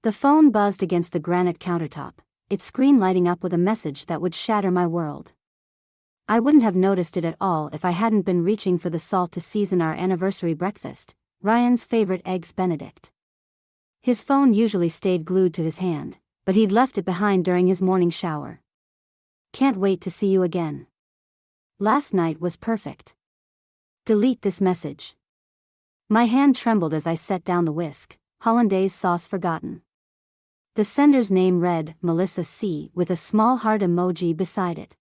The phone buzzed against the granite countertop, its screen lighting up with a message that would shatter my world. I wouldn't have noticed it at all if I hadn't been reaching for the salt to season our anniversary breakfast, Ryan's favorite Eggs Benedict. His phone usually stayed glued to his hand, but he'd left it behind during his morning shower. Can't wait to see you again. Last night was perfect. Delete this message. My hand trembled as I set down the whisk, hollandaise sauce forgotten. The sender's name read Melissa C. with a small heart emoji beside it.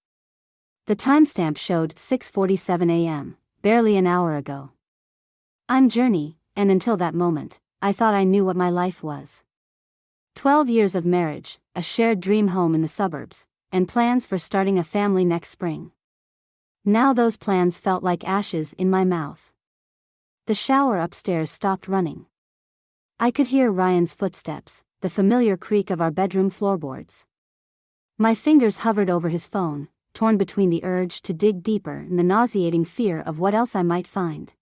The timestamp showed 6:47 a.m., barely an hour ago. I'm Journey, and until that moment, I thought I knew what my life was. 12 years of marriage, a shared dream home in the suburbs, and plans for starting a family next spring. Now those plans felt like ashes in my mouth. The shower upstairs stopped running. I could hear Ryan's footsteps, the familiar creak of our bedroom floorboards. My fingers hovered over his phone, torn between the urge to dig deeper and the nauseating fear of what else I might find.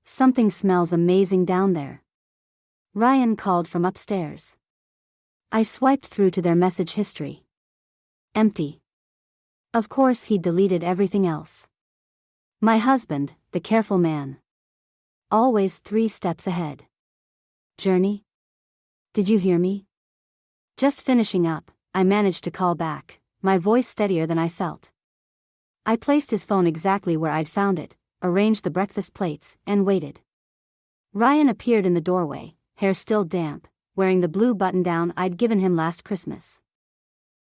Something smells amazing down there. Ryan called from upstairs. I swiped through to their message history. Empty. Of course he'd deleted everything else. My husband, the careful man. Always 3 steps ahead. Journey? Did you hear me? Just finishing up, I managed to call back, my voice steadier than I felt. I placed his phone exactly where I'd found it, arranged the breakfast plates, and waited. Ryan appeared in the doorway, hair still damp, wearing the blue button-down I'd given him last Christmas.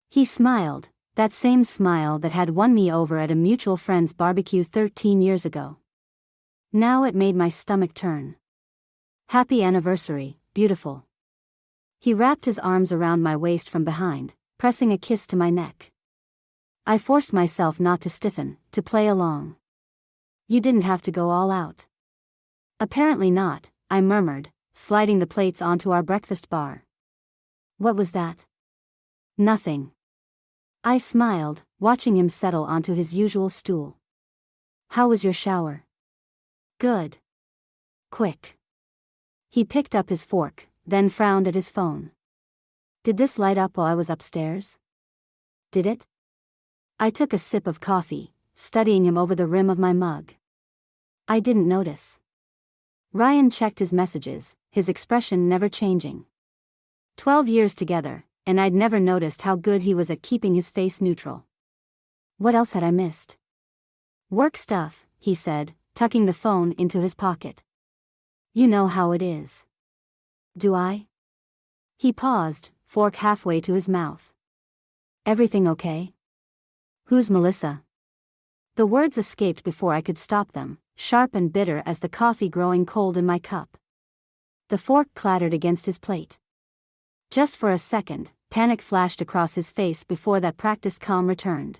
He smiled, that same smile that had won me over at a mutual friend's barbecue 13 years ago. Now it made my stomach turn. Happy anniversary, beautiful. He wrapped his arms around my waist from behind, pressing a kiss to my neck. I forced myself not to stiffen, to play along. You didn't have to go all out. Apparently not, I murmured, sliding the plates onto our breakfast bar. What was that? Nothing. I smiled, watching him settle onto his usual stool. How was your shower? Good. Quick. He picked up his fork, then frowned at his phone. Did this light up while I was upstairs? Did it? I took a sip of coffee, studying him over the rim of my mug. I didn't notice. Ryan checked his messages, his expression never changing. 12 years together, and I'd never noticed how good he was at keeping his face neutral. What else had I missed? Work stuff, he said, tucking the phone into his pocket. You know how it is. Do I? He paused, fork halfway to his mouth. Everything okay? Who's Melissa? The words escaped before I could stop them, sharp and bitter as the coffee growing cold in my cup. The fork clattered against his plate. Just for a second, panic flashed across his face before that practiced calm returned.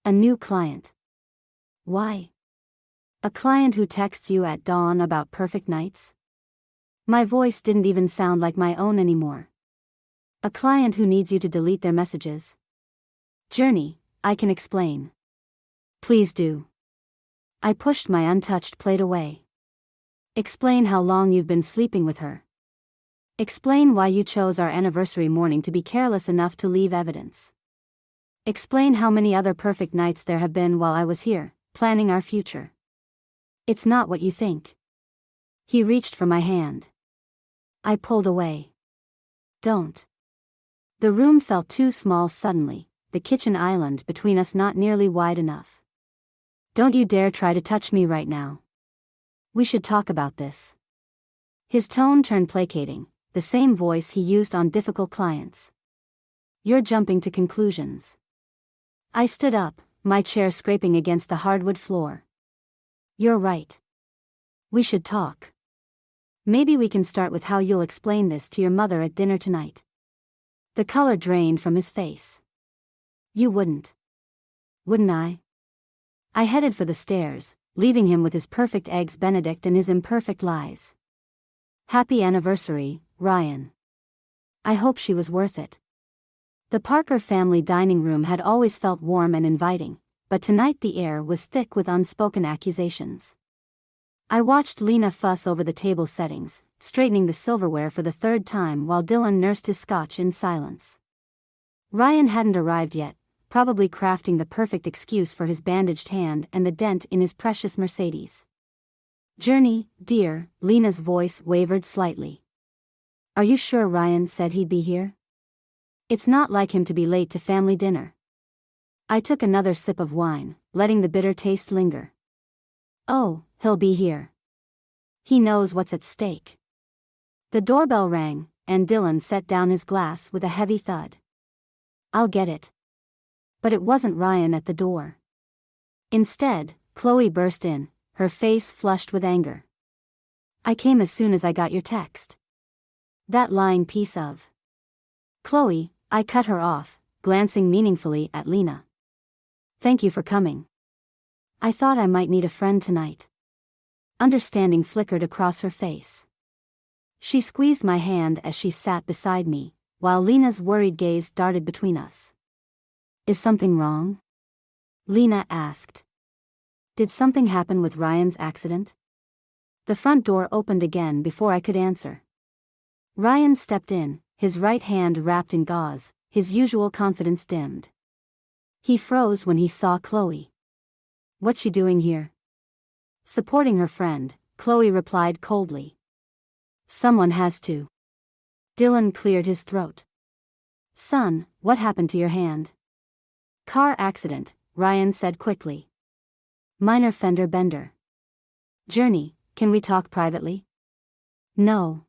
A new client. Why? A client who texts you at dawn about perfect nights? My voice didn't even sound like my own anymore. A client who needs you to delete their messages? Journey, I can explain. Please do. I pushed my untouched plate away. Explain how long you've been sleeping with her. Explain why you chose our anniversary morning to be careless enough to leave evidence. Explain how many other perfect nights there have been while I was here, planning our future. It's not what you think. He reached for my hand. I pulled away. Don't. The room felt too small suddenly, the kitchen island between us not nearly wide enough. Don't you dare try to touch me right now. We should talk about this. His tone turned placating, the same voice he used on difficult clients. You're jumping to conclusions. I stood up, my chair scraping against the hardwood floor. You're right. We should talk. Maybe we can start with how you'll explain this to your mother at dinner tonight. The color drained from his face. You wouldn't. Wouldn't I? I headed for the stairs, leaving him with his perfect Eggs Benedict and his imperfect lies. Happy anniversary, Ryan. I hope she was worth it. The Parker family dining room had always felt warm and inviting, but tonight the air was thick with unspoken accusations. I watched Lena fuss over the table settings, straightening the silverware for the third time while Dylan nursed his scotch in silence. Ryan hadn't arrived yet, probably crafting the perfect excuse for his bandaged hand and the dent in his precious Mercedes. "Journey, dear," Lena's voice wavered slightly. "Are you sure Ryan said he'd be here? It's not like him to be late to family dinner." I took another sip of wine, letting the bitter taste linger. "Oh, he'll be here. He knows what's at stake." The doorbell rang, and Dylan set down his glass with a heavy thud. "I'll get it." But it wasn't Ryan at the door. Instead, Chloe burst in, her face flushed with anger. "I came as soon as I got your text." "That lying piece of..." "Chloe," I cut her off, glancing meaningfully at Lena. "Thank you for coming. I thought I might need a friend tonight." Understanding flickered across her face. She squeezed my hand as she sat beside me, while Lena's worried gaze darted between us. "Is something wrong?" Lena asked. "Did something happen with Ryan's accident?" The front door opened again before I could answer. Ryan stepped in, his right hand wrapped in gauze, his usual confidence dimmed. He froze when he saw Chloe. "What's she doing here?" Supporting her friend, Chloe replied coldly. "Someone has to." Dylan cleared his throat. "Son, what happened to your hand?" "Car accident," Ryan said quickly. "Minor fender bender." "Journey, can we talk privately?" "No."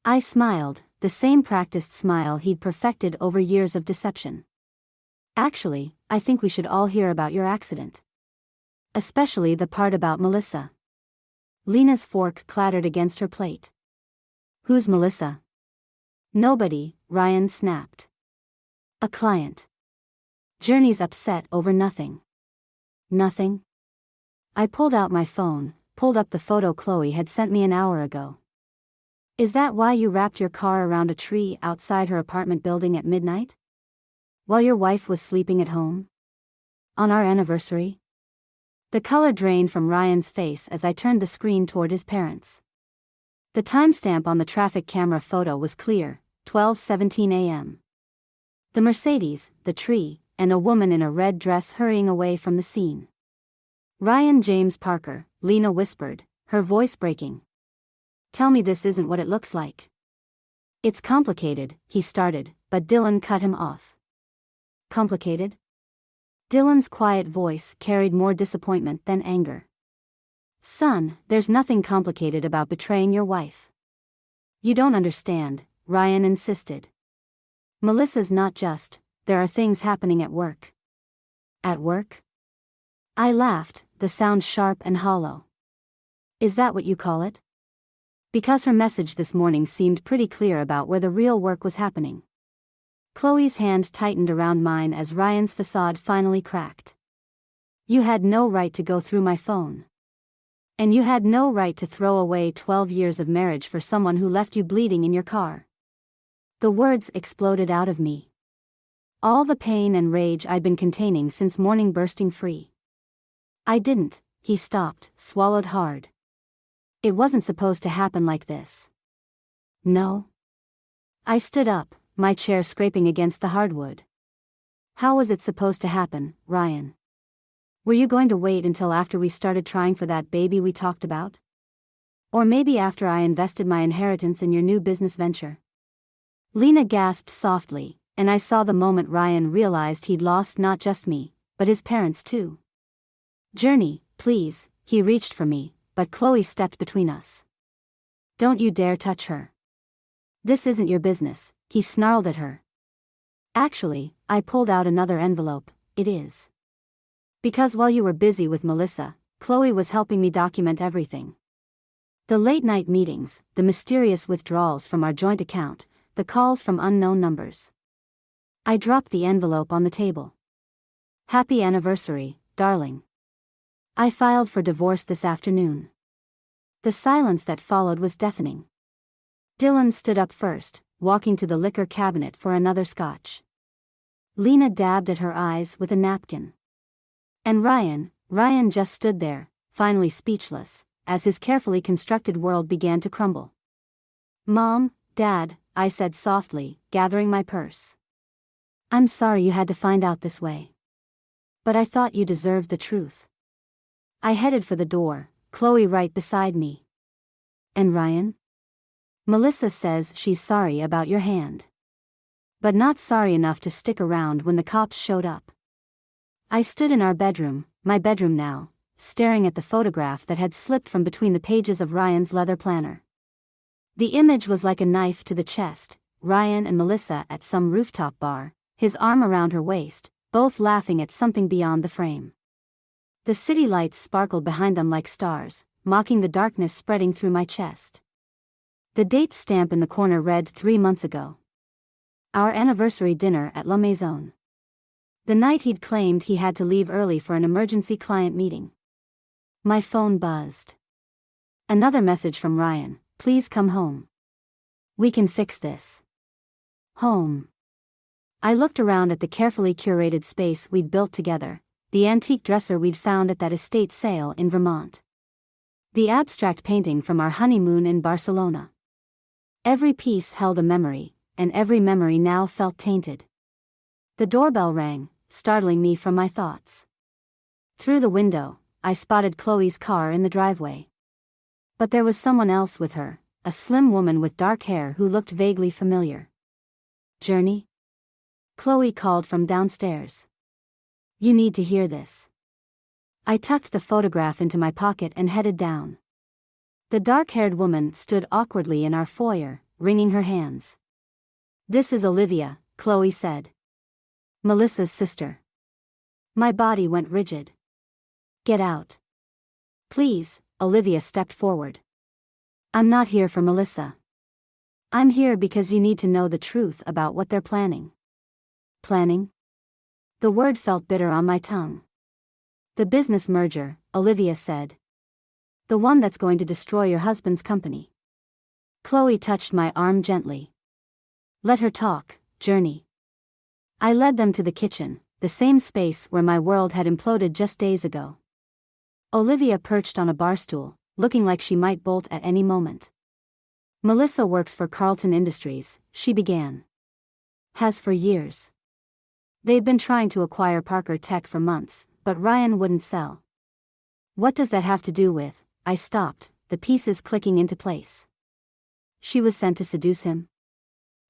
I smiled, the same practiced smile he'd perfected over years of deception. "Actually, I think we should all hear about your accident. Especially the part about Melissa." Lena's fork clattered against her plate. "Who's Melissa?" "Nobody," Ryan snapped. "A client. Journey's upset over nothing." "Nothing?" I pulled out my phone, pulled up the photo Chloe had sent me an hour ago. "Is that why you wrapped your car around a tree outside her apartment building at midnight? While your wife was sleeping at home? On our anniversary?" The color drained from Ryan's face as I turned the screen toward his parents. The timestamp on the traffic camera photo was clear, 12:17 a.m. The Mercedes, the tree, and a woman in a red dress hurrying away from the scene. "Ryan James Parker," Lena whispered, her voice breaking. "Tell me this isn't what it looks like." "It's complicated," he started, but Dylan cut him off. "Complicated?" Dylan's quiet voice carried more disappointment than anger. "Son, there's nothing complicated about betraying your wife." "You don't understand," Ryan insisted. "Melissa's not just, there are things happening at work." "At work?" I laughed, the sound sharp and hollow. "Is that what you call it?" Because her message this morning seemed pretty clear about where the real work was happening. Chloe's hand tightened around mine as Ryan's facade finally cracked. "You had no right to go through my phone. And you had no right to throw away 12 years of marriage for someone who left you bleeding in your car." The words exploded out of me. All the pain and rage I'd been containing since morning bursting free. "I didn't," he stopped, swallowed hard. "It wasn't supposed to happen like this." "No?" I stood up, my chair scraping against the hardwood. "How was it supposed to happen, Ryan? Were you going to wait until after we started trying for that baby we talked about? Or maybe after I invested my inheritance in your new business venture?" Lena gasped softly, and I saw the moment Ryan realized he'd lost not just me, but his parents too. "Journey, please," he reached for me, but Chloe stepped between us. "Don't you dare touch her. This isn't your business," he snarled at her. "Actually," I pulled out another envelope, "it is. Because while you were busy with Melissa, Chloe was helping me document everything. The late-night meetings, the mysterious withdrawals from our joint account, the calls from unknown numbers." I dropped the envelope on the table. "Happy anniversary, darling. I filed for divorce this afternoon." The silence that followed was deafening. Dylan stood up first, walking to the liquor cabinet for another scotch. Lena dabbed at her eyes with a napkin. And Ryan just stood there, finally speechless, as his carefully constructed world began to crumble. "Mom, Dad," I said softly, gathering my purse. "I'm sorry you had to find out this way. But I thought you deserved the truth." I headed for the door, Chloe right beside me. "And Ryan?" "Melissa says she's sorry about your hand. But not sorry enough to stick around when the cops showed up." I stood in our bedroom, my bedroom now, staring at the photograph that had slipped from between the pages of Ryan's leather planner. The image was like a knife to the chest, Ryan and Melissa at some rooftop bar, his arm around her waist, both laughing at something beyond the frame. The city lights sparkled behind them like stars, mocking the darkness spreading through my chest. The date stamp in the corner read 3 months ago. Our anniversary dinner at La Maison. The night he'd claimed he had to leave early for an emergency client meeting. My phone buzzed. Another message from Ryan: "Please come home. We can fix this." Home. I looked around at the carefully curated space we'd built together, the antique dresser we'd found at that estate sale in Vermont. The abstract painting from our honeymoon in Barcelona. Every piece held a memory, and every memory now felt tainted. The doorbell rang, startling me from my thoughts. Through the window, I spotted Chloe's car in the driveway. But there was someone else with her, a slim woman with dark hair who looked vaguely familiar. "Journey?" Chloe called from downstairs. "You need to hear this." I tucked the photograph into my pocket and headed down. The dark-haired woman stood awkwardly in our foyer, wringing her hands. "This is Olivia," Chloe said. "Melissa's sister." My body went rigid. "Get out. Please," Olivia stepped forward. "I'm not here for Melissa. I'm here because you need to know the truth about what they're planning." "Planning?" The word felt bitter on my tongue. "The business merger," Olivia said. "The one that's going to destroy your husband's company." Chloe touched my arm gently. "Let her talk, Journey." I led them to the kitchen, the same space where my world had imploded just days ago. Olivia perched on a bar stool, looking like she might bolt at any moment. "Melissa works for Carlton Industries," she began. "Has for years. They've been trying to acquire Parker Tech for months, but Ryan wouldn't sell." "What does that have to do with?" I stopped, the pieces clicking into place. "She was sent to seduce him?"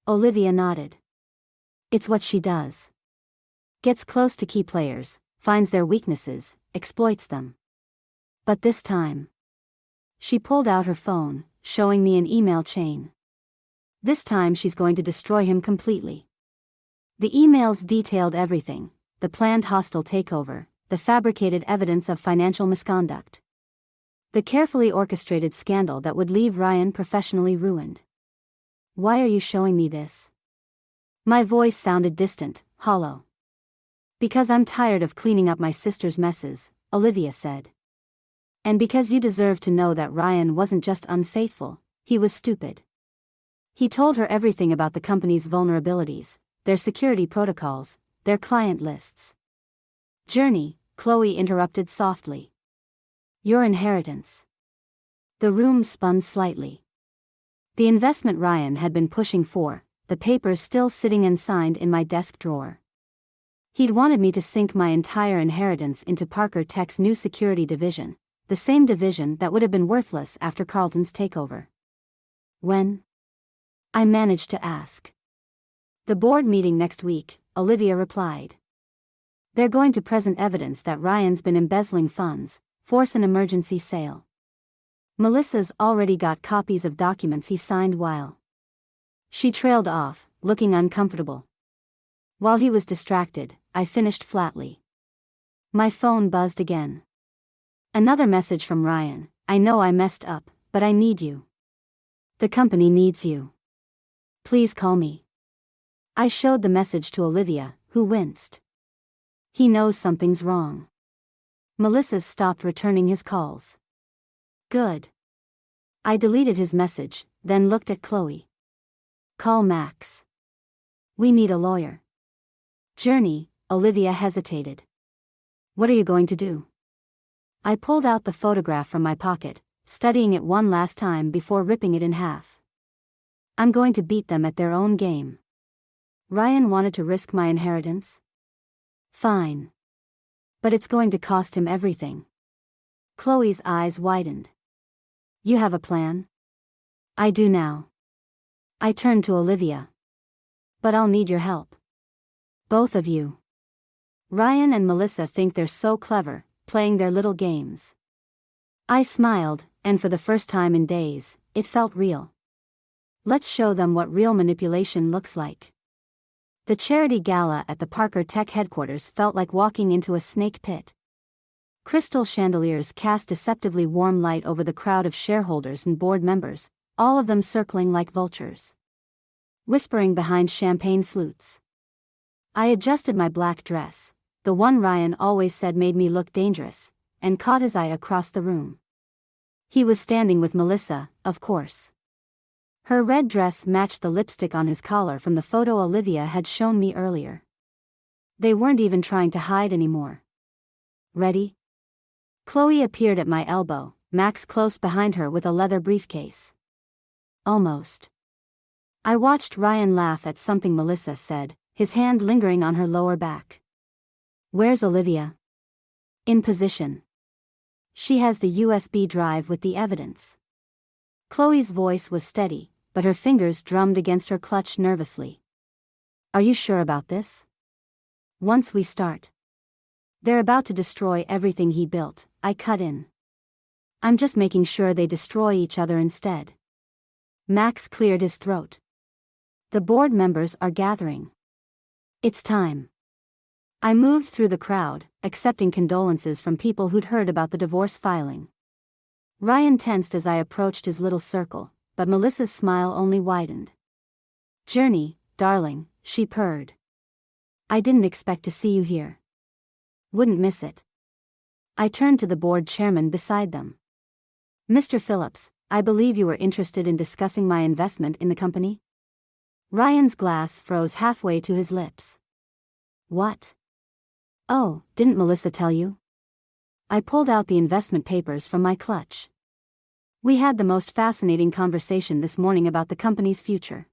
Olivia nodded. "It's what she does. Gets close to key players, finds their weaknesses, exploits them. But this time..." She pulled out her phone, showing me an email chain. "This time she's going to destroy him completely." The emails detailed everything: the planned hostile takeover, the fabricated evidence of financial misconduct, the carefully orchestrated scandal that would leave Ryan professionally ruined. "Why are you showing me this?" My voice sounded distant, hollow. "Because I'm tired of cleaning up my sister's messes," Olivia said. "And because you deserve to know that Ryan wasn't just unfaithful, he was stupid. He told her everything about the company's vulnerabilities, their security protocols, their client lists." "Journey," Chloe interrupted softly. "Your inheritance." The room spun slightly. The investment Ryan had been pushing for, the papers still sitting unsigned in my desk drawer. He'd wanted me to sink my entire inheritance into Parker Tech's new security division, the same division that would have been worthless after Carlton's takeover. "When?" I managed to ask. "The board meeting next week," Olivia replied. "They're going to present evidence that Ryan's been embezzling funds, force an emergency sale. Melissa's already got copies of documents he signed while..." She trailed off, looking uncomfortable. While he was distracted, I finished flatly. My phone buzzed again. Another message from Ryan: "I know I messed up, but I need you. The company needs you. Please call me." I showed the message to Olivia, who winced. "He knows something's wrong. Melissa's stopped returning his calls." "Good." I deleted his message, then looked at Chloe. "Call Max. We need a lawyer." "Journey," Olivia hesitated. "What are you going to do?" I pulled out the photograph from my pocket, studying it one last time before ripping it in half. I'm going to beat them at their own game. Ryan wanted to risk my inheritance? Fine. But it's going to cost him everything. Chloe's eyes widened. You have a plan? I do now. I turned to Olivia. But I'll need your help. Both of you. Ryan and Melissa think they're so clever, playing their little games. I smiled, and for the first time in days, it felt real. Let's show them what real manipulation looks like. The charity gala at the Parker Tech headquarters felt like walking into a snake pit. Crystal chandeliers cast deceptively warm light over the crowd of shareholders and board members, all of them circling like vultures, whispering behind champagne flutes. I adjusted my black dress, the one Ryan always said made me look dangerous, and caught his eye across the room. He was standing with Melissa, of course. Her red dress matched the lipstick on his collar from the photo Olivia had shown me earlier. They weren't even trying to hide anymore. Ready? Chloe appeared at my elbow, Max close behind her with a leather briefcase. Almost. I watched Ryan laugh at something Melissa said, his hand lingering on her lower back. Where's Olivia? In position. She has the USB drive with the evidence. Chloe's voice was steady, but her fingers drummed against her clutch nervously. Are you sure about this? Once we start. They're about to destroy everything he built, I cut in. I'm just making sure they destroy each other instead. Max cleared his throat. The board members are gathering. It's time. I moved through the crowd, accepting condolences from people who'd heard about the divorce filing. Ryan tensed as I approached his little circle, but Melissa's smile only widened. Journey, darling, she purred. I didn't expect to see you here. Wouldn't miss it. I turned to the board chairman beside them. Mr. Phillips, I believe you were interested in discussing my investment in the company? Ryan's glass froze halfway to his lips. What? Oh, didn't Melissa tell you? I pulled out the investment papers from my clutch. We had the most fascinating conversation this morning about the company's future.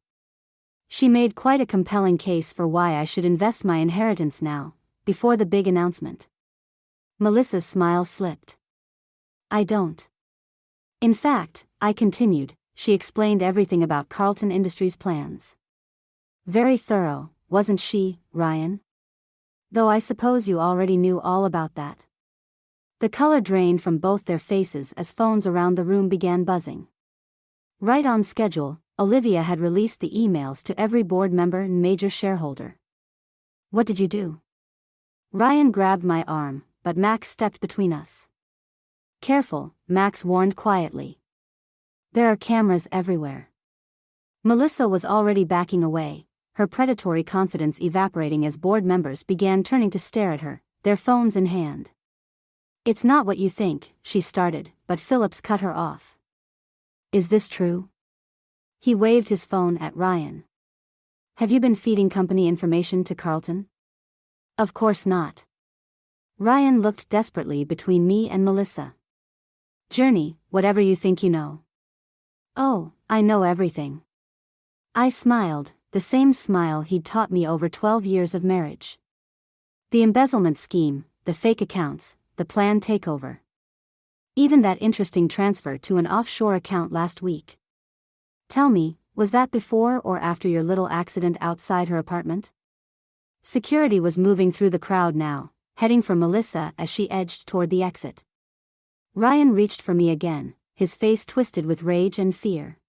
She made quite a compelling case for why I should invest my inheritance now, before the big announcement. Melissa's smile slipped. I don't. In fact, I continued, she explained everything about Carlton Industries' plans. Very thorough, wasn't she, Ryan? Though I suppose you already knew all about that. The color drained from both their faces as phones around the room began buzzing. Right on schedule, Olivia had released the emails to every board member and major shareholder. What did you do? Ryan grabbed my arm, but Max stepped between us. Careful, Max warned quietly. There are cameras everywhere. Melissa was already backing away, her predatory confidence evaporating as board members began turning to stare at her, their phones in hand. It's not what you think, she started, but Phillips cut her off. Is this true? He waved his phone at Ryan. Have you been feeding company information to Carlton? Of course not. Ryan looked desperately between me and Melissa. Journey, whatever you think you know. Oh, I know everything. I smiled, the same smile he'd taught me over 12 years of marriage. The embezzlement scheme, the fake accounts, the planned takeover. Even that interesting transfer to an offshore account last week. Tell me, was that before or after your little accident outside her apartment? Security was moving through the crowd now, heading for Melissa as she edged toward the exit. Ryan reached for me again, his face twisted with rage and fear.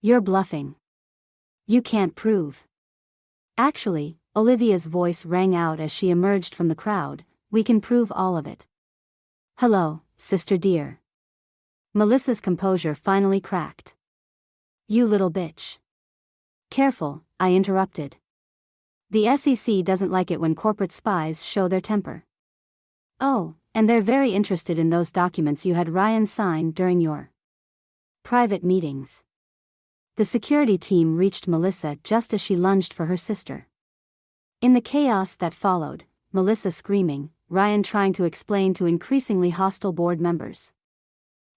You're bluffing. You can't prove. Actually, Olivia's voice rang out as she emerged from the crowd, we can prove all of it. Hello, sister dear. Melissa's composure finally cracked. You little bitch. Careful, I interrupted. The SEC doesn't like it when corporate spies show their temper. Oh, and they're very interested in those documents you had Ryan sign during your private meetings. The security team reached Melissa just as she lunged for her sister. In the chaos that followed, Melissa screaming, Ryan trying to explain to increasingly hostile board members.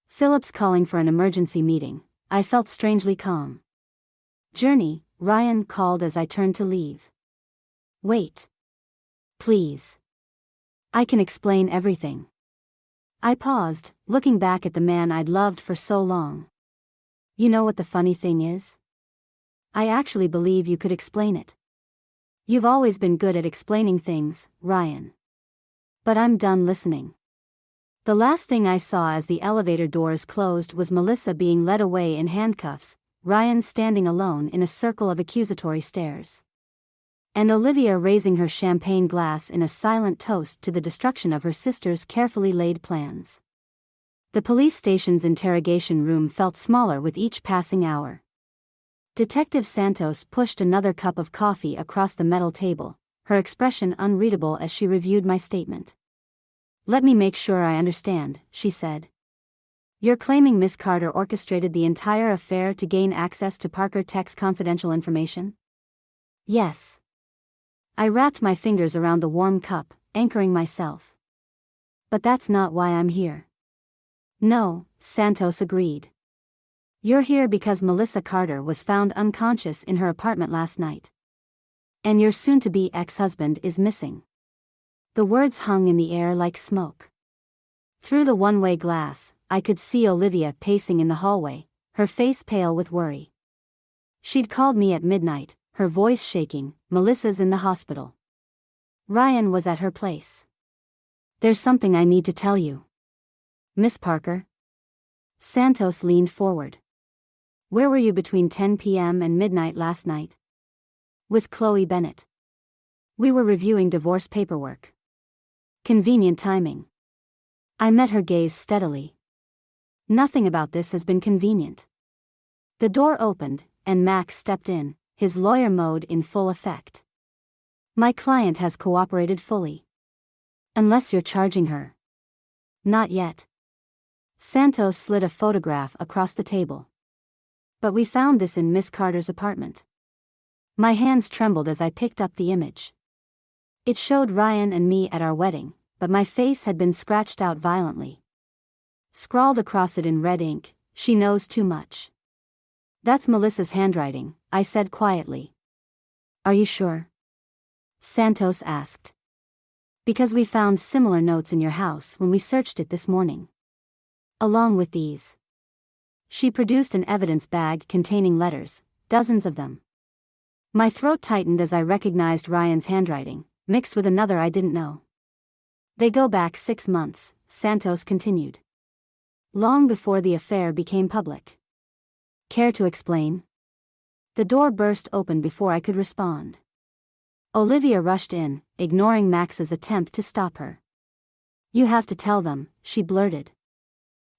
Phillips calling for an emergency meeting. I felt strangely calm. Journey, Ryan called as I turned to leave. Wait. Please. I can explain everything. I paused, looking back at the man I'd loved for so long. You know what the funny thing is? I actually believe you could explain it. You've always been good at explaining things, Ryan. But I'm done listening. The last thing I saw as the elevator doors closed was Melissa being led away in handcuffs, Ryan standing alone in a circle of accusatory stares. And Olivia raising her champagne glass in a silent toast to the destruction of her sister's carefully laid plans. The police station's interrogation room felt smaller with each passing hour. Detective Santos pushed another cup of coffee across the metal table, her expression unreadable as she reviewed my statement. Let me make sure I understand, she said. You're claiming Miss Carter orchestrated the entire affair to gain access to Parker Tech's confidential information? Yes. I wrapped my fingers around the warm cup, anchoring myself. But that's not why I'm here. No, Santos agreed. You're here because Melissa Carter was found unconscious in her apartment last night. And your soon-to-be ex-husband is missing. The words hung in the air like smoke. Through the one-way glass, I could see Olivia pacing in the hallway, her face pale with worry. She'd called me at midnight, her voice shaking. Melissa's in the hospital. Ryan was at her place. There's something I need to tell you. Miss Parker? Santos leaned forward. Where were you between 10 p.m. and midnight last night? With Chloe Bennett. We were reviewing divorce paperwork. Convenient timing. I met her gaze steadily. Nothing about this has been convenient. The door opened, and Max stepped in, his lawyer mode in full effect. My client has cooperated fully. Unless you're charging her. Not yet. Santos slid a photograph across the table. But we found this in Miss Carter's apartment. My hands trembled as I picked up the image. It showed Ryan and me at our wedding, but my face had been scratched out violently. Scrawled across it in red ink, "She knows too much." That's Melissa's handwriting, I said quietly. Are you sure? Santos asked. Because we found similar notes in your house when we searched it this morning. Along with these. She produced an evidence bag containing letters, dozens of them. My throat tightened as I recognized Ryan's handwriting, mixed with another I didn't know. They go back 6 months, Santos continued. Long before the affair became public. Care to explain? The door burst open before I could respond. Olivia rushed in, ignoring Max's attempt to stop her. You have to tell them, she blurted.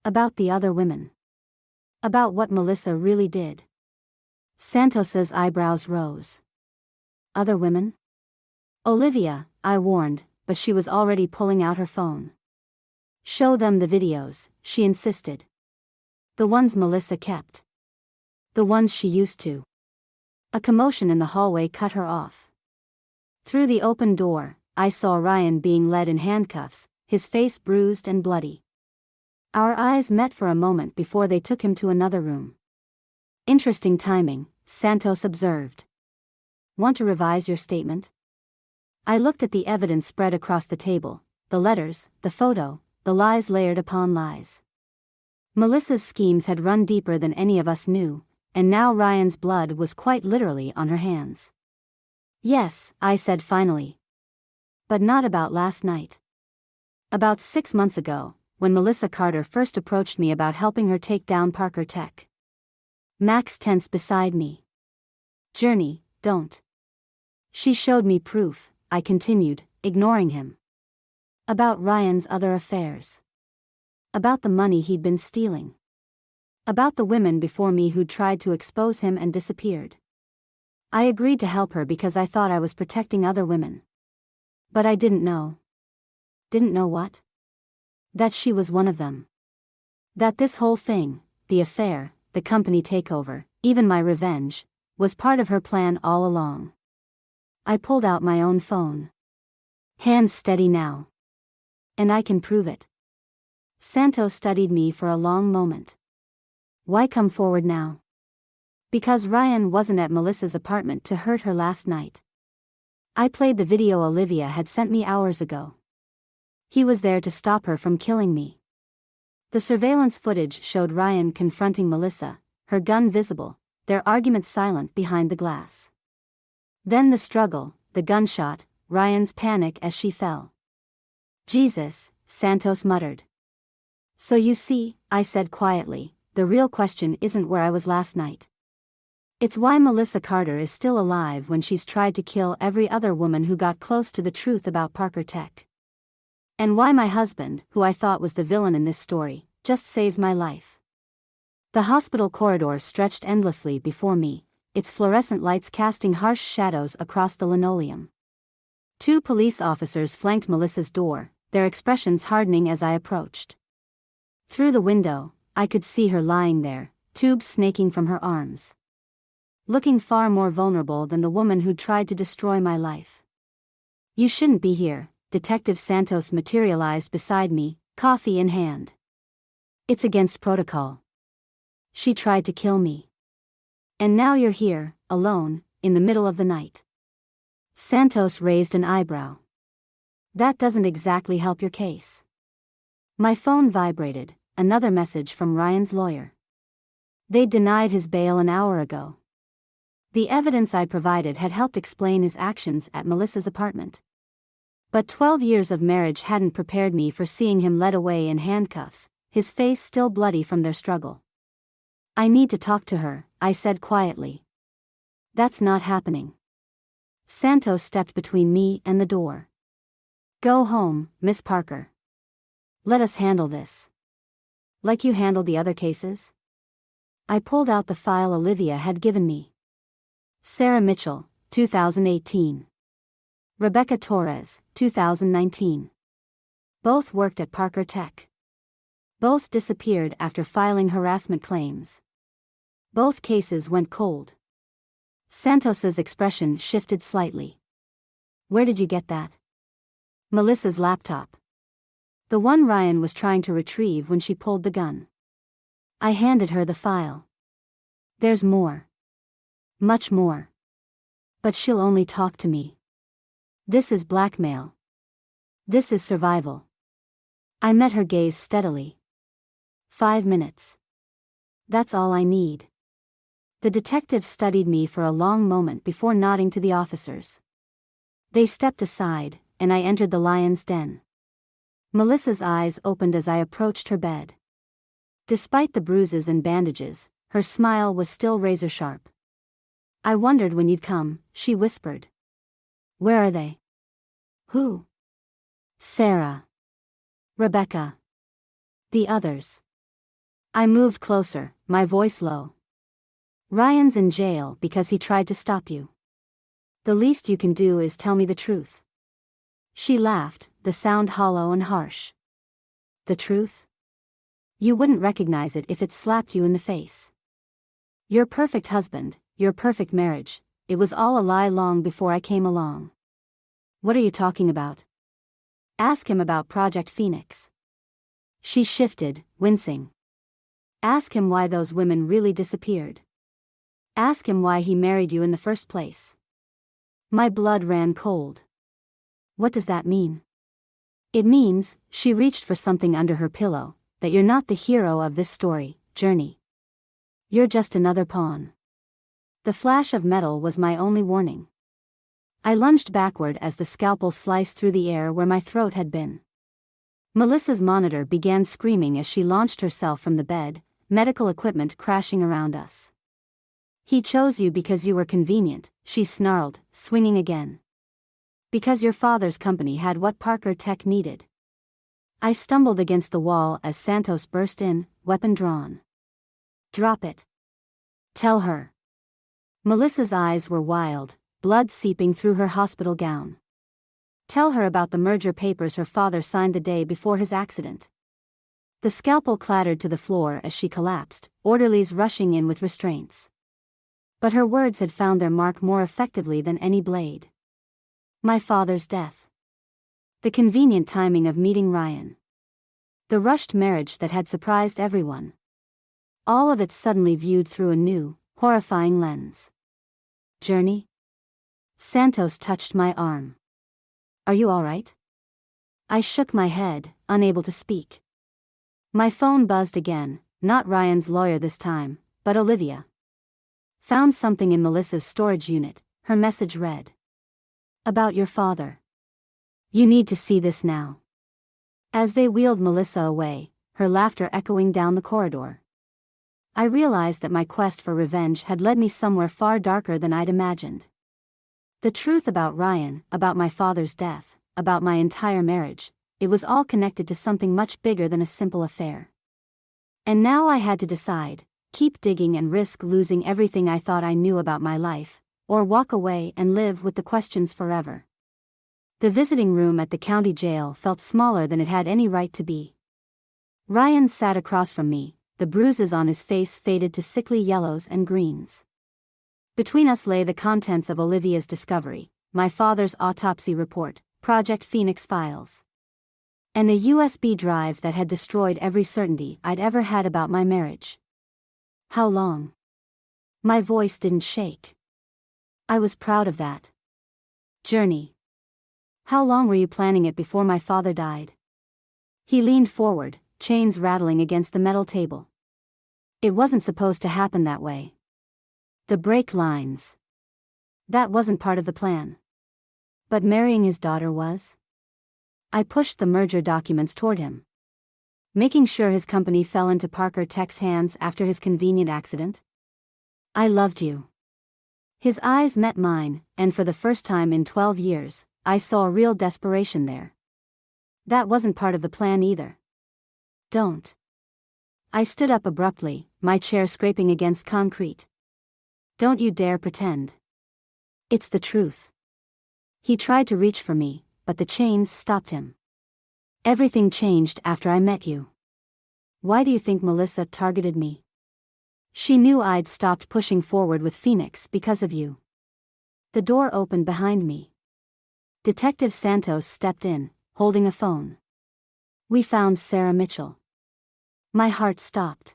About the other women. About what Melissa really did. Santos's eyebrows rose. Other women? Olivia, I warned, but she was already pulling out her phone. Show them the videos, she insisted. The ones Melissa kept. The ones she used to. A commotion in the hallway cut her off. Through the open door, I saw Ryan being led in handcuffs, his face bruised and bloody. Our eyes met for a moment before they took him to another room. Interesting timing, Santos observed. Want to revise your statement? I looked at the evidence spread across the table, the letters, the photo, the lies layered upon lies. Melissa's schemes had run deeper than any of us knew, and now Ryan's blood was quite literally on her hands. Yes, I said finally. But not about last night. About 6 months ago, when Melissa Carter first approached me about helping her take down Parker Tech. Max tensed beside me. Journey, don't. She showed me proof, I continued, ignoring him. About Ryan's other affairs. About the money he'd been stealing. About the women before me who'd tried to expose him and disappeared. I agreed to help her because I thought I was protecting other women. But I didn't know. Didn't know what? That she was one of them. That this whole thing, the affair, the company takeover, even my revenge, was part of her plan all along. I pulled out my own phone. Hands steady now. And I can prove it. Santos studied me for a long moment. Why come forward now? Because Ryan wasn't at Melissa's apartment to hurt her last night. I played the video Olivia had sent me hours ago. He was there to stop her from killing me. The surveillance footage showed Ryan confronting Melissa, her gun visible, their argument silent behind the glass. Then the struggle, the gunshot, Ryan's panic as she fell. Jesus, Santos muttered. So you see, I said quietly, the real question isn't where I was last night. It's why Melissa Carter is still alive when she's tried to kill every other woman who got close to the truth about Parker Tech. And why my husband, who I thought was the villain in this story, just saved my life. The hospital corridor stretched endlessly before me, its fluorescent lights casting harsh shadows across the linoleum. 2 police officers flanked Melissa's door, their expressions hardening as I approached. Through the window, I could see her lying there, tubes snaking from her arms. Looking far more vulnerable than the woman who'd tried to destroy my life. You shouldn't be here, Detective Santos materialized beside me, coffee in hand. It's against protocol. She tried to kill me. And now you're here, alone, in the middle of the night. Santos raised an eyebrow. That doesn't exactly help your case. My phone vibrated, another message from Ryan's lawyer. They'd denied his bail an hour ago. The evidence I provided had helped explain his actions at Melissa's apartment. But 12 years of marriage hadn't prepared me for seeing him led away in handcuffs, his face still bloody from their struggle. I need to talk to her, I said quietly. That's not happening. Santos stepped between me and the door. Go home, Miss Parker. Let us handle this. Like you handled the other cases? I pulled out the file Olivia had given me. Sarah Mitchell, 2018. Rebecca Torres, 2019. Both worked at Parker Tech. Both disappeared after filing harassment claims. Both cases went cold. Santos's expression shifted slightly. Where did you get that? Melissa's laptop. The one Ryan was trying to retrieve when she pulled the gun. I handed her the file. There's more. Much more. But she'll only talk to me. This is blackmail. This is survival. I met her gaze steadily. 5 minutes. That's all I need. The detective studied me for a long moment before nodding to the officers. They stepped aside, and I entered the lion's den. Melissa's eyes opened as I approached her bed. Despite the bruises and bandages, her smile was still razor-sharp. I wondered when you'd come, she whispered. Where are they? Who? Sarah. Rebecca. The others. I moved closer, my voice low. Ryan's in jail because he tried to stop you. The least you can do is tell me the truth. She laughed, the sound hollow and harsh. The truth? You wouldn't recognize it if it slapped you in the face. Your perfect husband, your perfect marriage, it was all a lie long before I came along. What are you talking about? Ask him about Project Phoenix. She shifted, wincing. Ask him why those women really disappeared. Ask him why he married you in the first place. My blood ran cold. What does that mean? It means, she reached for something under her pillow, that you're not the hero of this story, Journey. You're just another pawn. The flash of metal was my only warning. I lunged backward as the scalpel sliced through the air where my throat had been. Melissa's monitor began screaming as she launched herself from the bed, medical equipment crashing around us. He chose you because you were convenient, she snarled, swinging again. Because your father's company had what Parker Tech needed. I stumbled against the wall as Santos burst in, weapon drawn. Drop it. Tell her. Melissa's eyes were wild, blood seeping through her hospital gown. Tell her about the merger papers her father signed the day before his accident. The scalpel clattered to the floor as she collapsed, orderlies rushing in with restraints. But her words had found their mark more effectively than any blade. My father's death. The convenient timing of meeting Ryan. The rushed marriage that had surprised everyone. All of it suddenly viewed through a new, horrifying lens. Journey? Santos touched my arm. Are you all right? I shook my head, unable to speak. My phone buzzed again, not Ryan's lawyer this time, but Olivia. Found something in Melissa's storage unit, her message read. About your father. You need to see this now. As they wheeled Melissa away, her laughter echoing down the corridor. I realized that my quest for revenge had led me somewhere far darker than I'd imagined. The truth about Ryan, about my father's death, about my entire marriage, it was all connected to something much bigger than a simple affair. And now I had to decide, keep digging and risk losing everything I thought I knew about my life, or walk away and live with the questions forever. The visiting room at the county jail felt smaller than it had any right to be. Ryan sat across from me, the bruises on his face faded to sickly yellows and greens. Between us lay the contents of Olivia's discovery, my father's autopsy report, Project Phoenix files. And a USB drive that had destroyed every certainty I'd ever had about my marriage. How long? My voice didn't shake. I was proud of that. Journey. How long were you planning it before my father died? He leaned forward, chains rattling against the metal table. It wasn't supposed to happen that way. The brake lines. That wasn't part of the plan. But marrying his daughter was? I pushed the merger documents toward him. Making sure his company fell into Parker Tech's hands after his convenient accident. I loved you. His eyes met mine, and for the first time in 12 years, I saw real desperation there. That wasn't part of the plan either. Don't. I stood up abruptly, my chair scraping against concrete. Don't you dare pretend. It's the truth. He tried to reach for me, but the chains stopped him. Everything changed after I met you. Why do you think Melissa targeted me? She knew I'd stopped pushing forward with Phoenix because of you. The door opened behind me. Detective Santos stepped in, holding a phone. We found Sarah Mitchell. My heart stopped.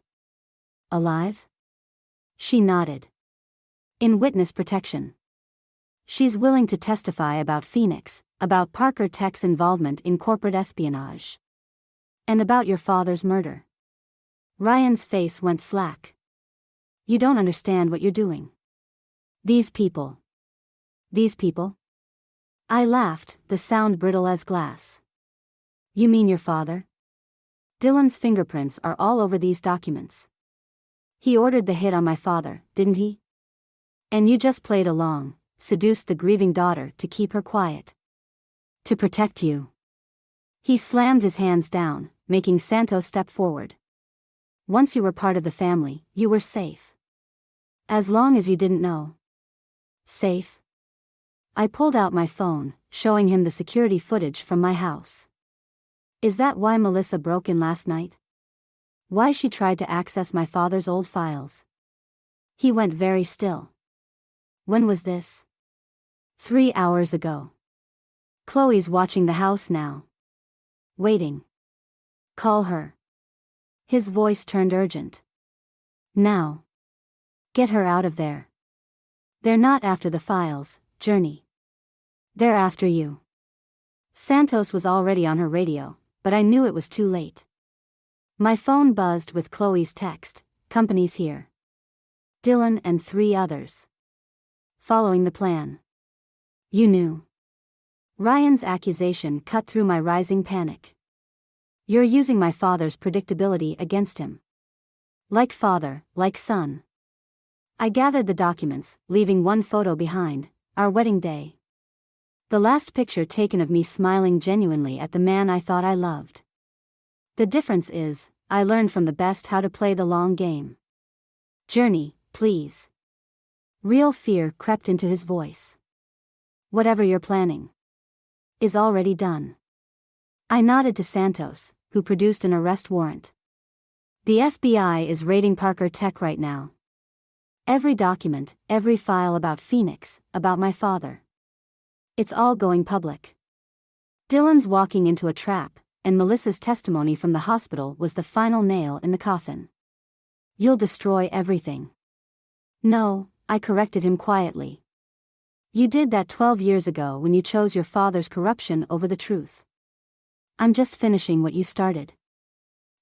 Alive? She nodded. In witness protection. She's willing to testify about Phoenix, about Parker Tech's involvement in corporate espionage. And about your father's murder. Ryan's face went slack. You don't understand what you're doing. These people. These people? I laughed, the sound brittle as glass. You mean your father? Dylan's fingerprints are all over these documents. He ordered the hit on my father, didn't he? And you just played along, seduced the grieving daughter to keep her quiet. To protect you. He slammed his hands down, making Santos step forward. Once you were part of the family, you were safe. As long as you didn't know. Safe? I pulled out my phone, showing him the security footage from my house. Is that why Melissa broke in last night? Why she tried to access my father's old files? He went very still. When was this? 3 hours ago. Chloe's watching the house now. Waiting. Call her. His voice turned urgent. Now. Get her out of there. They're not after the files, Journey. They're after you. Santos was already on her radio, but I knew it was too late. My phone buzzed with Chloe's text, company's here. Dylan and 3 others. Following the plan. You knew. Ryan's accusation cut through my rising panic. You're using my father's predictability against him. Like father, like son. I gathered the documents, leaving one photo behind, our wedding day. The last picture taken of me smiling genuinely at the man I thought I loved. The difference is, I learned from the best how to play the long game. Journey, please. Real fear crept into his voice. Whatever you're planning is already done. I nodded to Santos, who produced an arrest warrant. The FBI is raiding Parker Tech right now. Every document, every file about Phoenix, about my father. It's all going public. Dylan's walking into a trap, and Melissa's testimony from the hospital was the final nail in the coffin. "You'll destroy everything." "No," I corrected him quietly. "You did that 12 years ago when you chose your father's corruption over the truth. I'm just finishing what you started."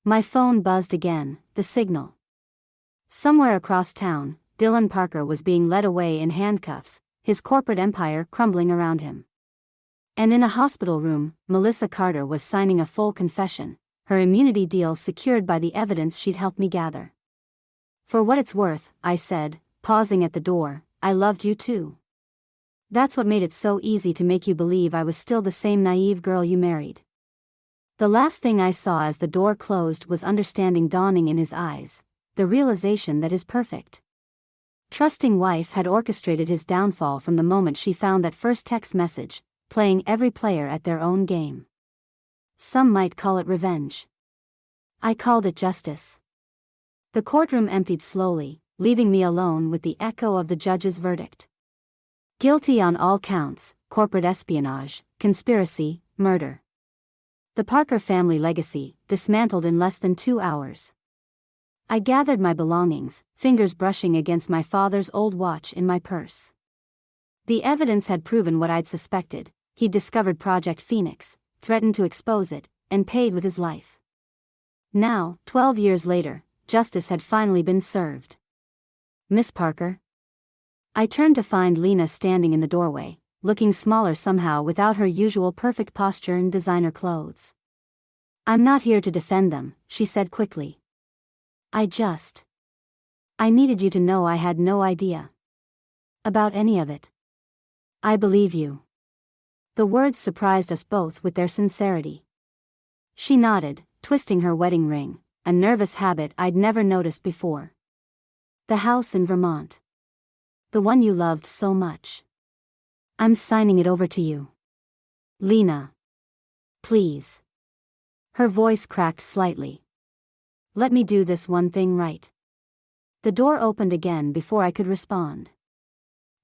My phone buzzed again, the signal. Somewhere across town, Dylan Parker was being led away in handcuffs, his corporate empire crumbling around him. And in a hospital room, Melissa Carter was signing a full confession, her immunity deal secured by the evidence she'd helped me gather. "For what it's worth," I said, pausing at the door, "I loved you too. That's what made it so easy to make you believe I was still the same naive girl you married." The last thing I saw as the door closed was understanding dawning in his eyes, the realization that his perfect, trusting wife had orchestrated his downfall from the moment she found that first text message, playing every player at their own game. Some might call it revenge. I called it justice. The courtroom emptied slowly, leaving me alone with the echo of the judge's verdict. Guilty on all counts: corporate espionage, conspiracy, murder. The Parker family legacy, dismantled in less than 2 hours. I gathered my belongings, fingers brushing against my father's old watch in my purse. The evidence had proven what I'd suspected. He'd discovered Project Phoenix, threatened to expose it, and paid with his life. Now, 12 years later, justice had finally been served. "Miss Parker?" I turned to find Lena standing in the doorway, looking smaller somehow without her usual perfect posture and designer clothes. "I'm not here to defend them," she said quickly. I needed you to know I had no idea about any of it." "I believe you." The words surprised us both with their sincerity. She nodded, twisting her wedding ring, a nervous habit I'd never noticed before. "The house in Vermont. The one you loved so much. I'm signing it over to you. Lena. Please." Her voice cracked slightly. "Let me do this one thing right." The door opened again before I could respond.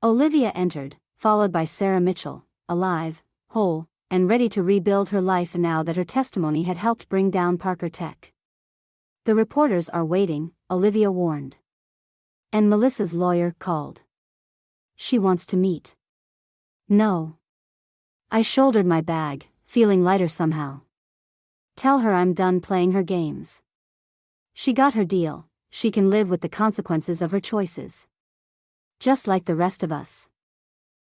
Olivia entered, followed by Sarah Mitchell, alive, whole, and ready to rebuild her life now that her testimony had helped bring down Parker Tech. "The reporters are waiting," Olivia warned. "And Melissa's lawyer called. She wants to meet." "No." I shouldered my bag, feeling lighter somehow. "Tell her I'm done playing her games. She got her deal, she can live with the consequences of her choices. Just like the rest of us."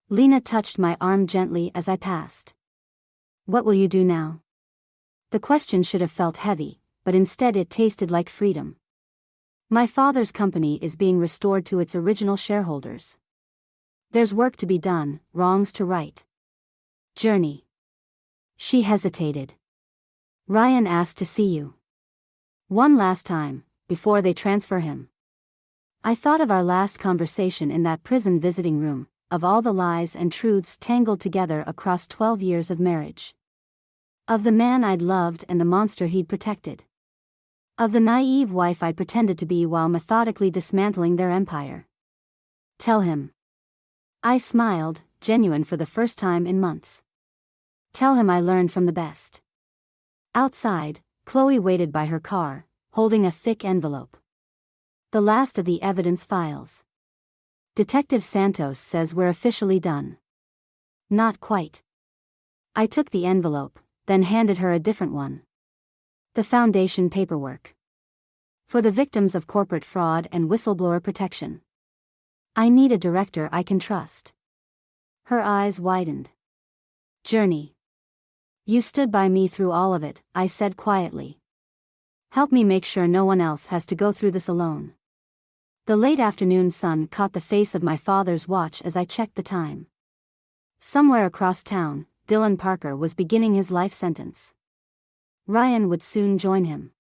Lena touched my arm gently as I passed. "What will you do now?" The question should have felt heavy, but instead it tasted like freedom. "My father's company is being restored to its original shareholders. There's work to be done, wrongs to right. Journey." She hesitated. "Ryan asked to see you. One last time, before they transfer him." I thought of our last conversation in that prison visiting room, of all the lies and truths tangled together across 12 years of marriage. Of the man I'd loved and the monster he'd protected. Of the naive wife I'd pretended to be while methodically dismantling their empire. "Tell him." I smiled, genuine for the first time in months. "Tell him I learned from the best." Outside, Chloe waited by her car, holding a thick envelope. "The last of the evidence files. Detective Santos says we're officially done." "Not quite." I took the envelope, then handed her a different one. "The foundation paperwork. For the victims of corporate fraud and whistleblower protection. I need a director I can trust." Her eyes widened. "Journey. You stood by me through all of it," I said quietly. "Help me make sure no one else has to go through this alone." The late afternoon sun caught the face of my father's watch as I checked the time. Somewhere across town, Dylan Parker was beginning his life sentence. Ryan would soon join him.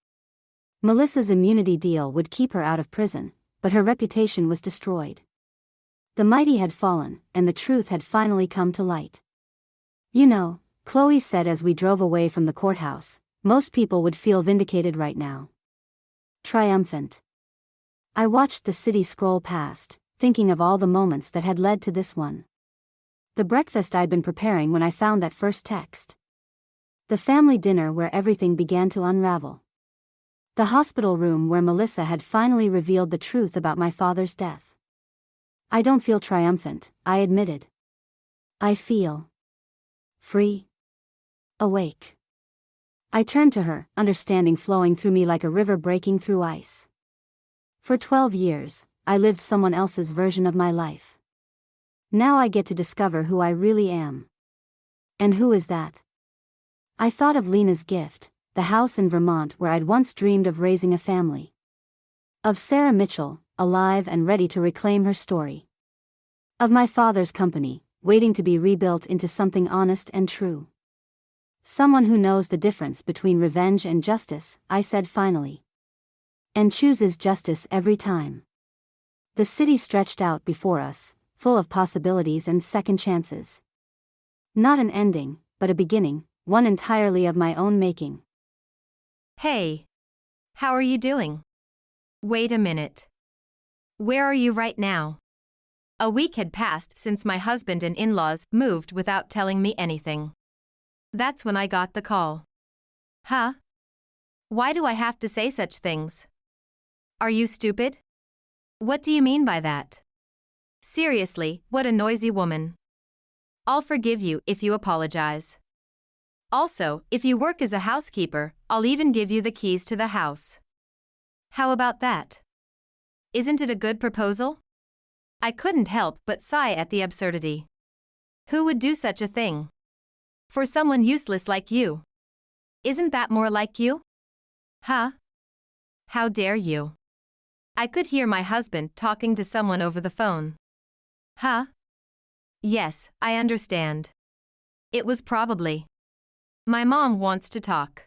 Melissa's immunity deal would keep her out of prison, but her reputation was destroyed. The mighty had fallen, and the truth had finally come to light. "You know," Chloe said as we drove away from the courthouse, "most people would feel vindicated right now. Triumphant." I watched the city scroll past, thinking of all the moments that had led to this one. The breakfast I'd been preparing when I found that first text. The family dinner where everything began to unravel. The hospital room where Melissa had finally revealed the truth about my father's death. I don't feel triumphant, I admitted. I feel free. Awake. I turned to her, understanding flowing through me like a river breaking through ice. For 12 years, I lived someone else's version of my life. Now I get to discover who I really am. And who is that? I thought of Lena's gift, the house in Vermont where I'd once dreamed of raising a family. Of Sarah Mitchell, alive and ready to reclaim her story. Of my father's company, waiting to be rebuilt into something honest and true. Someone who knows the difference between revenge and justice, I said finally. And chooses justice every time. The city stretched out before us, full of possibilities and second chances. Not an ending, but a beginning, one entirely of my own making. Hey. How are you doing? Wait a minute. Where are you right now? A week had passed since my husband and in-laws moved without telling me anything. That's when I got the call. Huh? Why do I have to say such things? Are you stupid? What do you mean by that? Seriously, what a noisy woman. I'll forgive you if you apologize. Also, if you work as a housekeeper, I'll even give you the keys to the house. How about that? Isn't it a good proposal? I couldn't help but sigh at the absurdity. Who would do such a thing? For someone useless like you. Isn't that more like you? Huh? How dare you? I could hear my husband talking to someone over the phone. Huh? Yes, I understand. It was probably. My mom wants to talk.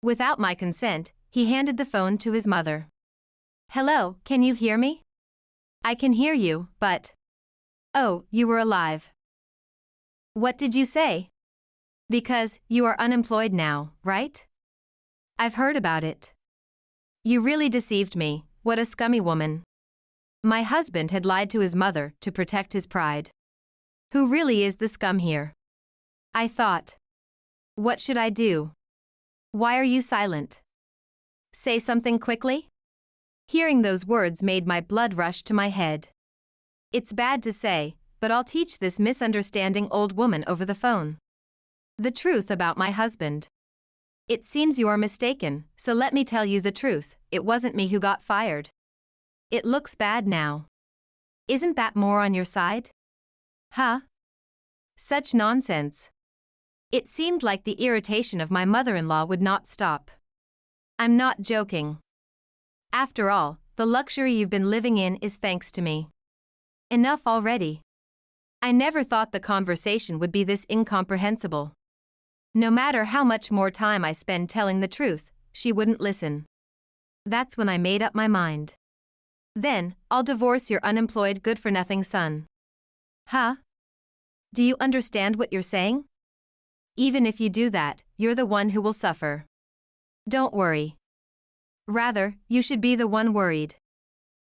Without my consent, he handed the phone to his mother. Hello, can you hear me? I can hear you, but... Oh, you were alive. What did you say? Because you are unemployed now, right? I've heard about it. You really deceived me, what a scummy woman. My husband had lied to his mother to protect his pride. Who really is the scum here? I thought. What should I do? Why are you silent? Say something quickly? Hearing those words made my blood rush to my head. It's bad to say, but I'll teach this misunderstanding old woman over the phone. The truth about my husband. It seems you are mistaken, so let me tell you the truth, it wasn't me who got fired. It looks bad now. Isn't that more on your side? Huh? Such nonsense. It seemed like the irritation of my mother-in-law would not stop. I'm not joking. After all, the luxury you've been living in is thanks to me. Enough already. I never thought the conversation would be this incomprehensible. No matter how much more time I spend telling the truth, she wouldn't listen. That's when I made up my mind. Then, I'll divorce your unemployed good-for-nothing son. Huh? Do you understand what you're saying? Even if you do that, you're the one who will suffer. Don't worry. Rather, you should be the one worried.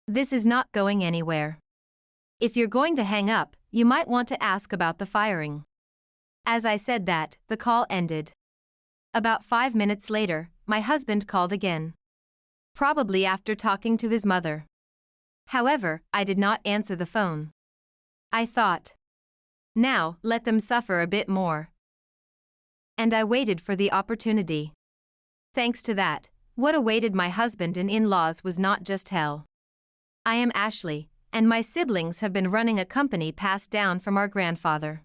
This is not going anywhere. If you're going to hang up, you might want to ask about the firing. As I said that, the call ended. About 5 minutes later, my husband called again. Probably after talking to his mother. However, I did not answer the phone. I thought. Now, let them suffer a bit more. And I waited for the opportunity. Thanks to that, what awaited my husband and in-laws was not just hell. I am Ashley, and my siblings have been running a company passed down from our grandfather.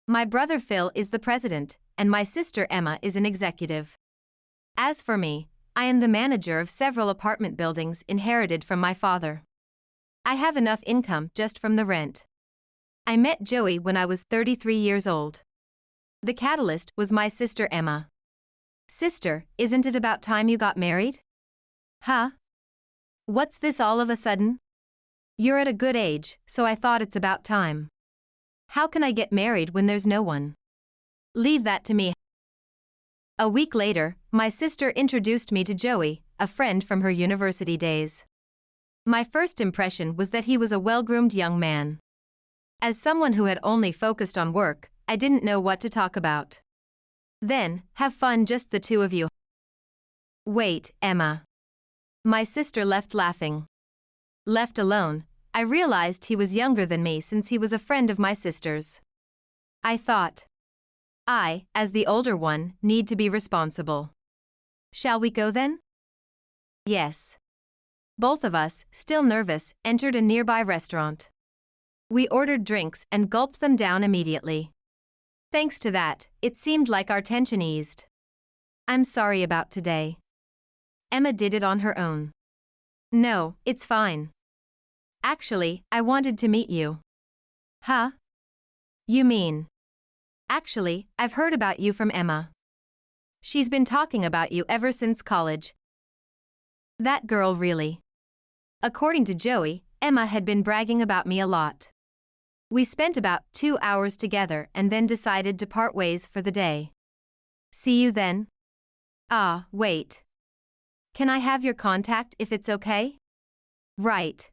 My brother Phil is the president, and my sister Emma is an executive. As for me, I am the manager of several apartment buildings inherited from my father. I have enough income just from the rent. I met Joey when I was 33 years old. The catalyst was my sister Emma. Sister, isn't it about time you got married? Huh? What's this all of a sudden? You're at a good age, so I thought it's about time. How can I get married when there's no one? Leave that to me. A week later, my sister introduced me to Joey, a friend from her university days. My first impression was that he was a well-groomed young man. As someone who had only focused on work, I didn't know what to talk about. Then, have fun just the two of you. Wait, Emma. My sister left laughing. Left alone, I realized he was younger than me since he was a friend of my sister's. I thought. I, as the older one, need to be responsible. Shall we go then? Yes. Both of us, still nervous, entered a nearby restaurant. We ordered drinks and gulped them down immediately. Thanks to that, it seemed like our tension eased. I'm sorry about today. Emma did it on her own. No, it's fine. Actually, I wanted to meet you. Huh? You mean? Actually, I've heard about you from Emma. She's been talking about you ever since college. That girl really. According to Joey, Emma had been bragging about me a lot. We spent about 2 hours together and then decided to part ways for the day. See you then? Ah, wait. Can I have your contact if it's okay? Right.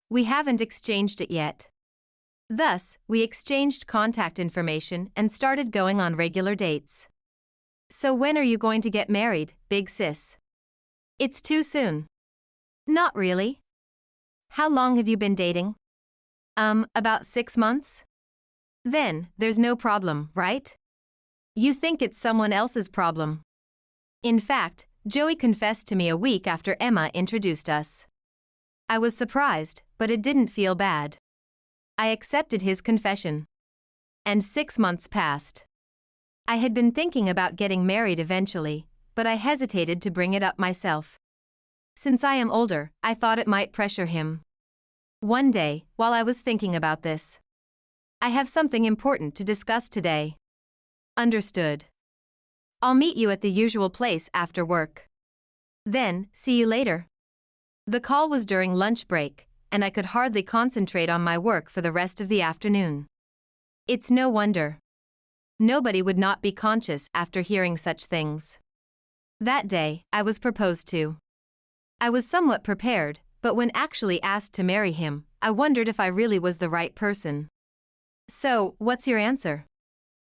We haven't exchanged it yet. Thus, we exchanged contact information and started going on regular dates. So when are you going to get married, big sis? It's too soon. Not really. How long have you been dating? About 6 months? Then, there's no problem, right? You think it's someone else's problem. In fact, Joey confessed to me a week after Emma introduced us. I was surprised, but it didn't feel bad. I accepted his confession. And 6 months passed. I had been thinking about getting married eventually, but I hesitated to bring it up myself. Since I am older, I thought it might pressure him. One day, while I was thinking about this, I have something important to discuss today. Understood. I'll meet you at the usual place after work. Then, see you later. The call was during lunch break, and I could hardly concentrate on my work for the rest of the afternoon. It's no wonder. Nobody would not be conscious after hearing such things. That day, I was proposed to. I was somewhat prepared, but when actually asked to marry him, I wondered if I really was the right person. So, what's your answer?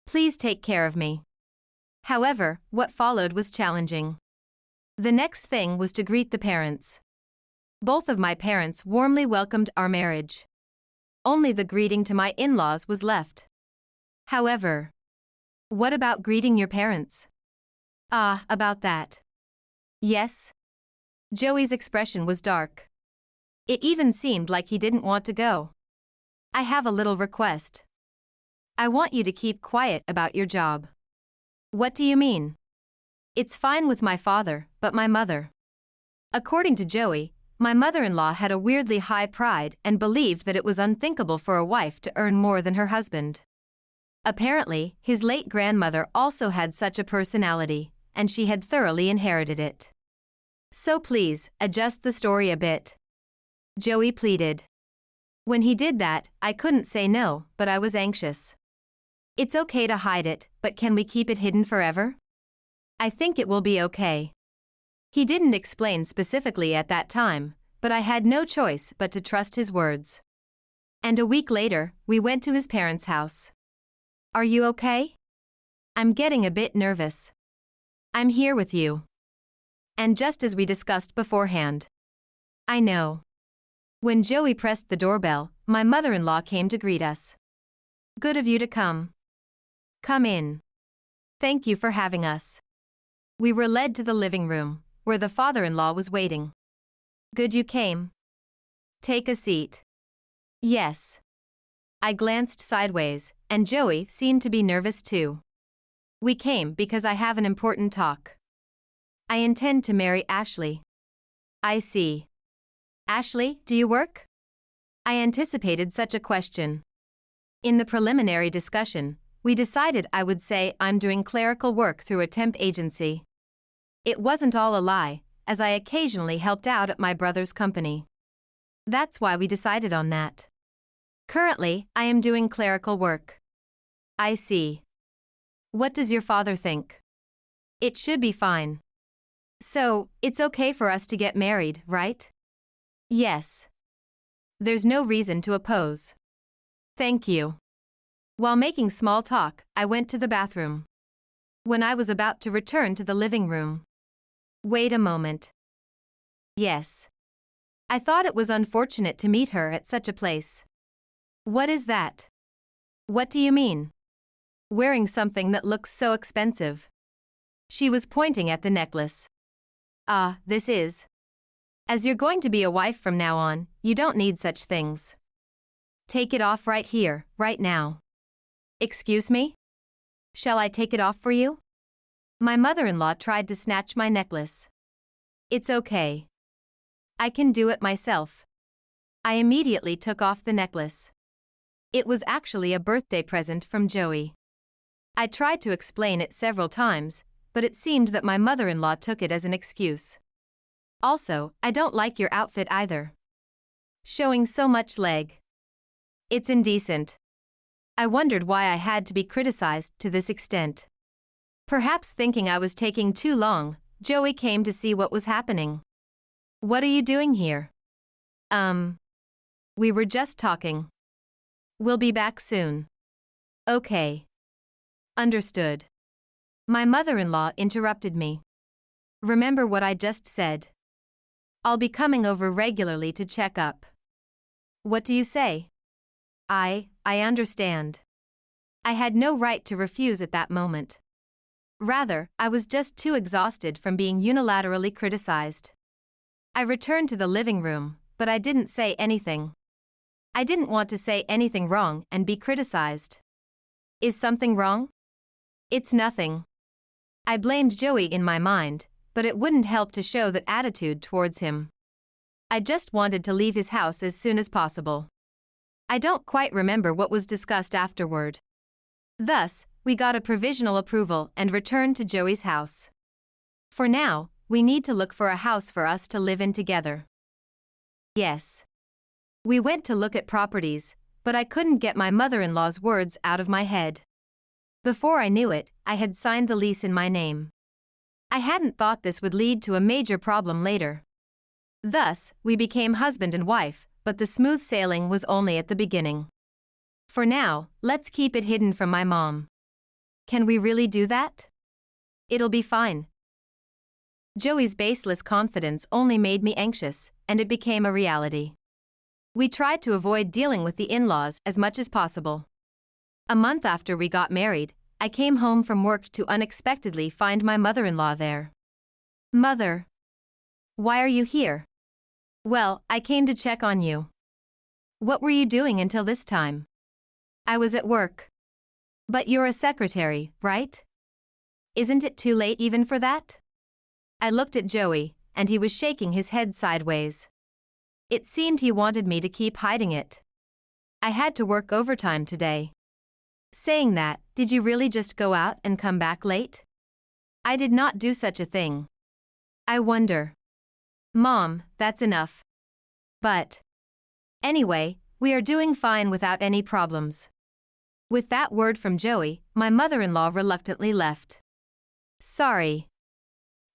Please take care of me. However, what followed was challenging. The next thing was to greet the parents. Both of my parents warmly welcomed our marriage. Only the greeting to my in-laws was left. However, what about greeting your parents? Ah, about that. Yes? Joey's expression was dark. It even seemed like he didn't want to go. I have a little request. I want you to keep quiet about your job. What do you mean? It's fine with my father, but my mother. According to Joey, my mother-in-law had a weirdly high pride and believed that it was unthinkable for a wife to earn more than her husband. Apparently, his late grandmother also had such a personality, and she had thoroughly inherited it. So please, adjust the story a bit. Joey pleaded. When he did that, I couldn't say no, but I was anxious. It's okay to hide it, but can we keep it hidden forever? I think it will be okay. He didn't explain specifically at that time, but I had no choice but to trust his words. And a week later, we went to his parents' house. Are you okay? I'm getting a bit nervous. I'm here with you. And just as we discussed beforehand. I know. When Joey pressed the doorbell, my mother-in-law came to greet us. Good of you to come. Come in. Thank you for having us. We were led to the living room, where the father-in-law was waiting. Good you came. Take a seat. Yes. I glanced sideways, and Joey seemed to be nervous too. We came because I have an important talk. I intend to marry Ashley. I see. Ashley, do you work? I anticipated such a question. In the preliminary discussion, we decided I would say I'm doing clerical work through a temp agency. It wasn't all a lie, as I occasionally helped out at my brother's company. That's why we decided on that. Currently, I am doing clerical work. I see. What does your father think? It should be fine. So, it's okay for us to get married, right? Yes. There's no reason to oppose. Thank you. While making small talk, I went to the bathroom. when I was about to return to the living room. Wait a moment. Yes. I thought it was unfortunate to meet her at such a place. What is that? What do you mean? Wearing something that looks so expensive. She was pointing at the necklace. Ah, this is. As you're going to be a wife from now on, you don't need such things. Take it off right here, right now. Excuse me? Shall I take it off for you? My mother-in-law tried to snatch my necklace. It's okay. I can do it myself. I immediately took off the necklace. It was actually a birthday present from Joey. I tried to explain it several times, but it seemed that my mother-in-law took it as an excuse. Also, I don't like your outfit either. Showing so much leg. It's indecent. I wondered why I had to be criticized to this extent. Perhaps thinking I was taking too long, Joey came to see what was happening. What are you doing here? We were just talking. We'll be back soon. Okay. Understood. My mother-in-law interrupted me. Remember what I just said. I'll be coming over regularly to check up. What do you say? I understand. I had no right to refuse at that moment. Rather, I was just too exhausted from being unilaterally criticized. I returned to the living room, but I didn't say anything. I didn't want to say anything wrong and be criticized. Is something wrong? It's nothing. I blamed Joey in my mind, but it wouldn't help to show that attitude towards him. I just wanted to leave his house as soon as possible. I don't quite remember what was discussed afterward. Thus, we got a provisional approval and returned to Joey's house. For now, we need to look for a house for us to live in together. Yes. We went to look at properties, but I couldn't get my mother-in-law's words out of my head. Before I knew it, I had signed the lease in my name. I hadn't thought this would lead to a major problem later. Thus, we became husband and wife, but the smooth sailing was only at the beginning. For now, let's keep it hidden from my mom. Can we really do that? It'll be fine. Joey's baseless confidence only made me anxious, and it became a reality. We tried to avoid dealing with the in-laws as much as possible. A month after we got married, I came home from work to unexpectedly find my mother-in-law there. Mother. Why are you here? Well, I came to check on you. What were you doing until this time? I was at work. But you're a secretary, right? Isn't it too late even for that? I looked at Joey, and he was shaking his head sideways. It seemed he wanted me to keep hiding it. I had to work overtime today. Saying that, did you really just go out and come back late? I did not do such a thing. I wonder. Mom, that's enough. But. Anyway, we are doing fine without any problems. With that word from Joey, my mother-in-law reluctantly left. Sorry.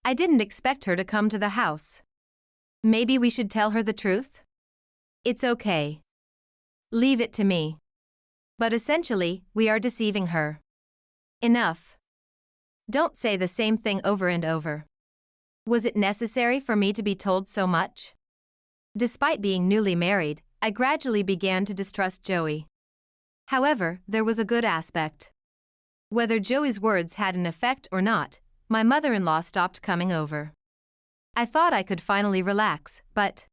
I didn't expect her to come to the house. Maybe we should tell her the truth? It's okay. Leave it to me. But essentially, we are deceiving her. Enough. Don't say the same thing over and over. Was it necessary for me to be told so much? Despite being newly married, I gradually began to distrust Joey. However, there was a good aspect. Whether Joey's words had an effect or not, my mother-in-law stopped coming over. I thought I could finally relax, but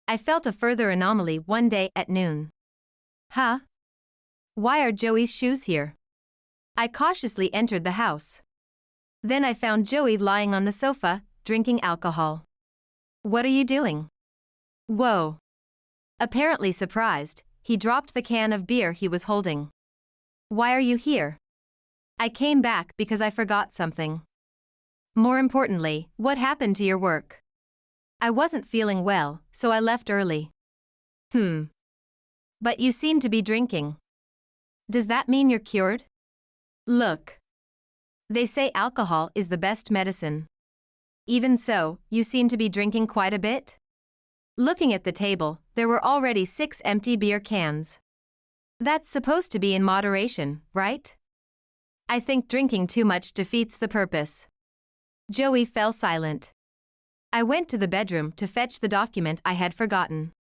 I felt a further anomaly one day at noon. Huh? Why are Joey's shoes here? I cautiously entered the house. Then I found Joey lying on the sofa, drinking alcohol. What are you doing? Whoa. Apparently surprised, he dropped the can of beer he was holding. Why are you here? I came back because I forgot something. More importantly, what happened to your work? I wasn't feeling well, so I left early. But you seem to be drinking. Does that mean you're cured? Look. They say alcohol is the best medicine. Even so, you seem to be drinking quite a bit? Looking at the table, there were already 6 empty beer cans. That's supposed to be in moderation, right? I think drinking too much defeats the purpose. Joey fell silent. I went to the bedroom to fetch the document I had forgotten.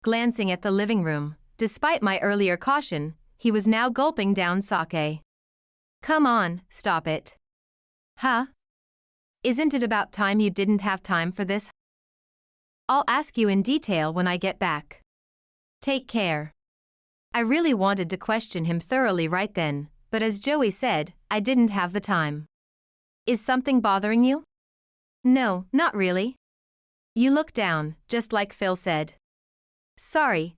Glancing at the living room, despite my earlier caution, he was now gulping down sake. Come on, stop it. Huh? Isn't it about time you didn't have time for this? I'll ask you in detail when I get back. Take care. I really wanted to question him thoroughly right then, but as Joey said, I didn't have the time. Is something bothering you? No, not really. You look down, just like Phil said. Sorry.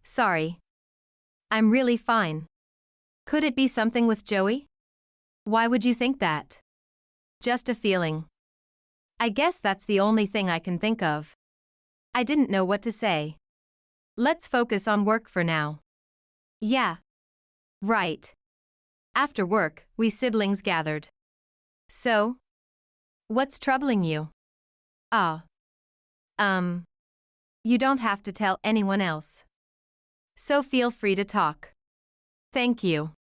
I'm really fine. Could it be something with Joey? Why would you think that? Just a feeling. I guess that's the only thing I can think of. I didn't know what to say. Let's focus on work for now. Yeah. Right. After work, we siblings gathered. So? What's troubling you? You don't have to tell anyone else. So feel free to talk. Thank you.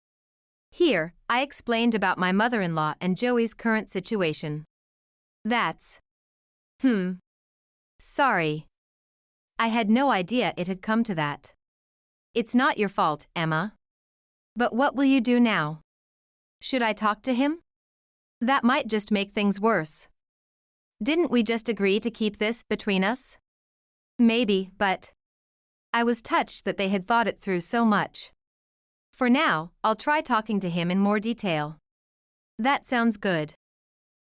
Here, I explained about my mother-in-law and Joey's current situation. That's... Sorry. I had no idea it had come to that. It's not your fault, Emma. But what will you do now? Should I talk to him? That might just make things worse. Didn't we just agree to keep this between us? Maybe, but... I was touched that they had thought it through so much. For now, I'll try talking to him in more detail. That sounds good.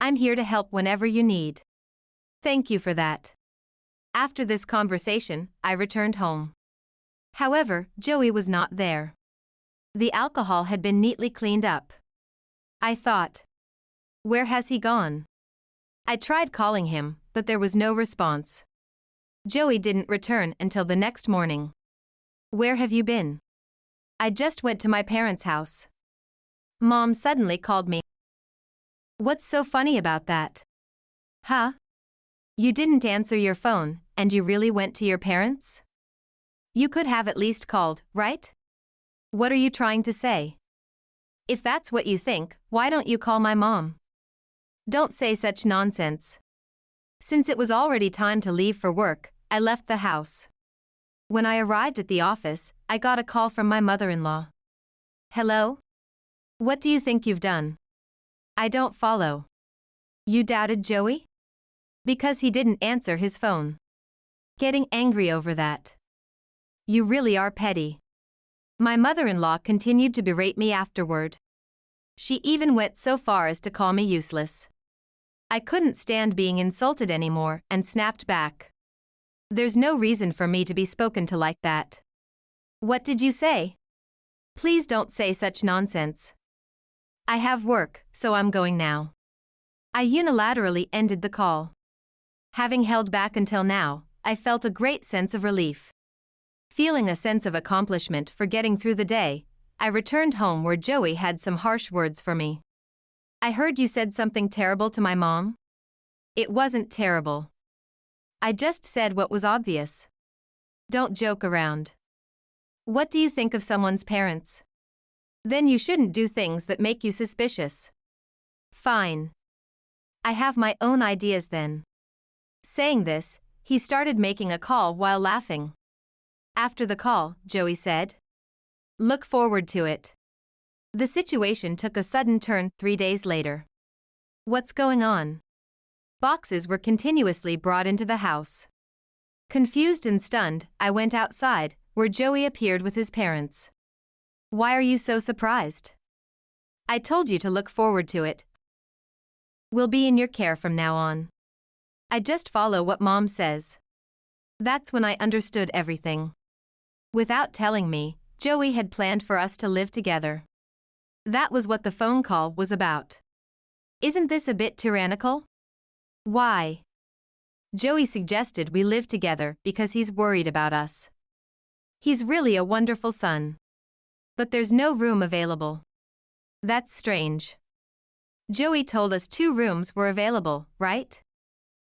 I'm here to help whenever you need. Thank you for that. After this conversation, I returned home. However, Joey was not there. The alcohol had been neatly cleaned up. I thought, where has he gone? I tried calling him, but there was no response. Joey didn't return until the next morning. Where have you been? I just went to my parents' house. Mom suddenly called me. What's so funny about that? Huh? You didn't answer your phone, and you really went to your parents? You could have at least called, right? What are you trying to say? If that's what you think, why don't you call my mom? Don't say such nonsense. Since it was already time to leave for work, I left the house. When I arrived at the office, I got a call from my mother-in-law. Hello? What do you think you've done? I don't follow. You doubted Joey? Because he didn't answer his phone. Getting angry over that. You really are petty. My mother-in-law continued to berate me afterward. She even went so far as to call me useless. I couldn't stand being insulted anymore and snapped back. There's no reason for me to be spoken to like that. What did you say? Please don't say such nonsense. I have work, so I'm going now. I unilaterally ended the call. Having held back until now, I felt a great sense of relief. Feeling a sense of accomplishment for getting through the day, I returned home where Joey had some harsh words for me. I heard you said something terrible to my mom? It wasn't terrible. I just said what was obvious. Don't joke around. What do you think of someone's parents? Then you shouldn't do things that make you suspicious. Fine. I have my own ideas then. Saying this, he started making a call while laughing. After the call, Joey said, "Look forward to it." The situation took a sudden turn 3 days later. What's going on? Boxes were continuously brought into the house. Confused and stunned, I went outside, where Joey appeared with his parents. Why are you so surprised? I told you to look forward to it. We'll be in your care from now on. I just follow what Mom says. That's when I understood everything. Without telling me, Joey had planned for us to live together. That was what the phone call was about. Isn't this a bit tyrannical? Why? Joey suggested we live together because he's worried about us. He's really a wonderful son. But there's no room available. That's strange. Joey told us 2 rooms were available, right?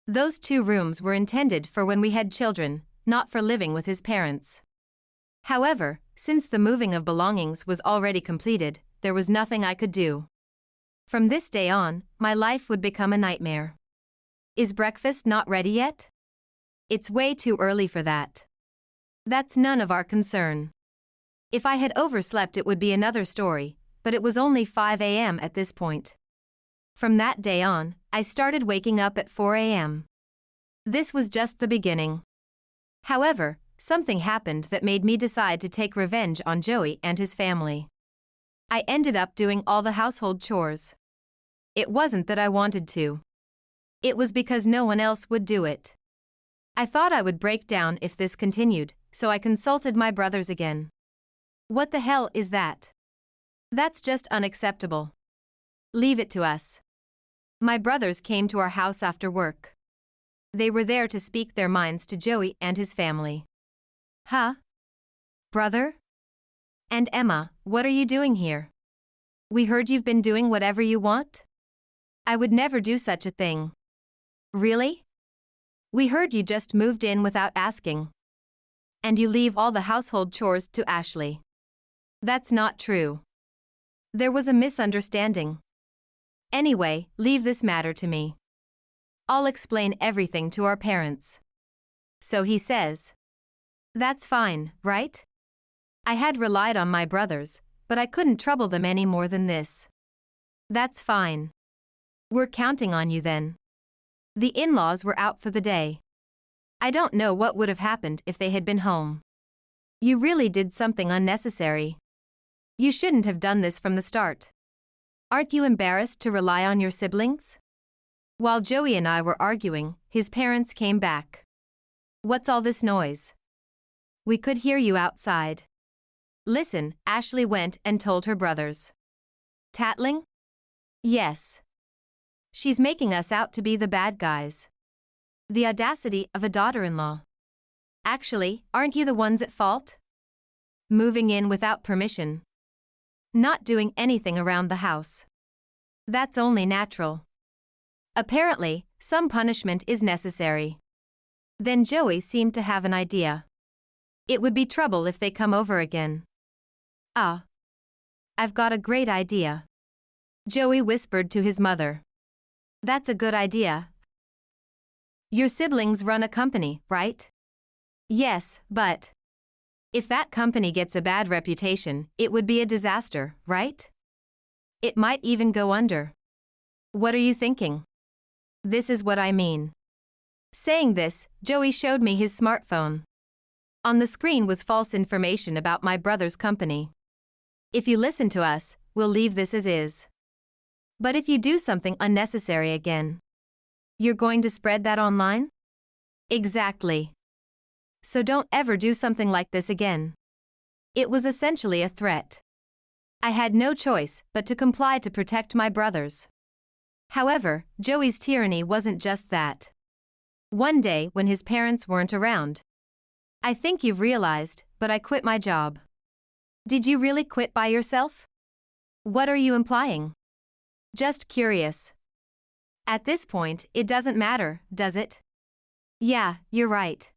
Those 2 rooms were intended for when we had children, not for living with his parents. However, since the moving of belongings was already completed, there was nothing I could do. From this day on, my life would become a nightmare. Is breakfast not ready yet? It's way too early for that. That's none of our concern. If I had overslept, it would be another story, but it was only 5 a.m. at this point. From that day on, I started waking up at 4 a.m. This was just the beginning. However, something happened that made me decide to take revenge on Joey and his family. I ended up doing all the household chores. It wasn't that I wanted to. It was because no one else would do it. I thought I would break down if this continued, so I consulted my brothers again. What the hell is that? That's just unacceptable. Leave it to us. My brothers came to our house after work. They were there to speak their minds to Joey and his family. Huh? Brother? And Emma, what are you doing here? We heard you've been doing whatever you want? I would never do such a thing. Really? We heard you just moved in without asking. And you leave all the household chores to Ashley. That's not true. There was a misunderstanding. Anyway, leave this matter to me. I'll explain everything to our parents. So he says. That's fine, right? I had relied on my brothers, but I couldn't trouble them any more than this. That's fine. We're counting on you then. The in-laws were out for the day. I don't know what would have happened if they had been home. You really did something unnecessary. You shouldn't have done this from the start. Aren't you embarrassed to rely on your siblings? While Joey and I were arguing, his parents came back. What's all this noise? We could hear you outside. Listen, Ashley went and told her brothers. Tattling? Yes. She's making us out to be the bad guys. The audacity of a daughter-in-law. Actually, aren't you the ones at fault? Moving in without permission. Not doing anything around the house. That's only natural. Apparently, some punishment is necessary. Then Joey seemed to have an idea. It would be trouble if they come over again. Ah. I've got a great idea. Joey whispered to his mother. That's a good idea. Your siblings run a company, right? Yes, but if that company gets a bad reputation, it would be a disaster, right? It might even go under. What are you thinking? This is what I mean. Saying this, Joey showed me his smartphone. On the screen was false information about my brother's company. If you listen to us, we'll leave this as is. But if you do something unnecessary again, you're going to spread that online? Exactly. So don't ever do something like this again. It was essentially a threat. I had no choice but to comply to protect my brothers. However, Joey's tyranny wasn't just that. One day when his parents weren't around. I think you've realized, but I quit my job. Did you really quit by yourself? What are you implying? Just curious. At this point, it doesn't matter, does it? Yeah, you're right.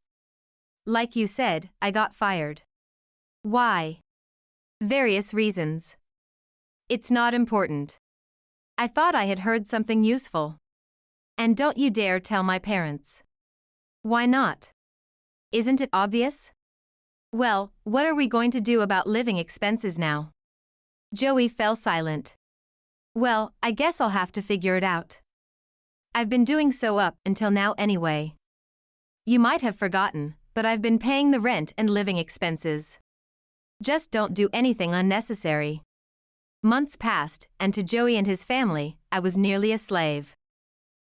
Like you said, I got fired. Why? Various reasons. It's not important. I thought I had heard something useful. And don't you dare tell my parents. Why not? Isn't it obvious? Well, what are we going to do about living expenses now? Joey fell silent. Well, I guess I'll have to figure it out. I've been doing so up until now anyway. You might have forgotten, but I've been paying the rent and living expenses. Just don't do anything unnecessary. Months passed, and to Joey and his family, I was nearly a slave.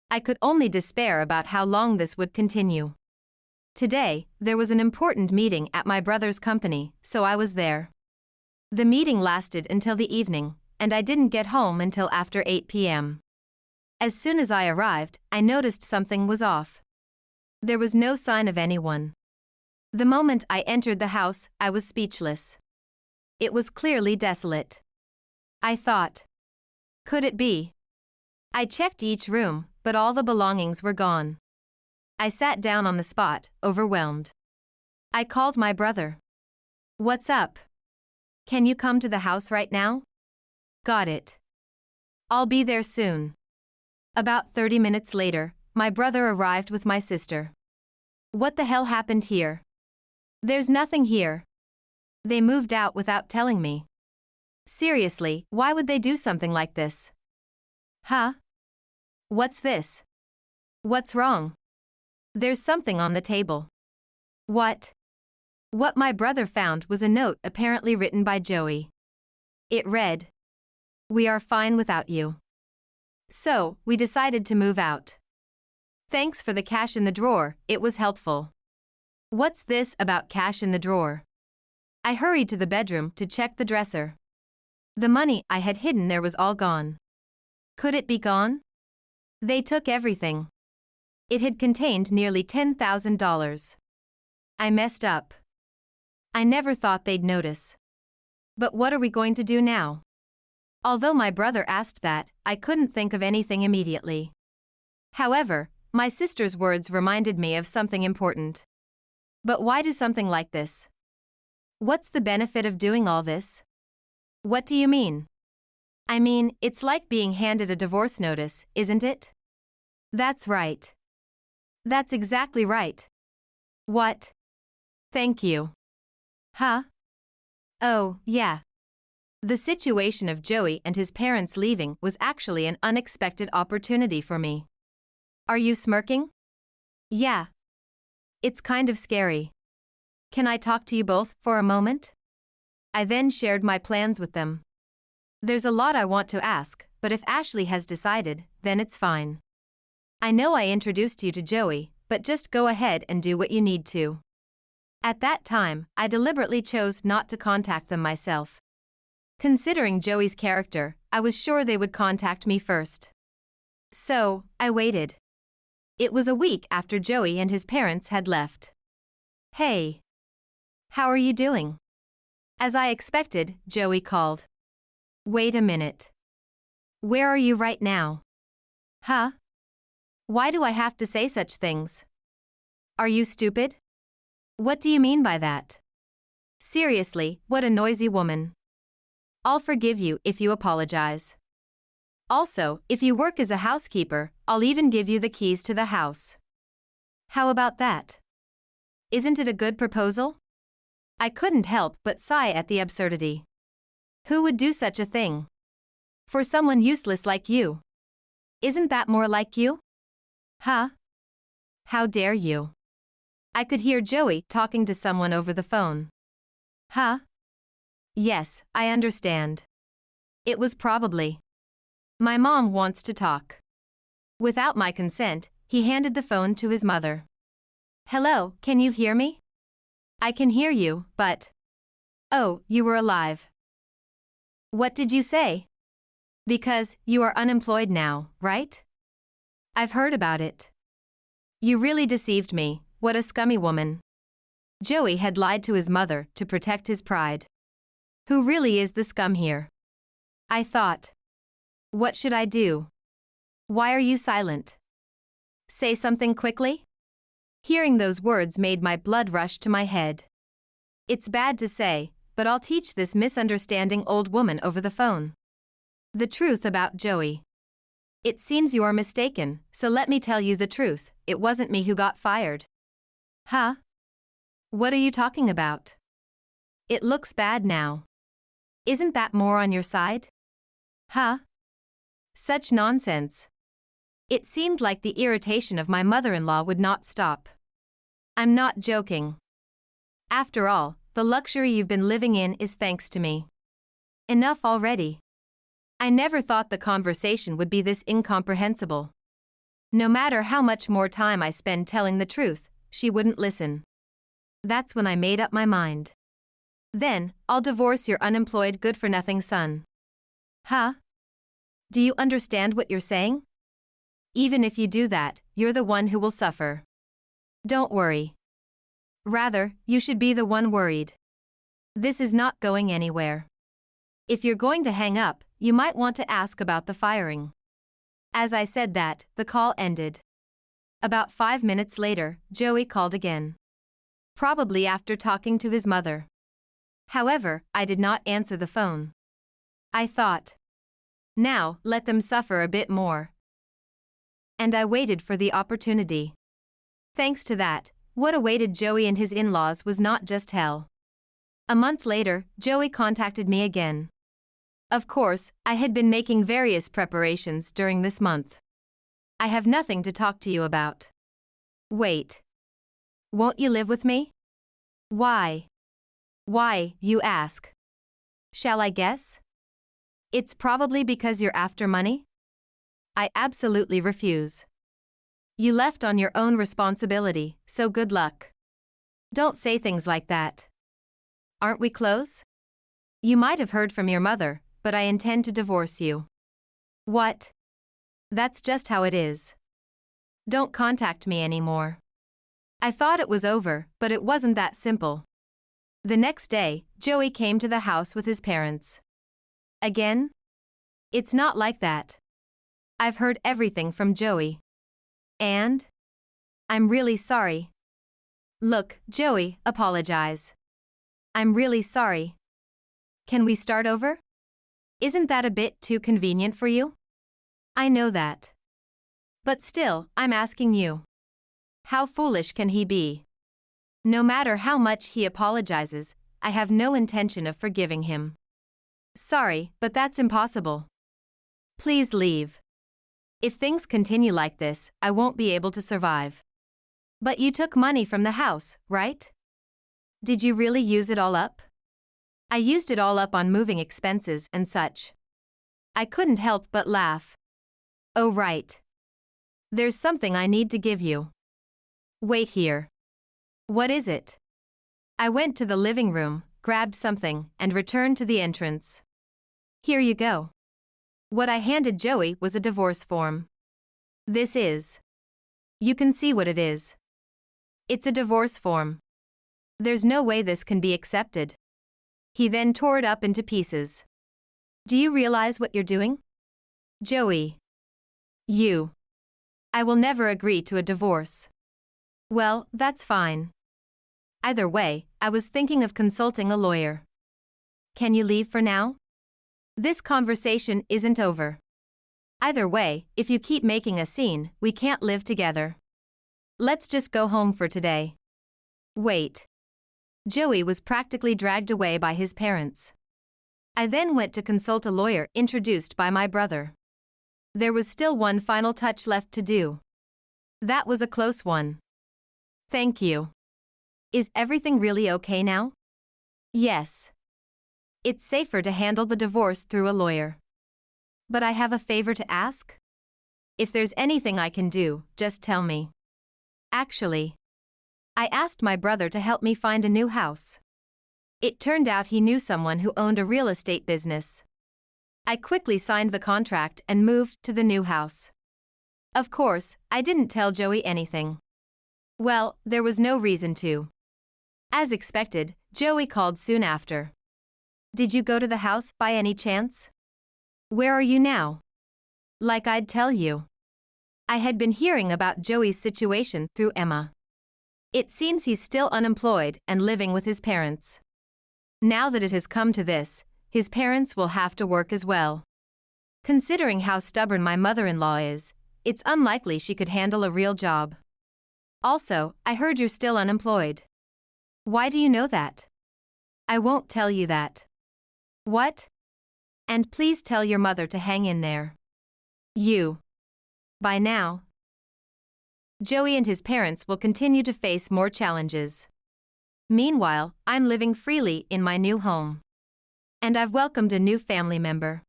I could only despair about how long this would continue. Today, there was an important meeting at my brother's company, so I was there. The meeting lasted until the evening, and I didn't get home until after 8 p.m. As soon as I arrived, I noticed something was off. There was no sign of anyone. The moment I entered the house, I was speechless. It was clearly desolate. I thought, could it be? I checked each room, but all the belongings were gone. I sat down on the spot, overwhelmed. I called my brother. What's up? Can you come to the house right now? Got it. I'll be there soon. About 30 minutes later, my brother arrived with my sister. What the hell happened here? There's nothing here. They moved out without telling me. Seriously, why would they do something like this? Huh? What's this? What's wrong? There's something on the table. What? What my brother found was a note apparently written by Joey. It read, "We are fine without you." So, we decided to move out. Thanks for the cash in the drawer, it was helpful. What's this about cash in the drawer? I hurried to the bedroom to check the dresser. The money I had hidden there was all gone. Could it be gone? They took everything. It had contained nearly $10,000. I messed up. I never thought they'd notice. But what are we going to do now? Although my brother asked that, I couldn't think of anything immediately. However, my sister's words reminded me of something important. But why do something like this? What's the benefit of doing all this? What do you mean? I mean, it's like being handed a divorce notice, isn't it? That's right. That's exactly right. What? Thank you. Huh? Oh, yeah. The situation of Joey and his parents leaving was actually an unexpected opportunity for me. Are you smirking? Yeah. It's kind of scary. Can I talk to you both for a moment? I then shared my plans with them. There's a lot I want to ask, but if Ashley has decided, then it's fine. I know I introduced you to Joey, but just go ahead and do what you need to. At that time, I deliberately chose not to contact them myself. Considering Joey's character, I was sure they would contact me first. So, I waited. It was a week after Joey and his parents had left. Hey. How are you doing? As I expected, Joey called. Wait a minute. Where are you right now? Huh? Why do I have to say such things? Are you stupid? What do you mean by that? Seriously, what a noisy woman. I'll forgive you if you apologize. Also, if you work as a housekeeper, I'll even give you the keys to the house. How about that? Isn't it a good proposal? I couldn't help but sigh at the absurdity. Who would do such a thing? For someone useless like you. Isn't that more like you? Huh? How dare you? I could hear Joey talking to someone over the phone. Huh? Yes, I understand. It was probably. My mom wants to talk. Without my consent, he handed the phone to his mother. Hello, can you hear me? I can hear you, but... Oh, you were alive. What did you say? Because you are unemployed now, right? I've heard about it. You really deceived me, what a scummy woman. Joey had lied to his mother to protect his pride. Who really is the scum here? I thought. What should I do? Why are you silent? Say something quickly? Hearing those words made my blood rush to my head. It's bad to say, but I'll teach this misunderstanding old woman over the phone. The truth about Joey. It seems you are mistaken, so let me tell you the truth, it wasn't me who got fired. Huh? What are you talking about? It looks bad now. Isn't that more on your side? Huh? Such nonsense. It seemed like the irritation of my mother-in-law would not stop. I'm not joking. After all, the luxury you've been living in is thanks to me. Enough already. I never thought the conversation would be this incomprehensible. No matter how much more time I spend telling the truth, she wouldn't listen. That's when I made up my mind. Then, I'll divorce your unemployed good-for-nothing son. Huh? Do you understand what you're saying? Even if you do that, you're the one who will suffer. Don't worry. Rather, you should be the one worried. This is not going anywhere. If you're going to hang up, you might want to ask about the firing. As I said that, the call ended. About 5 minutes later, Joey called again. Probably after talking to his mother. However, I did not answer the phone. I thought. Now, let them suffer a bit more. And I waited for the opportunity. Thanks to that, what awaited Joey and his in-laws was not just hell. A month later, Joey contacted me again. Of course, I had been making various preparations during this month. I have nothing to talk to you about. Wait. Won't you live with me? Why? Why, you ask? Shall I guess? It's probably because you're after money? I absolutely refuse. You left on your own responsibility, so good luck. Don't say things like that. Aren't we close? You might have heard from your mother, but I intend to divorce you. What? That's just how it is. Don't contact me anymore. I thought it was over, but it wasn't that simple. The next day, Joey came to the house with his parents. Again? It's not like that. I've heard everything from Joey. And? I'm really sorry. Look, Joey, apologize. I'm really sorry. Can we start over? Isn't that a bit too convenient for you? I know that. But still, I'm asking you. How foolish can he be? No matter how much he apologizes, I have no intention of forgiving him. Sorry, but that's impossible. Please leave. If things continue like this, I won't be able to survive. But you took money from the house, right? Did you really use it all up? I used it all up on moving expenses and such. I couldn't help but laugh. Oh right. There's something I need to give you. Wait here. What is it? I went to the living room, grabbed something, and returned to the entrance. Here you go. What I handed Joey was a divorce form. This is. You can see what it is. It's a divorce form. There's no way this can be accepted. He then tore it up into pieces. Do you realize what you're doing? Joey. You. I will never agree to a divorce. Well, that's fine. Either way, I was thinking of consulting a lawyer. Can you leave for now? This conversation isn't over. Either way, if you keep making a scene, we can't live together. Let's just go home for today. Wait. Joey was practically dragged away by his parents. I then went to consult a lawyer introduced by my brother. There was still one final touch left to do. That was a close one. Thank you. Is everything really okay now? Yes. It's safer to handle the divorce through a lawyer. But I have a favor to ask? If there's anything I can do, just tell me. Actually, I asked my brother to help me find a new house. It turned out he knew someone who owned a real estate business. I quickly signed the contract and moved to the new house. Of course, I didn't tell Joey anything. Well, there was no reason to. As expected, Joey called soon after. Did you go to the house by any chance? Where are you now? Like I'd tell you. I had been hearing about Joey's situation through Emma. It seems he's still unemployed and living with his parents. Now that it has come to this, his parents will have to work as well. Considering how stubborn my mother-in-law is, it's unlikely she could handle a real job. Also, I heard you're still unemployed. Why do you know that? I won't tell you that. What? And please tell your mother to hang in there. You. By now, Joey and his parents will continue to face more challenges. Meanwhile, I'm living freely in my new home. And I've welcomed a new family member.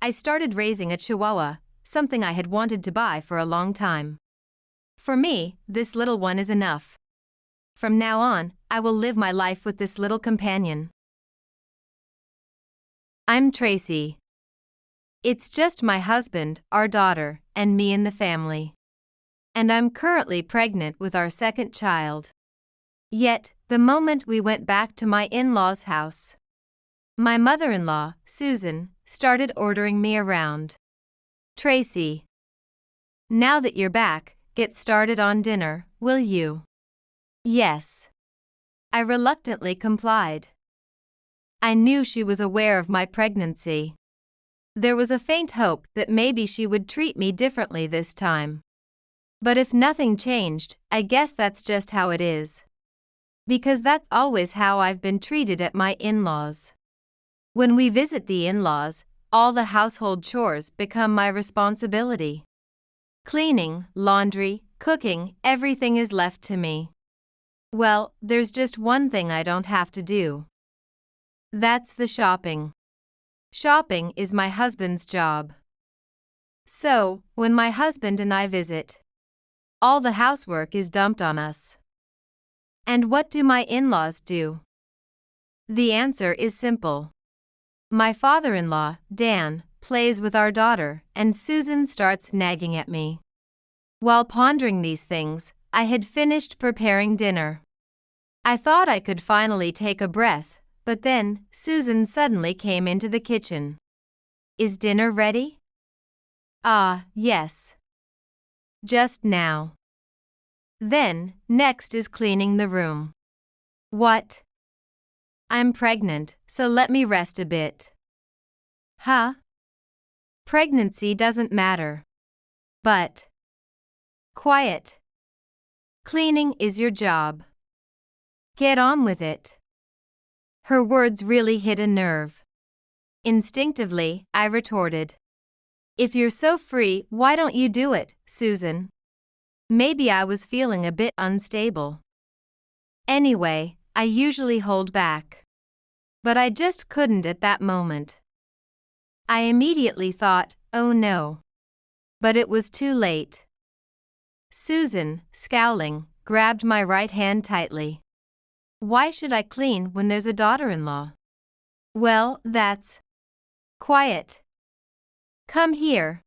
I started raising a Chihuahua, something I had wanted to buy for a long time. For me, this little one is enough. From now on, I will live my life with this little companion. I'm Tracy. It's just my husband, our daughter, and me in the family. And I'm currently pregnant with our second child. Yet, the moment we went back to my in-laws' house, my mother-in-law, Susan, started ordering me around. Tracy. Now that you're back, get started on dinner, will you? Yes. I reluctantly complied. I knew she was aware of my pregnancy. There was a faint hope that maybe she would treat me differently this time. But if nothing changed, I guess that's just how it is. Because that's always how I've been treated at my in-laws. When we visit the in-laws, all the household chores become my responsibility. Cleaning, laundry, cooking, everything is left to me. Well, there's just one thing I don't have to do. That's the shopping. Shopping is my husband's job. So, when my husband and I visit, all the housework is dumped on us. And what do my in-laws do? The answer is simple. My father-in-law, Dan, plays with our daughter, and Susan starts nagging at me. While pondering these things, I had finished preparing dinner. I thought I could finally take a breath, but then Susan suddenly came into the kitchen. Is dinner ready? Ah, yes. Just now. Then, next is cleaning the room. What? I'm pregnant, so let me rest a bit. Huh? Pregnancy doesn't matter. But. Quiet. Cleaning is your job. Get on with it. Her words really hit a nerve. Instinctively, I retorted. If you're so free, why don't you do it, Susan? Maybe I was feeling a bit unstable. Anyway, I usually hold back. But I just couldn't at that moment. I immediately thought, oh no. But it was too late. Susan, scowling, grabbed my right hand tightly. Why should I clean when there's a daughter-in-law? Well, that's... Quiet. Come here.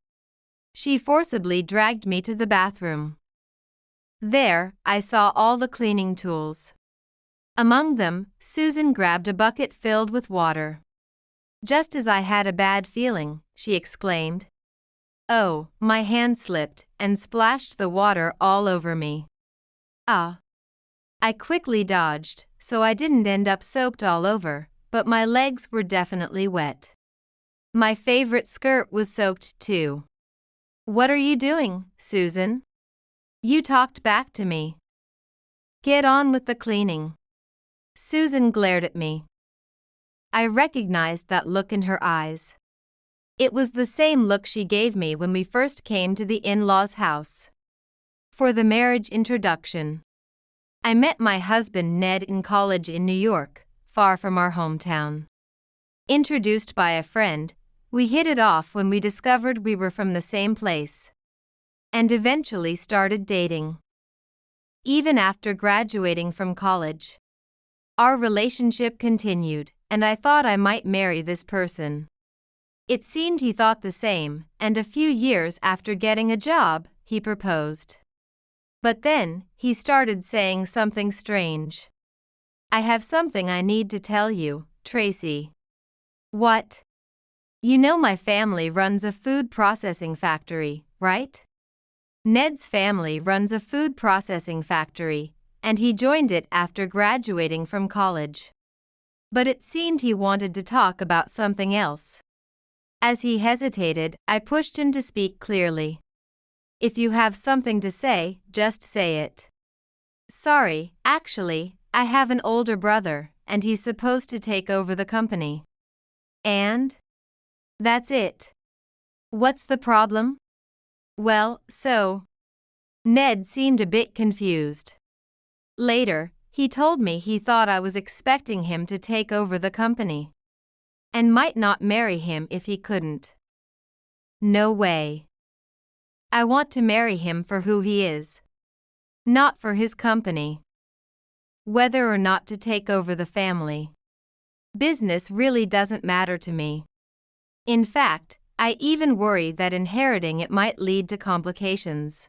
She forcibly dragged me to the bathroom. There, I saw all the cleaning tools. Among them, Susan grabbed a bucket filled with water. Just as I had a bad feeling, she exclaimed. Oh, my hand slipped and splashed the water all over me. Ah. I quickly dodged, so I didn't end up soaked all over, but my legs were definitely wet. My favorite skirt was soaked too. What are you doing, Susan? You talked back to me. Get on with the cleaning. Susan glared at me. I recognized that look in her eyes. It was the same look she gave me when we first came to the in-laws' house. For the marriage introduction. I met my husband Ned in college in New York, far from our hometown. Introduced by a friend, we hit it off when we discovered we were from the same place. And eventually started dating. Even after graduating from college. Our relationship continued, and I thought I might marry this person. It seemed he thought the same, and a few years after getting a job, he proposed. But then, he started saying something strange. I have something I need to tell you, Tracy. What? You know my family runs a food processing factory, right? Ned's family runs a food processing factory, and he joined it after graduating from college. But it seemed he wanted to talk about something else. As he hesitated, I pushed him to speak clearly. If you have something to say, just say it. Sorry, actually, I have an older brother, and he's supposed to take over the company. And? That's it. What's the problem? Well, Ned seemed a bit confused. Later, he told me he thought I was expecting him to take over the company. And might not marry him if he couldn't. No way. I want to marry him for who he is. Not for his company. Whether or not to take over the family. Business really doesn't matter to me. In fact, I even worry that inheriting it might lead to complications.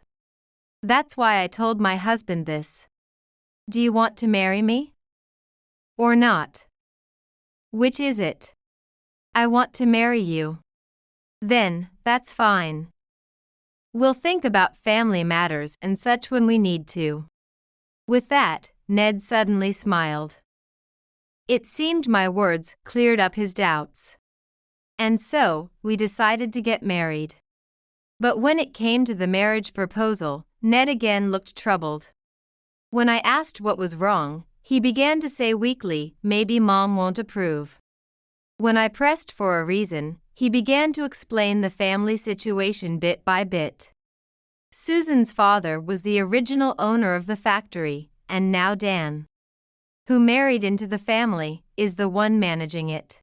That's why I told my husband this. Do you want to marry me? Or not? Which is it? I want to marry you. Then, that's fine. We'll think about family matters and such when we need to. With that, Ned suddenly smiled. It seemed my words cleared up his doubts. And so, we decided to get married. But when it came to the marriage proposal, Ned again looked troubled. When I asked what was wrong, he began to say weakly, "Maybe Mom won't approve." When I pressed for a reason, he began to explain the family situation bit by bit. Susan's father was the original owner of the factory, and now Dan, who married into the family, is the one managing it.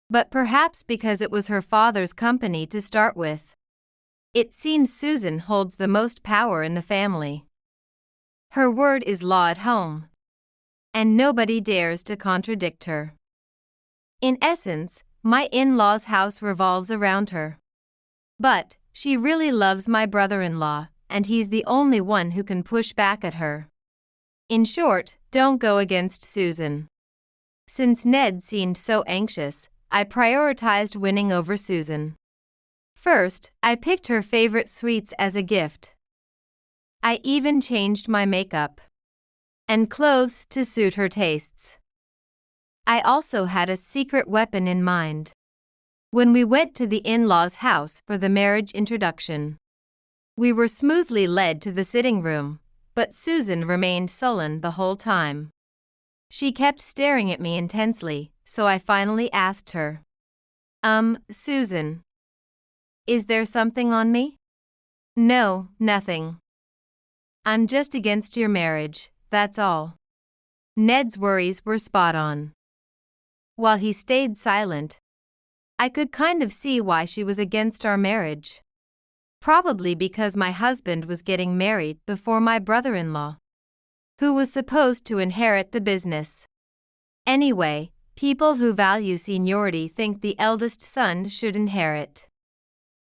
But perhaps because it was her father's company to start with, it seems Susan holds the most power in the family. Her word is law at home, and nobody dares to contradict her. In essence, my in-laws' house revolves around her. But she really loves my brother-in-law, and he's the only one who can push back at her. In short, don't go against Susan. Since Ned seemed so anxious, I prioritized winning over Susan. First, I picked her favorite sweets as a gift. I even changed my makeup and clothes to suit her tastes. I also had a secret weapon in mind. When we went to the in-laws' house for the marriage introduction, we were smoothly led to the sitting room, but Susan remained sullen the whole time. She kept staring at me intensely, so I finally asked her, Susan, is there something on me?" "No, nothing. I'm just against your marriage, that's all." Ned's worries were spot on. While he stayed silent, I could kind of see why she was against our marriage. Probably because my husband was getting married before my brother-in-law, who was supposed to inherit the business. Anyway, people who value seniority think the eldest son should inherit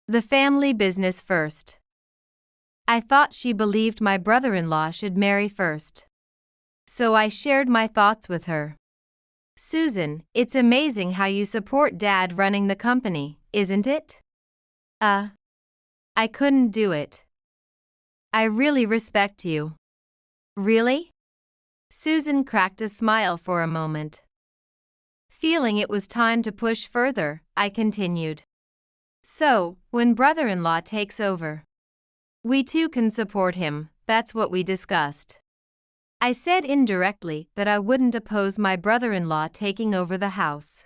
the family business first. I thought she believed my brother-in-law should marry first, so I shared my thoughts with her. "Susan, it's amazing how you support Dad running the company, isn't it?" I couldn't do it. I really respect you." "Really?" Susan cracked a smile for a moment. Feeling it was time to push further, I continued. "So, when brother-in-law takes over, we too can support him, that's what we discussed." I said indirectly that I wouldn't oppose my brother-in-law taking over the house.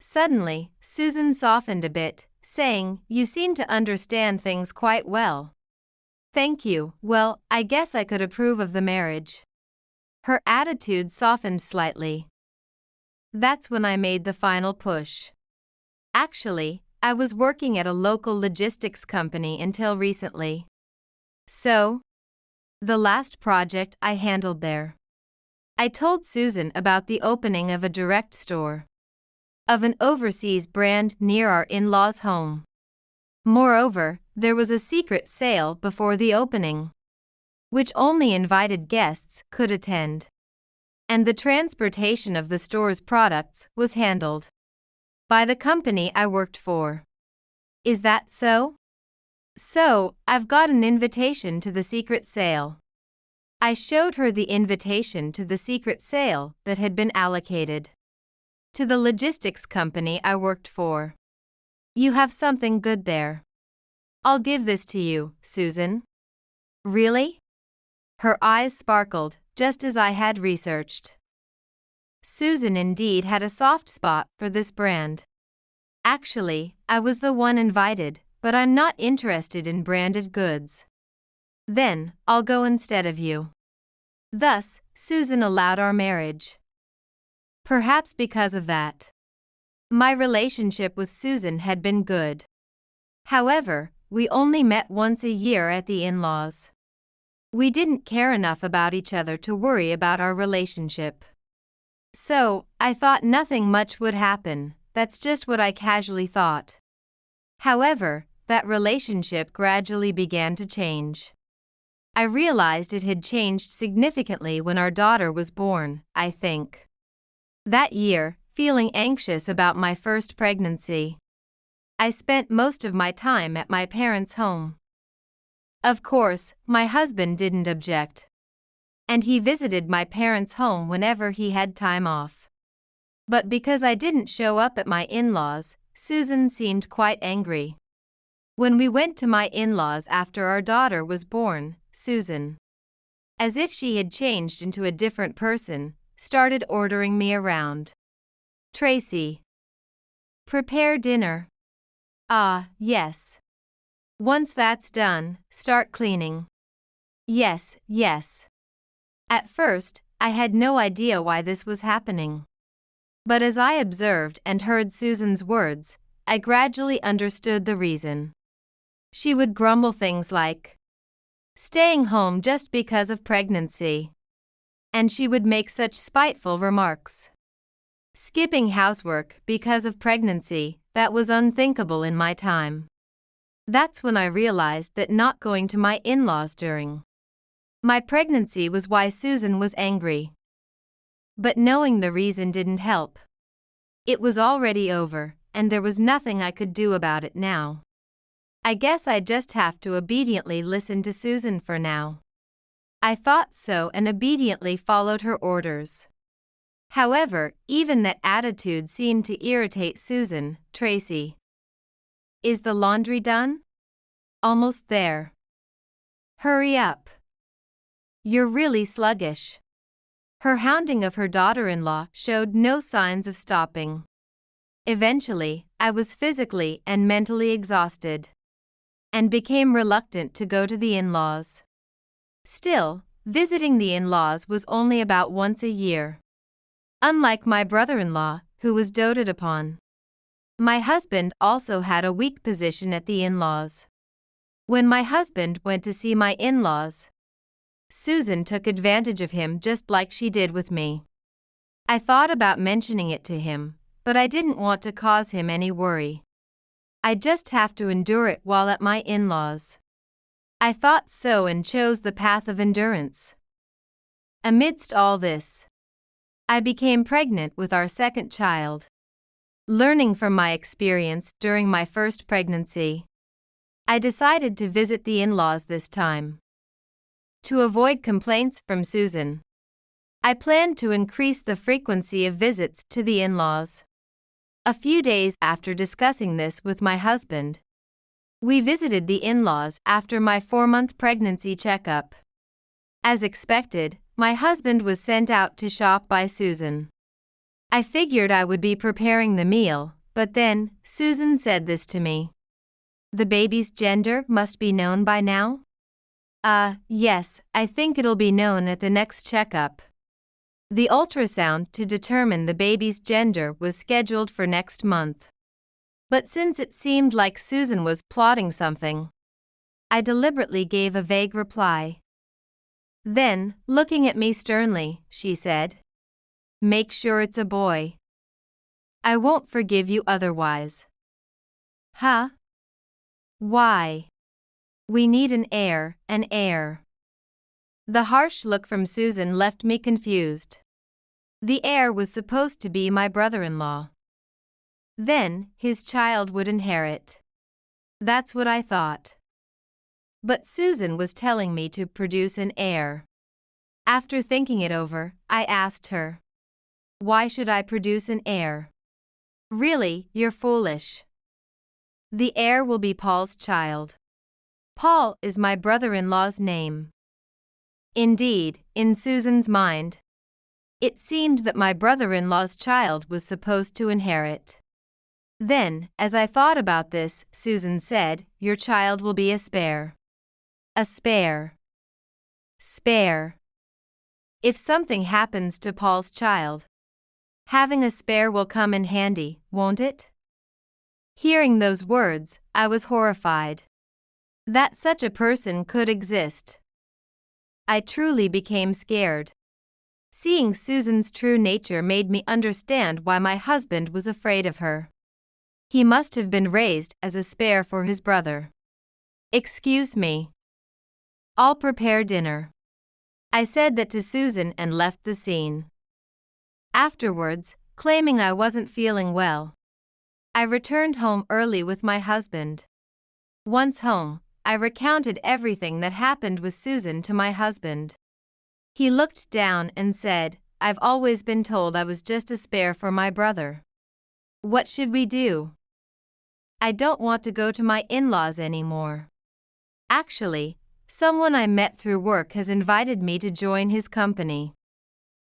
Suddenly, Susan softened a bit, saying, "You seem to understand things quite well." "Thank you, well, I guess I could approve of the marriage." Her attitude softened slightly. That's when I made the final push. Actually, I was working at a local logistics company until recently. So, the last project I handled there, I told Susan about the opening of a direct store of an overseas brand near our in-laws' home. Moreover, there was a secret sale before the opening, which only invited guests could attend. And the transportation of the store's products was handled by the company I worked for. Is that so? So, I've got an invitation to the secret sale. I showed her the invitation to the secret sale that had been allocated to the logistics company I worked for. "You have something good there. I'll give this to you, Susan." "Really?" Her eyes sparkled, just as I had researched. Susan indeed had a soft spot for this brand. "Actually, I was the one invited, but I'm not interested in branded goods." "Then, I'll go instead of you." Thus, Susan allowed our marriage. Perhaps because of that, my relationship with Susan had been good. However, we only met once a year at the in-laws. We didn't care enough about each other to worry about our relationship. So, I thought nothing much would happen, that's just what I casually thought. However, that relationship gradually began to change. I realized it had changed significantly when our daughter was born, I think. That year, feeling anxious about my first pregnancy, I spent most of my time at my parents' home. Of course, my husband didn't object, and he visited my parents' home whenever he had time off. But because I didn't show up at my in-laws, Susan seemed quite angry. When we went to my in-laws after our daughter was born, Susan, as if she had changed into a different person, started ordering me around. Tracy, prepare dinner. Ah, yes. Once that's done, start cleaning. Yes, yes. At first, I had no idea why this was happening. But as I observed and heard Susan's words, I gradually understood the reason. She would grumble things like staying home just because of pregnancy. And she would make such spiteful remarks. Skipping housework because of pregnancy, that was unthinkable in my time. That's when I realized that not going to my in-laws during my pregnancy was why Susan was angry. But knowing the reason didn't help. It was already over, and there was nothing I could do about it now. I guess I just have to obediently listen to Susan for now. I thought so and obediently followed her orders. However, even that attitude seemed to irritate Susan. Tracy, is the laundry done? Almost there. Hurry up. You're really sluggish. Her hounding of her daughter-in-law showed no signs of stopping. Eventually, I was physically and mentally exhausted, and became reluctant to go to the in-laws. Still, visiting the in-laws was only about once a year. Unlike my brother-in-law, who was doted upon, my husband also had a weak position at the in-laws. When my husband went to see my in-laws, Susan took advantage of him just like she did with me. I thought about mentioning it to him, but I didn't want to cause him any worry. I just have to endure it while at my in-laws. I thought so and chose the path of endurance. Amidst all this, I became pregnant with our second child. Learning from my experience during my first pregnancy, I decided to visit the in-laws this time. To avoid complaints from Susan, I planned to increase the frequency of visits to the in-laws. A few days after discussing this with my husband, we visited the in-laws after my 4-month pregnancy checkup. As expected, my husband was sent out to shop by Susan. I figured I would be preparing the meal, but then Susan said this to me. The baby's gender must be known by now? Yes, I think it'll be known at the next checkup. The ultrasound to determine the baby's gender was scheduled for next month. But since it seemed like Susan was plotting something, I deliberately gave a vague reply. Then, looking at me sternly, she said, "Make sure it's a boy. I won't forgive you otherwise." Huh? Why? We need an heir, an heir. The harsh look from Susan left me confused. The heir was supposed to be my brother-in-law. Then, his child would inherit. That's what I thought. But Susan was telling me to produce an heir. After thinking it over, I asked her, "Why should I produce an heir?" "Really, you're foolish. The heir will be Paul's child. Paul is my brother-in-law's name." Indeed, in Susan's mind, it seemed that my brother-in-law's child was supposed to inherit. Then, as I thought about this, Susan said, "Your child will be a spare." A spare. Spare. If something happens to Paul's child, having a spare will come in handy, won't it? Hearing those words, I was horrified. That such a person could exist. I truly became scared. Seeing Susan's true nature made me understand why my husband was afraid of her. He must have been raised as a spare for his brother. "Excuse me. I'll prepare dinner." I said that to Susan and left the scene. Afterwards, claiming I wasn't feeling well, I returned home early with my husband. Once home, I recounted everything that happened with Susan to my husband. He looked down and said, "I've always been told I was just a spare for my brother. What should we do?" I don't want to go to my in-laws anymore. Actually, someone I met through work has invited me to join his company.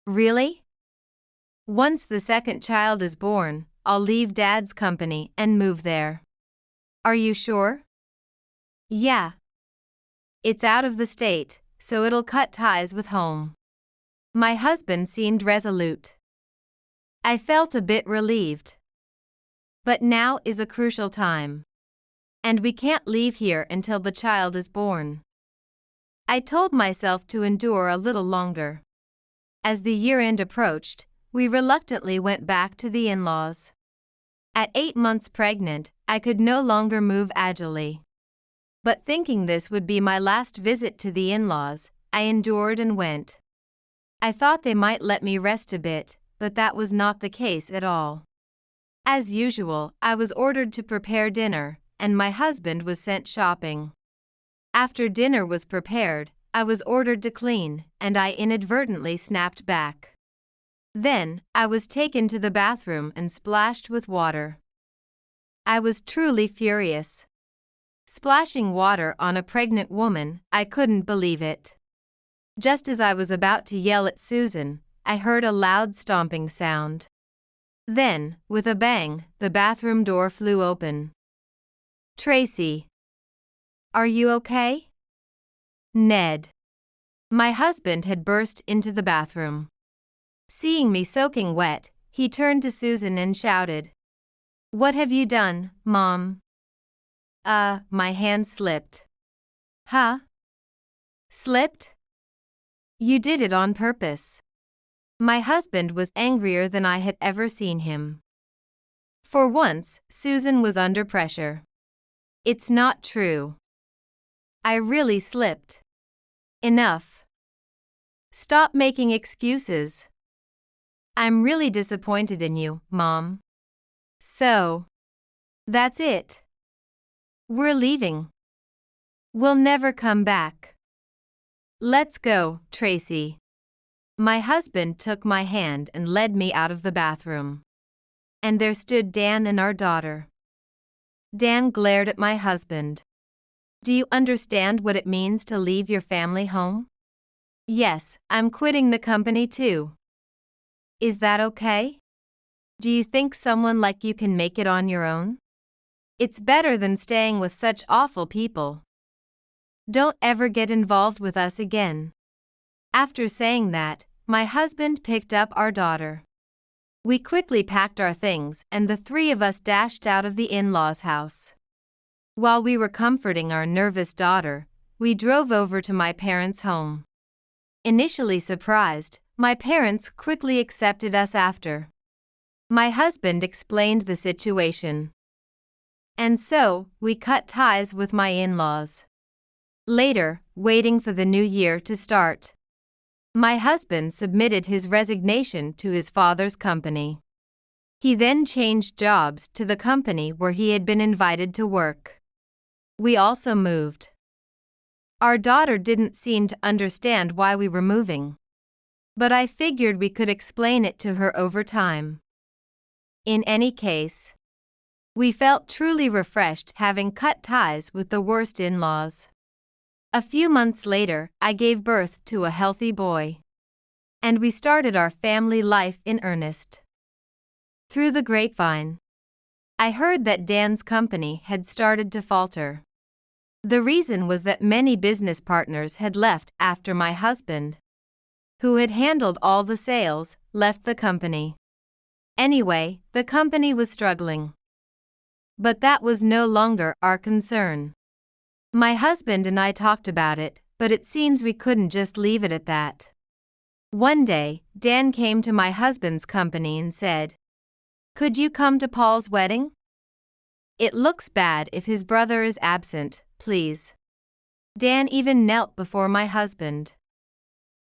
Really? Once the second child is born, I'll leave Dad's company and move there. Are you sure? Yeah. It's out of the state, so it'll cut ties with home. My husband seemed resolute. I felt a bit relieved. But now is a crucial time. And we can't leave here until the child is born. I told myself to endure a little longer. As the year-end approached, we reluctantly went back to the in-laws. At 8 months pregnant, I could no longer move agilely. But thinking this would be my last visit to the in-laws, I endured and went. I thought they might let me rest a bit, but that was not the case at all. As usual, I was ordered to prepare dinner, and my husband was sent shopping. After dinner was prepared, I was ordered to clean, and I inadvertently snapped back. Then, I was taken to the bathroom and splashed with water. I was truly furious. Splashing water on a pregnant woman, I couldn't believe it. Just as I was about to yell at Susan, I heard a loud stomping sound. Then, with a bang, the bathroom door flew open. Tracy. Are you okay? Ned. My husband had burst into the bathroom. Seeing me soaking wet, he turned to Susan and shouted, "What have you done, Mom?" My hand slipped. Huh? Slipped? You did it on purpose. My husband was angrier than I had ever seen him. For once, Susan was under pressure. It's not true. I really slipped. Enough. Stop making excuses. I'm really disappointed in you, Mom. So, that's it. We're leaving. We'll never come back. Let's go, Tracy. My husband took my hand and led me out of the bathroom. And there stood Dan and our daughter. Dan glared at my husband. Do you understand what it means to leave your family home? Yes, I'm quitting the company too. Is that okay? Do you think someone like you can make it on your own? It's better than staying with such awful people. Don't ever get involved with us again. After saying that, my husband picked up our daughter. We quickly packed our things and the three of us dashed out of the in-laws' house. While we were comforting our nervous daughter, we drove over to my parents' home. Initially surprised, my parents quickly accepted us after. My husband explained the situation. And so, we cut ties with my in-laws. Later, waiting for the new year to start, my husband submitted his resignation to his father's company. He then changed jobs to the company where he had been invited to work. We also moved. Our daughter didn't seem to understand why we were moving. But I figured we could explain it to her over time. In any case, we felt truly refreshed having cut ties with the worst in-laws. A few months later, I gave birth to a healthy boy. And we started our family life in earnest. Through the grapevine, I heard that Dan's company had started to falter. The reason was that many business partners had left after my husband, who had handled all the sales, left the company. Anyway, the company was struggling. But that was no longer our concern. My husband and I talked about it, but it seems we couldn't just leave it at that. One day, Dan came to my husband's company and said, "Could you come to Paul's wedding? It looks bad if his brother is absent, please." Dan even knelt before my husband.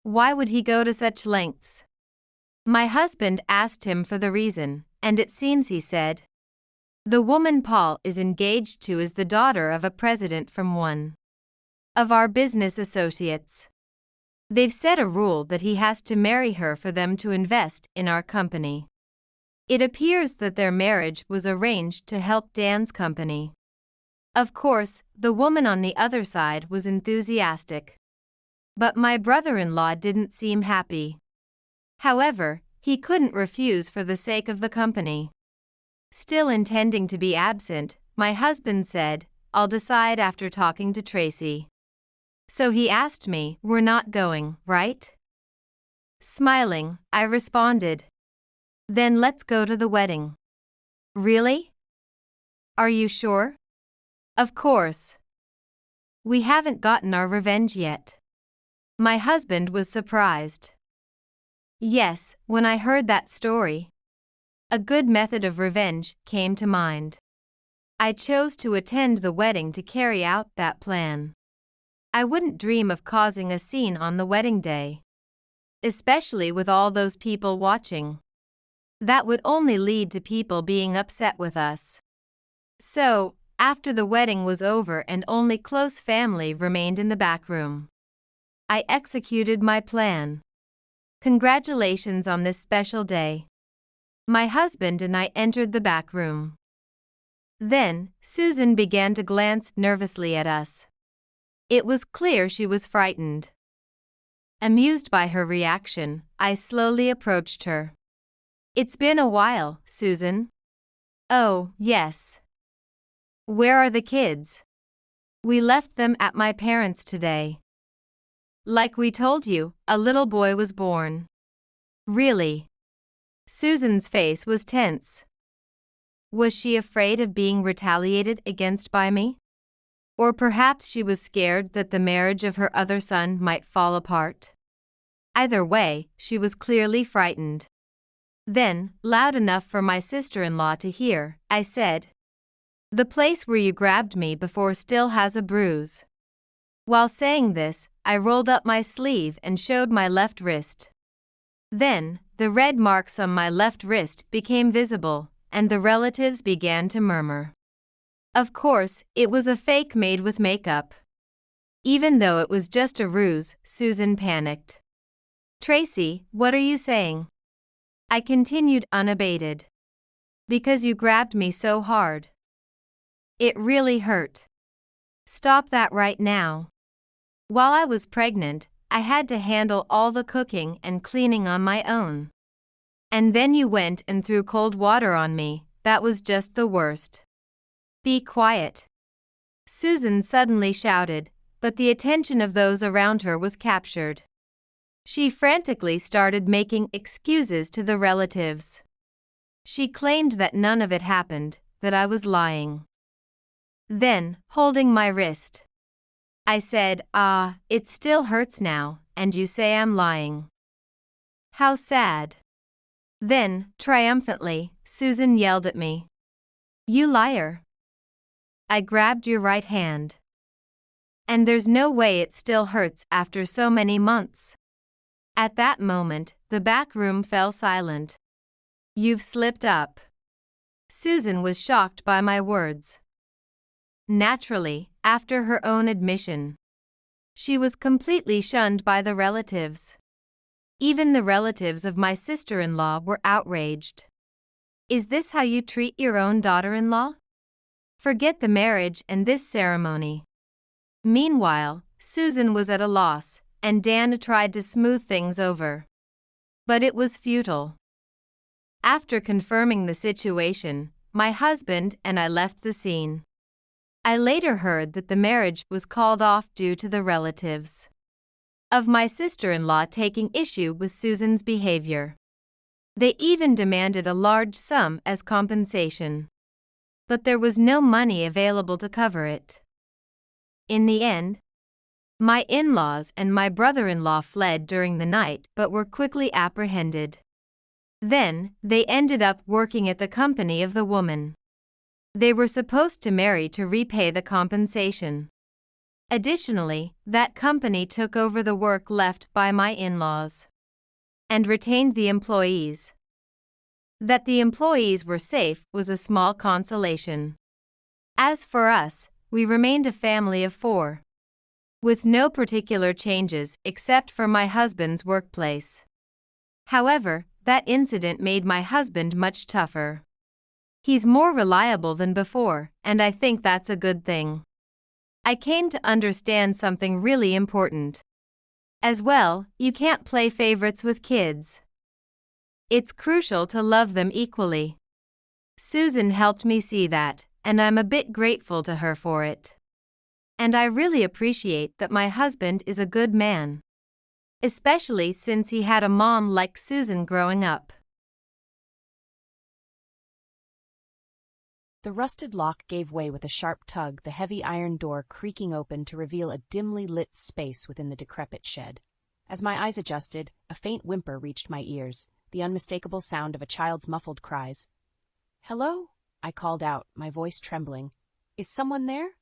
Why would he go to such lengths? My husband asked him for the reason, and it seems he said, "The woman Paul is engaged to is the daughter of a president from one of our business associates. They've set a rule that he has to marry her for them to invest in our company. It appears that their marriage was arranged to help Dan's company. Of course, the woman on the other side was enthusiastic. But my brother-in-law didn't seem happy. However, he couldn't refuse for the sake of the company. Still intending to be absent, my husband said, "I'll decide after talking to Tracy." So he asked me, "We're not going, right?" Smiling, I responded, "Then let's go to the wedding." "Really? Are you sure?" "Of course. We haven't gotten our revenge yet." My husband was surprised. Yes, when I heard that story, a good method of revenge came to mind. I chose to attend the wedding to carry out that plan. I wouldn't dream of causing a scene on the wedding day, especially with all those people watching. That would only lead to people being upset with us. So, after the wedding was over and only close family remained in the back room, I executed my plan. Congratulations on this special day. My husband and I entered the back room. Then, Susan began to glance nervously at us. It was clear she was frightened. Amused by her reaction, I slowly approached her. "It's been a while, Susan." "Oh, yes. Where are the kids?" "We left them at my parents' today." "Like we told you, a little boy was born." "Really?" Susan's face was tense. Was she afraid of being retaliated against by me? Or perhaps she was scared that the marriage of her other son might fall apart? Either way, she was clearly frightened. Then, loud enough for my sister-in-law to hear, I said, "The place where you grabbed me before still has a bruise." While saying this, I rolled up my sleeve and showed my left wrist. Then, the red marks on my left wrist became visible, and the relatives began to murmur. Of course, it was a fake made with makeup. Even though it was just a ruse, Susan panicked. "Tracy, what are you saying?" I continued unabated. "Because you grabbed me so hard. It really hurt. Stop that right now." While I was pregnant, I had to handle all the cooking and cleaning on my own. And then you went and threw cold water on me. That was just the worst. "Be quiet," Susan suddenly shouted, but the attention of those around her was captured. She frantically started making excuses to the relatives. She claimed that none of it happened, that I was lying. Then, holding my wrist, I said, "It still hurts now, and you say I'm lying. How sad." Then, triumphantly, Susan yelled at me, "You liar. I grabbed your right hand. And there's no way it still hurts after so many months." At that moment, the back room fell silent. "You've slipped up." Susan was shocked by my words. Naturally, after her own admission, she was completely shunned by the relatives. Even the relatives of my sister-in-law were outraged. "Is this how you treat your own daughter-in-law? Forget the marriage and this ceremony." Meanwhile, Susan was at a loss, and Dan tried to smooth things over. But it was futile. After confirming the situation, my husband and I left the scene. I later heard that the marriage was called off due to the relatives of my sister-in-law taking issue with Susan's behavior. They even demanded a large sum as compensation. But there was no money available to cover it. In the end, my in-laws and my brother-in-law fled during the night but were quickly apprehended. Then, they ended up working at the company of the woman. They were supposed to marry to repay the compensation. Additionally, that company took over the work left by my in-laws and retained the employees. That the employees were safe was a small consolation. As for us, we remained a family of 4, with no particular changes except for my husband's workplace. However, That incident made my husband much tougher. He's more reliable than before, and I think that's a good thing. I came to understand something really important. As well, you can't play favorites with kids. It's crucial to love them equally. Susan helped me see that, and I'm a bit grateful to her for it. And I really appreciate that my husband is a good man. Especially since he had a mom like Susan growing up. The rusted lock gave way with a sharp tug, the heavy iron door creaking open to reveal a dimly lit space within the decrepit shed. As my eyes adjusted, a faint whimper reached my ears, the unmistakable sound of a child's muffled cries. "Hello?" I called out, my voice trembling. "Is someone there?"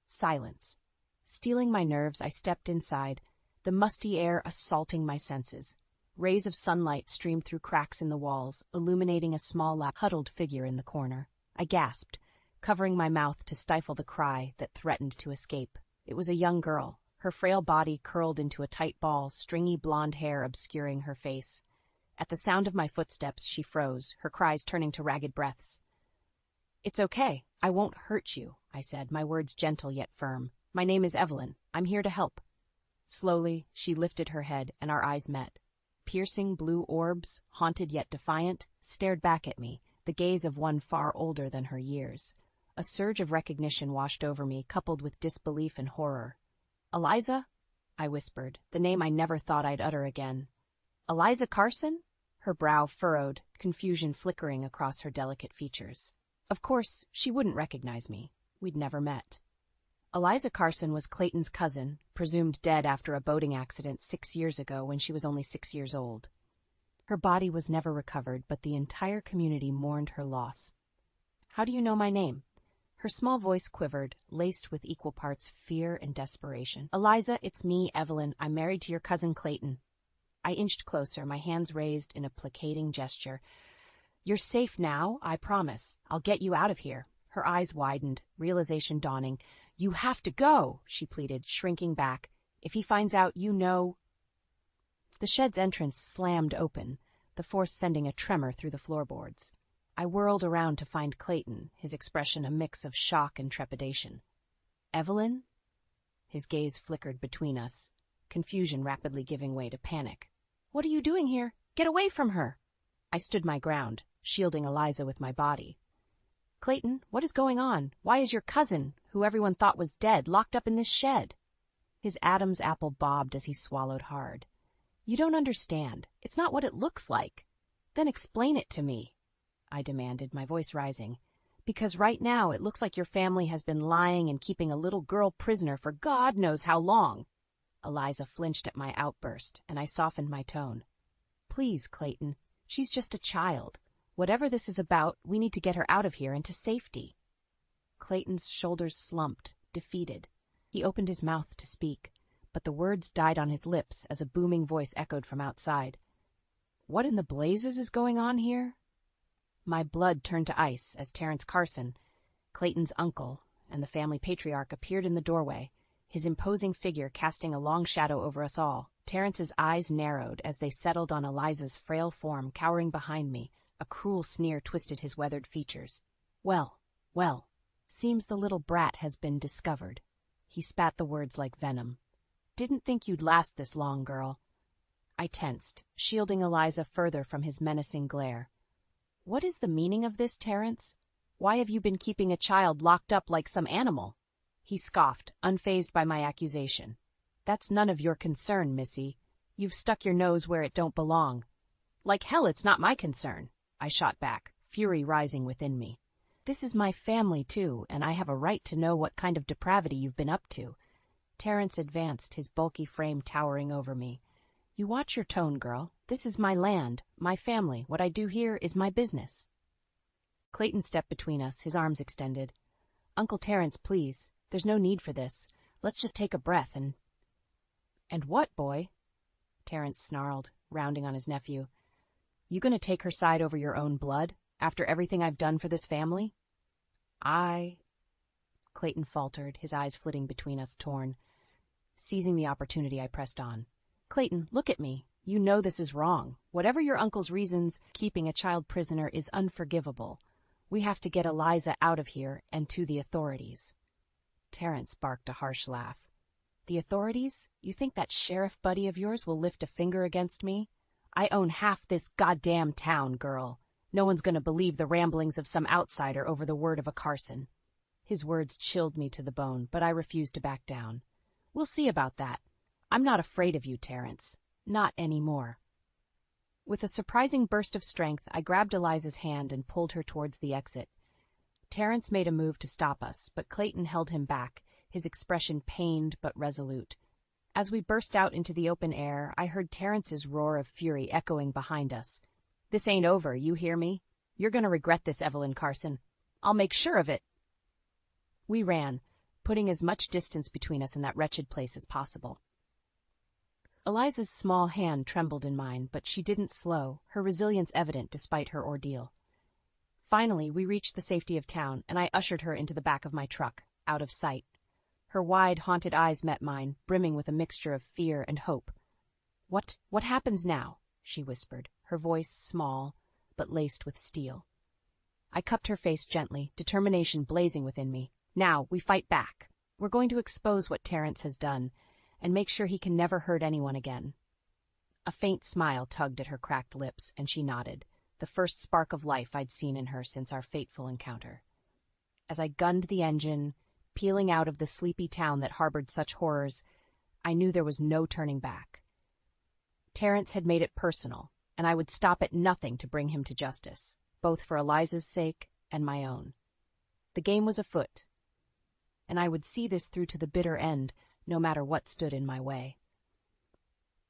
Silence. Steeling my nerves, I stepped inside, the musty air assaulting my senses. Rays of sunlight streamed through cracks in the walls, illuminating a small, huddled figure in the corner. I gasped, covering my mouth to stifle the cry that threatened to escape. It was a young girl, her frail body curled into a tight ball, stringy blonde hair obscuring her face. At the sound of my footsteps, she froze, her cries turning to ragged breaths. "It's okay. I won't hurt you," I said, my words gentle yet firm. "My name is Evelyn. I'm here to help." Slowly, she lifted her head, and our eyes met. Piercing blue orbs, haunted yet defiant, stared back at me, the gaze of one far older than her years. A surge of recognition washed over me, coupled with disbelief and horror. "Eliza?" I whispered, the name I never thought I'd utter again. "Eliza Carson?" Her brow furrowed, confusion flickering across her delicate features. Of course, she wouldn't recognize me. We'd never met. Eliza Carson was Clayton's cousin, presumed dead after a boating accident 6 years ago when she was only 6 years old. Her body was never recovered, but the entire community mourned her loss. "How do you know my name?" Her small voice quivered, laced with equal parts fear and desperation. "Eliza, it's me, Evelyn. I'm married to your cousin Clayton." I inched closer, my hands raised in a placating gesture. "You're safe now, I promise. I'll get you out of here." Her eyes widened, realization dawning. "You have to go," she pleaded, shrinking back. "If he finds out, you know—" The shed's entrance slammed open, the force sending a tremor through the floorboards. I whirled around to find Clayton, his expression a mix of shock and trepidation. "Evelyn?" His gaze flickered between us, confusion rapidly giving way to panic. "What are you doing here? Get away from her!" I stood my ground, shielding Eliza with my body. "Clayton, what is going on? Why is your cousin, who everyone thought was dead, locked up in this shed?" His Adam's apple bobbed as he swallowed hard. "You don't understand. It's not what it looks like." "Then explain it to me," I demanded, my voice rising. "Because right now it looks like your family has been lying and keeping a little girl prisoner for God knows how long." Eliza flinched at my outburst, and I softened my tone. "Please, Clayton, she's just a child. Whatever this is about, we need to get her out of here and to safety." Clayton's shoulders slumped, defeated. He opened his mouth to speak, but the words died on his lips as a booming voice echoed from outside. "What in the blazes is going on here?" My blood turned to ice as Terrence Carson, Clayton's uncle, and the family patriarch appeared in the doorway, his imposing figure casting a long shadow over us all. Terrence's eyes narrowed as they settled on Eliza's frail form cowering behind me. A cruel sneer twisted his weathered features. Well, seems the little brat has been discovered." He spat the words like venom. "Didn't think you'd last this long, girl." I tensed, shielding Eliza further from his menacing glare. "What is the meaning of this, Terrence? Why have you been keeping a child locked up like some animal?" He scoffed, unfazed by my accusation. "That's none of your concern, Missy. You've stuck your nose where it don't belong." "Like hell it's not my concern," I shot back, fury rising within me. "This is my family, too, and I have a right to know what kind of depravity you've been up to." Terrence advanced, his bulky frame towering over me. "You watch your tone, girl. This is my land, my family. What I do here is my business." Clayton stepped between us, his arms extended. "Uncle Terrence, please. There's no need for this. Let's just take a breath and—" "And what, boy?" Terrence snarled, rounding on his nephew. "You gonna take her side over your own blood, after everything I've done for this family?" Clayton faltered, his eyes flitting between us, torn. Seizing the opportunity, I pressed on. "Clayton, look at me. You know this is wrong. Whatever your uncle's reasons, keeping a child prisoner is unforgivable. We have to get Eliza out of here and to the authorities." Terrence barked a harsh laugh. "The authorities? You think that sheriff buddy of yours will lift a finger against me? I own half this goddamn town, girl. No one's gonna believe the ramblings of some outsider over the word of a Carson." His words chilled me to the bone, but I refused to back down. "We'll see about that. I'm not afraid of you, Terrence. Not anymore." With a surprising burst of strength, I grabbed Eliza's hand and pulled her towards the exit. Terrence made a move to stop us, but Clayton held him back, his expression pained but resolute. As we burst out into the open air, I heard Terrence's roar of fury echoing behind us. "This ain't over, you hear me? You're gonna regret this, Evelyn Carson. I'll make sure of it." We ran, putting as much distance between us in that wretched place as possible. Eliza's small hand trembled in mine, but she didn't slow, her resilience evident despite her ordeal. Finally, we reached the safety of town, and I ushered her into the back of my truck, out of sight. Her wide, haunted eyes met mine, brimming with a mixture of fear and hope. What happens now?" she whispered, her voice small, but laced with steel. I cupped her face gently, determination blazing within me. "Now, we fight back. We're going to expose what Terrence has done, and make sure he can never hurt anyone again." A faint smile tugged at her cracked lips, and she nodded, the first spark of life I'd seen in her since our fateful encounter. As I gunned the engine, peeling out of the sleepy town that harbored such horrors, I knew there was no turning back. Terrence had made it personal, and I would stop at nothing to bring him to justice, both for Eliza's sake and my own. The game was afoot, and I would see this through to the bitter end, no matter what stood in my way.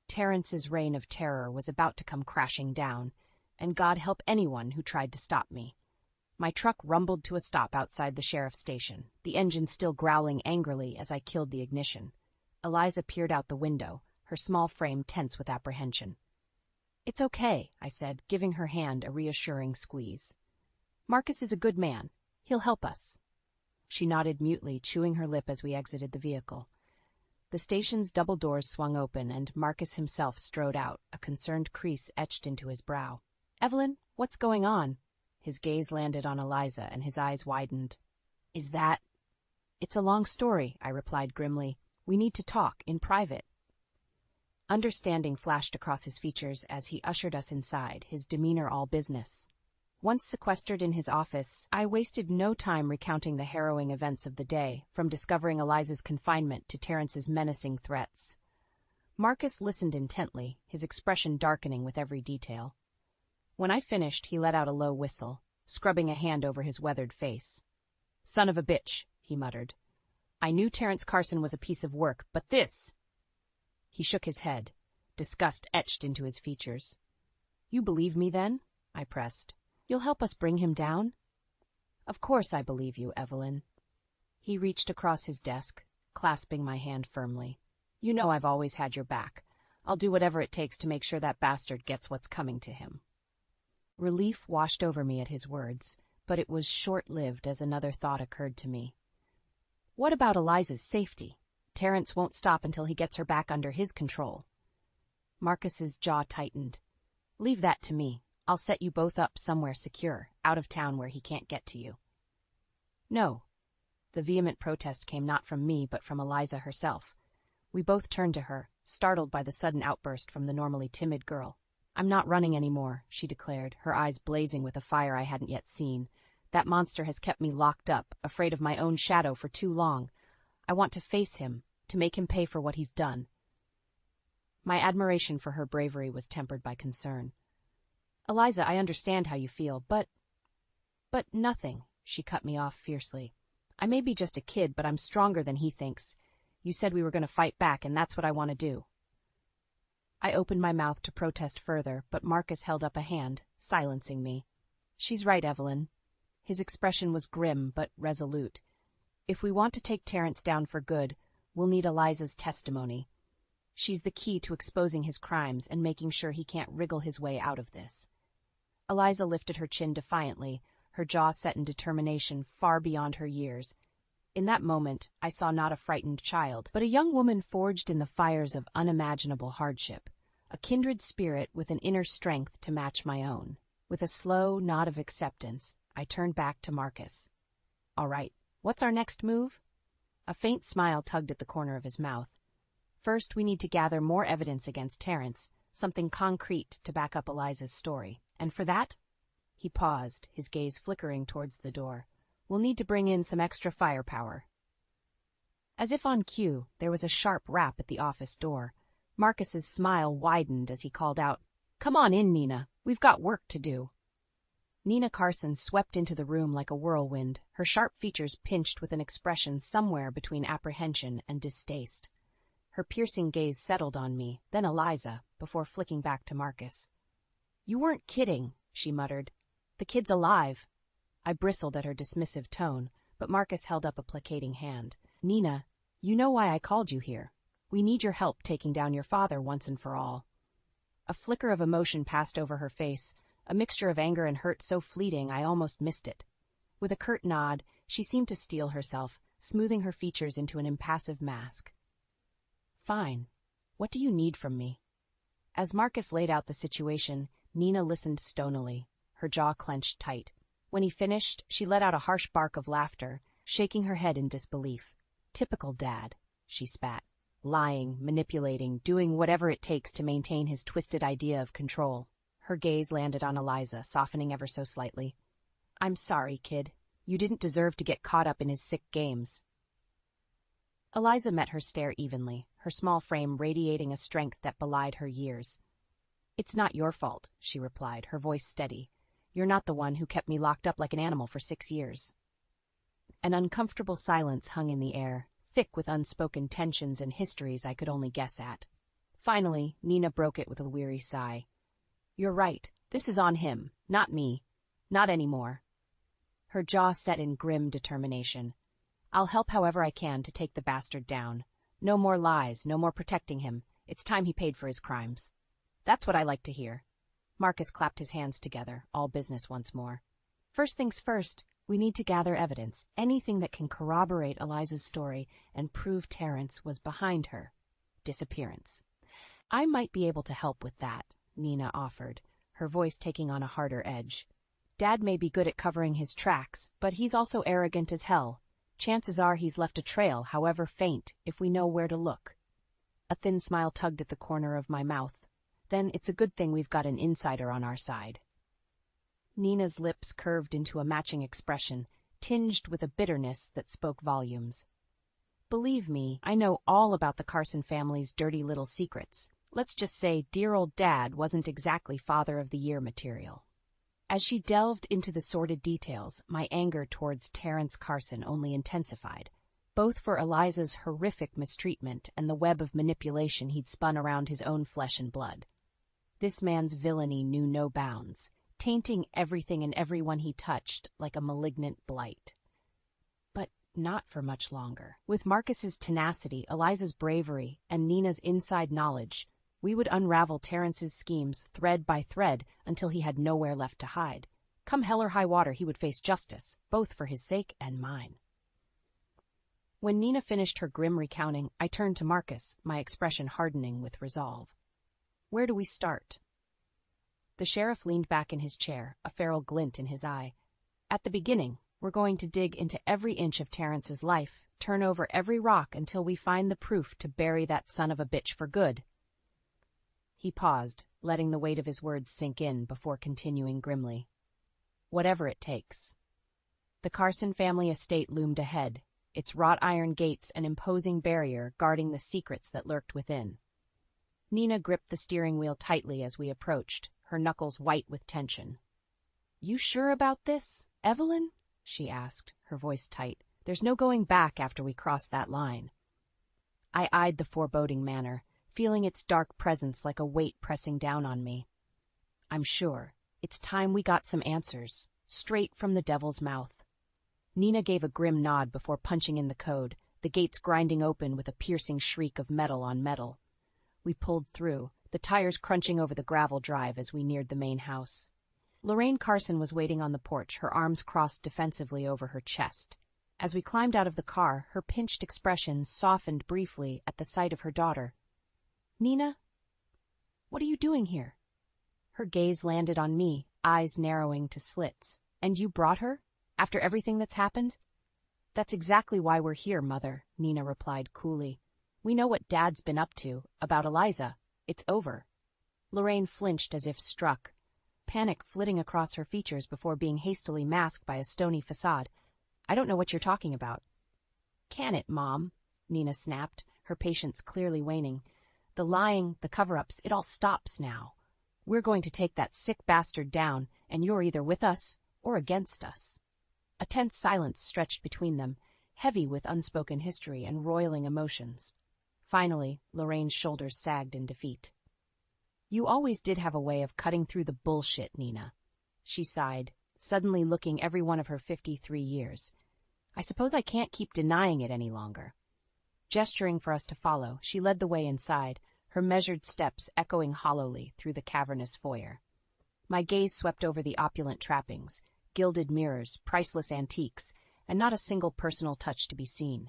Terrence's reign of terror was about to come crashing down, and God help anyone who tried to stop me. My truck rumbled to a stop outside the sheriff's station, the engine still growling angrily as I killed the ignition. Eliza peered out the window, her small frame tense with apprehension. "It's okay," I said, giving her hand a reassuring squeeze. "Marcus is a good man. He'll help us." She nodded mutely, chewing her lip as we exited the vehicle. The station's double doors swung open, and Marcus himself strode out, a concerned crease etched into his brow. "Evelyn, what's going on?" His gaze landed on Eliza, and his eyes widened. "Is that—" "It's a long story," I replied grimly. "We need to talk, in private." Understanding flashed across his features as he ushered us inside, his demeanor all business. Once sequestered in his office, I wasted no time recounting the harrowing events of the day, from discovering Eliza's confinement to Terrence's menacing threats. Marcus listened intently, his expression darkening with every detail. When I finished, he let out a low whistle, scrubbing a hand over his weathered face. "Son of a bitch," he muttered. "I knew Terrence Carson was a piece of work, but this—" He shook his head, disgust etched into his features. "You believe me, then?" I pressed. "You'll help us bring him down?" "Of course I believe you, Evelyn." He reached across his desk, clasping my hand firmly. "You know I've always had your back. I'll do whatever it takes to make sure that bastard gets what's coming to him." Relief washed over me at his words, but it was short-lived as another thought occurred to me. What about Eliza's safety? Terrence won't stop until he gets her back under his control. Marcus's jaw tightened. "Leave that to me. I'll set you both up somewhere secure, out of town where he can't get to you." "No." The vehement protest came not from me, but from Eliza herself. We both turned to her, startled by the sudden outburst from the normally timid girl. "I'm not running anymore," she declared, her eyes blazing with a fire I hadn't yet seen. "That monster has kept me locked up, afraid of my own shadow for too long. I want to face him, to make him pay for what he's done." My admiration for her bravery was tempered by concern. "Eliza, I understand how you feel, but nothing," she cut me off fiercely. "I may be just a kid, but I'm stronger than he thinks. You said we were going to fight back, and that's what I want to do." I opened my mouth to protest further, but Marcus held up a hand, silencing me. "She's right, Evelyn." His expression was grim but resolute. "If we want to take Terrence down for good, we'll need Eliza's testimony. She's the key to exposing his crimes and making sure he can't wriggle his way out of this." Eliza lifted her chin defiantly, her jaw set in determination far beyond her years. In that moment, I saw not a frightened child, but a young woman forged in the fires of unimaginable hardship, a kindred spirit with an inner strength to match my own. With a slow nod of acceptance, I turned back to Marcus. All right, what's our next move? A faint smile tugged at the corner of his mouth. First, we need to gather more evidence against Terrence, something concrete to back up Eliza's story. And for that, he paused, his gaze flickering towards the door. We'll need to bring in some extra firepower. As if on cue, there was a sharp rap at the office door. Marcus's smile widened as he called out, "Come on in, Nina. We've got work to do." Nina Carson swept into the room like a whirlwind, her sharp features pinched with an expression somewhere between apprehension and distaste. Her piercing gaze settled on me, then Eliza, before flicking back to Marcus. "You weren't kidding," she muttered. "The kid's alive." I bristled at her dismissive tone, but Marcus held up a placating hand. "Nina, you know why I called you here. We need your help taking down your father once and for all." A flicker of emotion passed over her face, a mixture of anger and hurt so fleeting I almost missed it. With a curt nod, she seemed to steel herself, smoothing her features into an impassive mask. "Fine. What do you need from me?" As Marcus laid out the situation, Nina listened stonily, her jaw clenched tight. When he finished, she let out a harsh bark of laughter, shaking her head in disbelief. "Typical Dad," she spat. "Lying, manipulating, doing whatever it takes to maintain his twisted idea of control." Her gaze landed on Eliza, softening ever so slightly. "I'm sorry, kid. You didn't deserve to get caught up in his sick games." Eliza met her stare evenly, her small frame radiating a strength that belied her years. "It's not your fault," she replied, her voice steady. "You're not the one who kept me locked up like an animal for 6 years." An uncomfortable silence hung in the air, thick with unspoken tensions and histories I could only guess at. Finally, Nina broke it with a weary sigh. "You're right. This is on him, not me. Not anymore." Her jaw set in grim determination. "I'll help however I can to take the bastard down. No more lies, no more protecting him. It's time he paid for his crimes." "That's what I like to hear." Marcus clapped his hands together, all business once more. "First things first, we need to gather evidence, anything that can corroborate Eliza's story and prove Terrence was behind her disappearance." "I might be able to help with that," Nina offered, her voice taking on a harder edge. "Dad may be good at covering his tracks, but he's also arrogant as hell. Chances are he's left a trail, however faint, if we know where to look." A thin smile tugged at the corner of my mouth. "Then it's a good thing we've got an insider on our side." Nina's lips curved into a matching expression, tinged with a bitterness that spoke volumes. "Believe me, I know all about the Carson family's dirty little secrets. Let's just say dear old Dad wasn't exactly Father of the Year material." As she delved into the sordid details, my anger towards Terrence Carson only intensified, both for Eliza's horrific mistreatment and the web of manipulation he'd spun around his own flesh and blood. This man's villainy knew no bounds, tainting everything and everyone he touched like a malignant blight. But not for much longer. With Marcus's tenacity, Eliza's bravery, and Nina's inside knowledge, we would unravel Terrence's schemes thread by thread until he had nowhere left to hide. Come hell or high water, he would face justice, both for his sake and mine. When Nina finished her grim recounting, I turned to Marcus, my expression hardening with resolve. "Where do we start?" The sheriff leaned back in his chair, a feral glint in his eye. "At the beginning, we're going to dig into every inch of Terrence's life, turn over every rock until we find the proof to bury that son of a bitch for good." He paused, letting the weight of his words sink in before continuing grimly. "Whatever it takes." The Carson family estate loomed ahead, its wrought iron gates an imposing barrier guarding the secrets that lurked within. Nina gripped the steering wheel tightly as we approached, her knuckles white with tension. "You sure about this, Evelyn?" she asked, her voice tight. "There's no going back after we cross that line." I eyed the foreboding manor, feeling its dark presence like a weight pressing down on me. "I'm sure. It's time we got some answers, straight from the devil's mouth." Nina gave a grim nod before punching in the code, the gates grinding open with a piercing shriek of metal on metal. We pulled through, the tires crunching over the gravel drive as we neared the main house. Lorraine Carson was waiting on the porch, her arms crossed defensively over her chest. As we climbed out of the car, her pinched expression softened briefly at the sight of her daughter. "Nina?" What are you doing here? Her gaze landed on me, eyes narrowing to slits. And you brought her? After everything that's happened? That's exactly why we're here, Mother, Nina replied coolly. We know what Dad's been up to, about Eliza. It's over. Lorraine flinched as if struck, panic flitting across her features before being hastily masked by a stony facade. I don't know what you're talking about. Can it, Mom? Nina snapped, her patience clearly waning. The lying, the cover-ups, it all stops now. We're going to take that sick bastard down, and you're either with us or against us. A tense silence stretched between them, heavy with unspoken history and roiling emotions. Finally, Lorraine's shoulders sagged in defeat. You always did have a way of cutting through the bullshit, Nina. She sighed, suddenly looking every one of her 53 years. I suppose I can't keep denying it any longer. Gesturing for us to follow, she led the way inside, her measured steps echoing hollowly through the cavernous foyer. My gaze swept over the opulent trappings, gilded mirrors, priceless antiques, and not a single personal touch to be seen.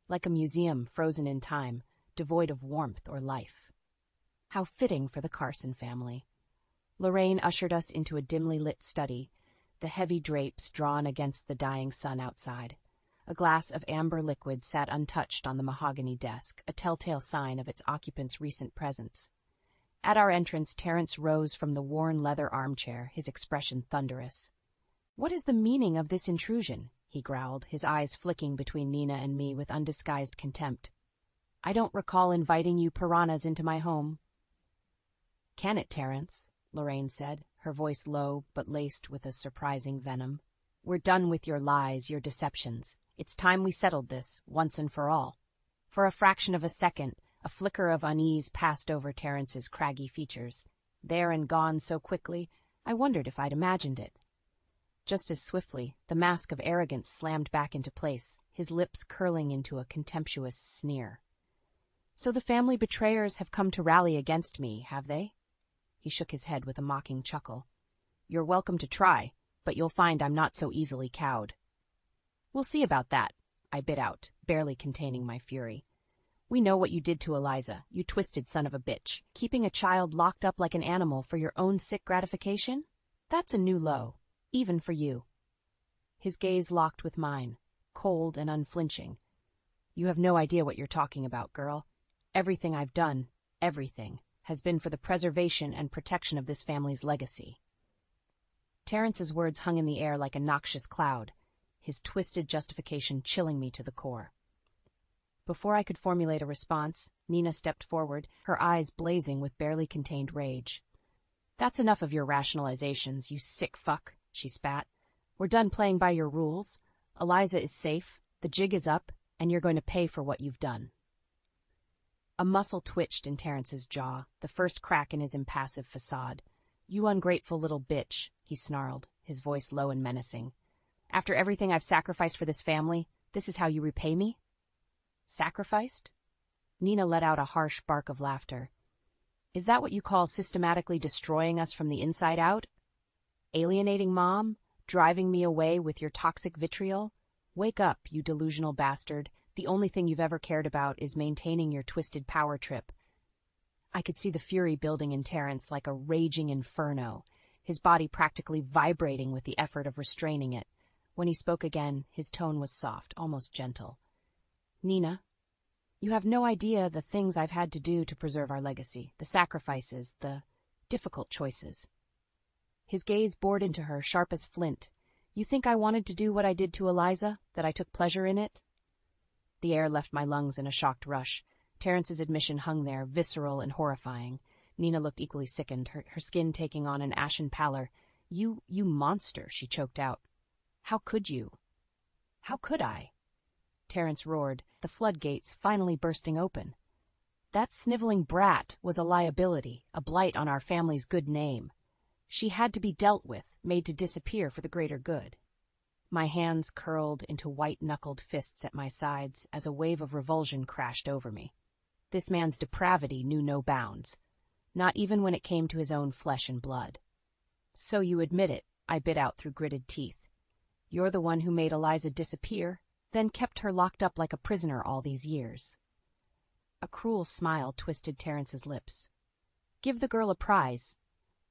Like a museum frozen in time, devoid of warmth or life. How fitting for the Carson family. Lorraine ushered us into a dimly lit study, the heavy drapes drawn against the dying sun outside. A glass of amber liquid sat untouched on the mahogany desk, a telltale sign of its occupant's recent presence. At our entrance, Terrence rose from the worn leather armchair, his expression thunderous. What is the meaning of this intrusion? He growled, his eyes flicking between Nina and me with undisguised contempt. I don't recall inviting you piranhas into my home. Can it, Terrence? Lorraine said, her voice low but laced with a surprising venom. We're done with your lies, your deceptions. It's time we settled this, once and for all. For a fraction of a second, a flicker of unease passed over Terrence's craggy features. There and gone so quickly, I wondered if I'd imagined it. Just as swiftly, the mask of arrogance slammed back into place, his lips curling into a contemptuous sneer. So the family betrayers have come to rally against me, have they? He shook his head with a mocking chuckle. You're welcome to try, but you'll find I'm not so easily cowed. We'll see about that, I bit out, barely containing my fury. We know what you did to Eliza, you twisted son of a bitch. Keeping a child locked up like an animal for your own sick gratification? That's a new low, even for you. His gaze locked with mine, cold and unflinching. You have no idea what you're talking about, girl. Everything I've done, everything, has been for the preservation and protection of this family's legacy. Terrence's words hung in the air like a noxious cloud, his twisted justification chilling me to the core. Before I could formulate a response, Nina stepped forward, her eyes blazing with barely contained rage. That's enough of your rationalizations, you sick fuck, she spat. We're done playing by your rules. Eliza is safe, the jig is up, and you're going to pay for what you've done. A muscle twitched in Terrence's jaw, the first crack in his impassive facade. You ungrateful little bitch, he snarled, his voice low and menacing. After everything I've sacrificed for this family, this is how you repay me? Sacrificed? Nina let out a harsh bark of laughter. Is that what you call systematically destroying us from the inside out? Alienating Mom? Driving me away with your toxic vitriol? Wake up, you delusional bastard. The only thing you've ever cared about is maintaining your twisted power trip. I could see the fury building in Terrence like a raging inferno, his body practically vibrating with the effort of restraining it. When he spoke again, his tone was soft, almost gentle. Nina, you have no idea the things I've had to do to preserve our legacy, the sacrifices, the difficult choices. His gaze bored into her, sharp as flint. You think I wanted to do what I did to Eliza, that I took pleasure in it? The air left my lungs in a shocked rush. Terrence's admission hung there, visceral and horrifying. Nina looked equally sickened, her skin taking on an ashen pallor. You monster, she choked out. How could you? How could I? Terrence roared, the floodgates finally bursting open. That sniveling brat was a liability, a blight on our family's good name. She had to be dealt with, made to disappear for the greater good. My hands curled into white-knuckled fists at my sides as a wave of revulsion crashed over me. This man's depravity knew no bounds, not even when it came to his own flesh and blood. So you admit it, I bit out through gritted teeth. You're the one who made Eliza disappear, then kept her locked up like a prisoner all these years. A cruel smile twisted Terrence's lips. Give the girl a prize.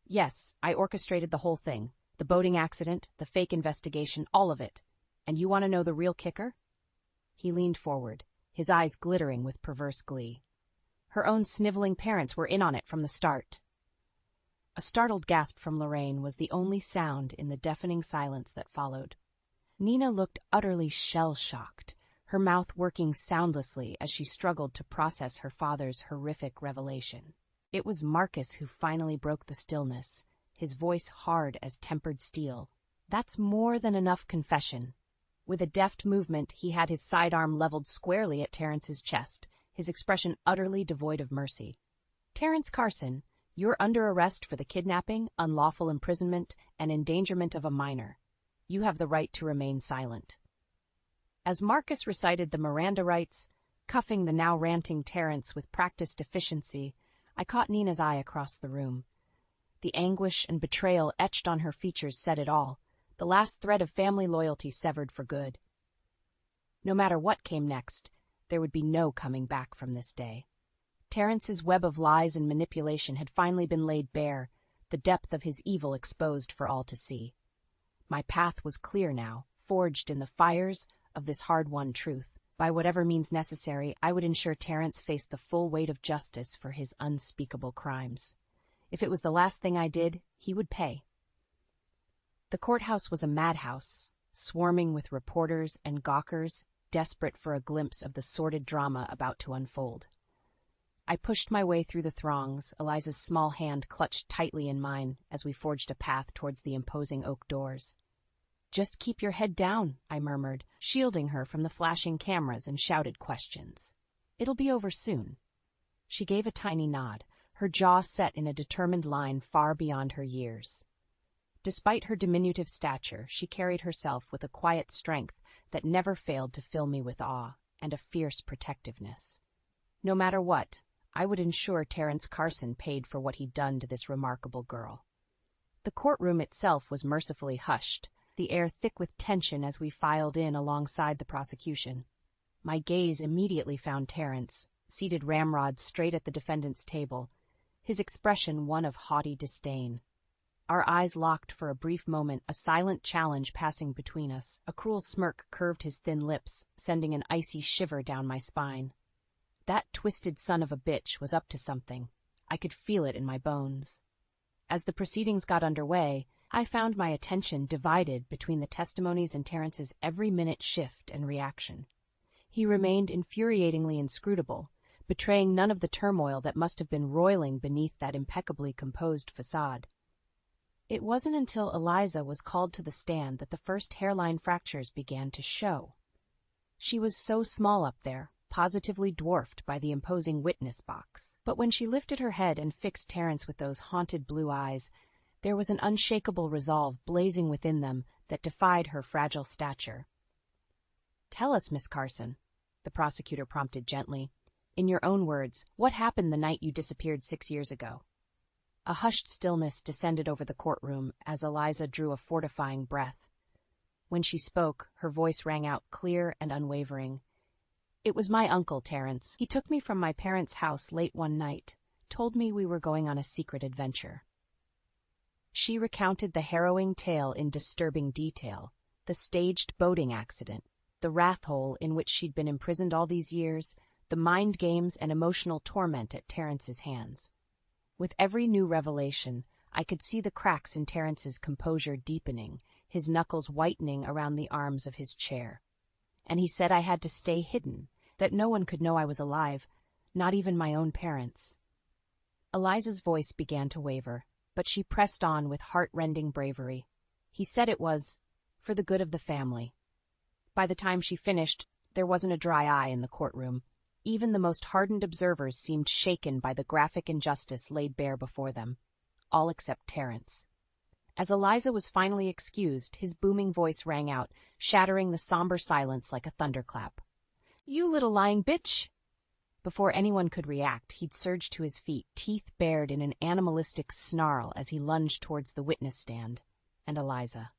Yes, I orchestrated the whole thing. The boating accident, the fake investigation, all of it. And you want to know the real kicker? He leaned forward, his eyes glittering with perverse glee. Her own sniveling parents were in on it from the start. A startled gasp from Lorraine was the only sound in the deafening silence that followed. Nina looked utterly shell-shocked, her mouth working soundlessly as she struggled to process her father's horrific revelation. It was Marcus who finally broke the stillness, his voice hard as tempered steel. That's more than enough confession. With a deft movement, he had his sidearm leveled squarely at Terrence's chest, his expression utterly devoid of mercy. Terrence Carson, you're under arrest for the kidnapping, unlawful imprisonment, and endangerment of a minor. You have the right to remain silent. As Marcus recited the Miranda rights, cuffing the now ranting Terrence with practiced efficiency, I caught Nina's eye across the room. The anguish and betrayal etched on her features said it all, the last thread of family loyalty severed for good. No matter what came next, there would be no coming back from this day. Terrence's web of lies and manipulation had finally been laid bare, the depth of his evil exposed for all to see. My path was clear now, forged in the fires of this hard-won truth. By whatever means necessary, I would ensure Terrence faced the full weight of justice for his unspeakable crimes. If it was the last thing I did, he would pay. The courthouse was a madhouse, swarming with reporters and gawkers, desperate for a glimpse of the sordid drama about to unfold. I pushed my way through the throngs, Eliza's small hand clutched tightly in mine as we forged a path towards the imposing oak doors. "Just keep your head down," I murmured, shielding her from the flashing cameras and shouted questions. "It'll be over soon." She gave a tiny nod, her jaw set in a determined line far beyond her years. Despite her diminutive stature, she carried herself with a quiet strength that never failed to fill me with awe and a fierce protectiveness. No matter what, I would ensure Terrence Carson paid for what he'd done to this remarkable girl. The courtroom itself was mercifully hushed, the air thick with tension as we filed in alongside the prosecution. My gaze immediately found Terrence, seated ramrod straight at the defendant's table, his expression one of haughty disdain. Our eyes locked for a brief moment, a silent challenge passing between us. A cruel smirk curved his thin lips, sending an icy shiver down my spine. That twisted son of a bitch was up to something. I could feel it in my bones. As the proceedings got underway, I found my attention divided between the testimonies and Terrence's every-minute shift and reaction. He remained infuriatingly inscrutable, betraying none of the turmoil that must have been roiling beneath that impeccably composed facade. It wasn't until Eliza was called to the stand that the first hairline fractures began to show. She was so small up there, positively dwarfed by the imposing witness box. But when she lifted her head and fixed Terrence with those haunted blue eyes, there was an unshakable resolve blazing within them that defied her fragile stature. "Tell us, Miss Carson," the prosecutor prompted gently. "In your own words, what happened the night you disappeared 6 years ago?" A hushed stillness descended over the courtroom as Eliza drew a fortifying breath. When she spoke, her voice rang out clear and unwavering. "It was my uncle, Terrence. He took me from my parents' house late one night, told me we were going on a secret adventure." She recounted the harrowing tale in disturbing detail, the staged boating accident, the wrath hole in which she'd been imprisoned all these years, the mind games and emotional torment at Terrence's hands. With every new revelation, I could see the cracks in Terrence's composure deepening, his knuckles whitening around the arms of his chair. And he said I had to stay hidden, that no one could know I was alive, not even my own parents. Eliza's voice began to waver, but she pressed on with heart-rending bravery. He said it was for the good of the family. By the time she finished, there wasn't a dry eye in the courtroom. Even the most hardened observers seemed shaken by the graphic injustice laid bare before them, all except Terrence. As Eliza was finally excused, his booming voice rang out, shattering the somber silence like a thunderclap. "You little lying bitch!" Before anyone could react, he'd surged to his feet, teeth bared in an animalistic snarl as he lunged towards the witness stand, and Eliza.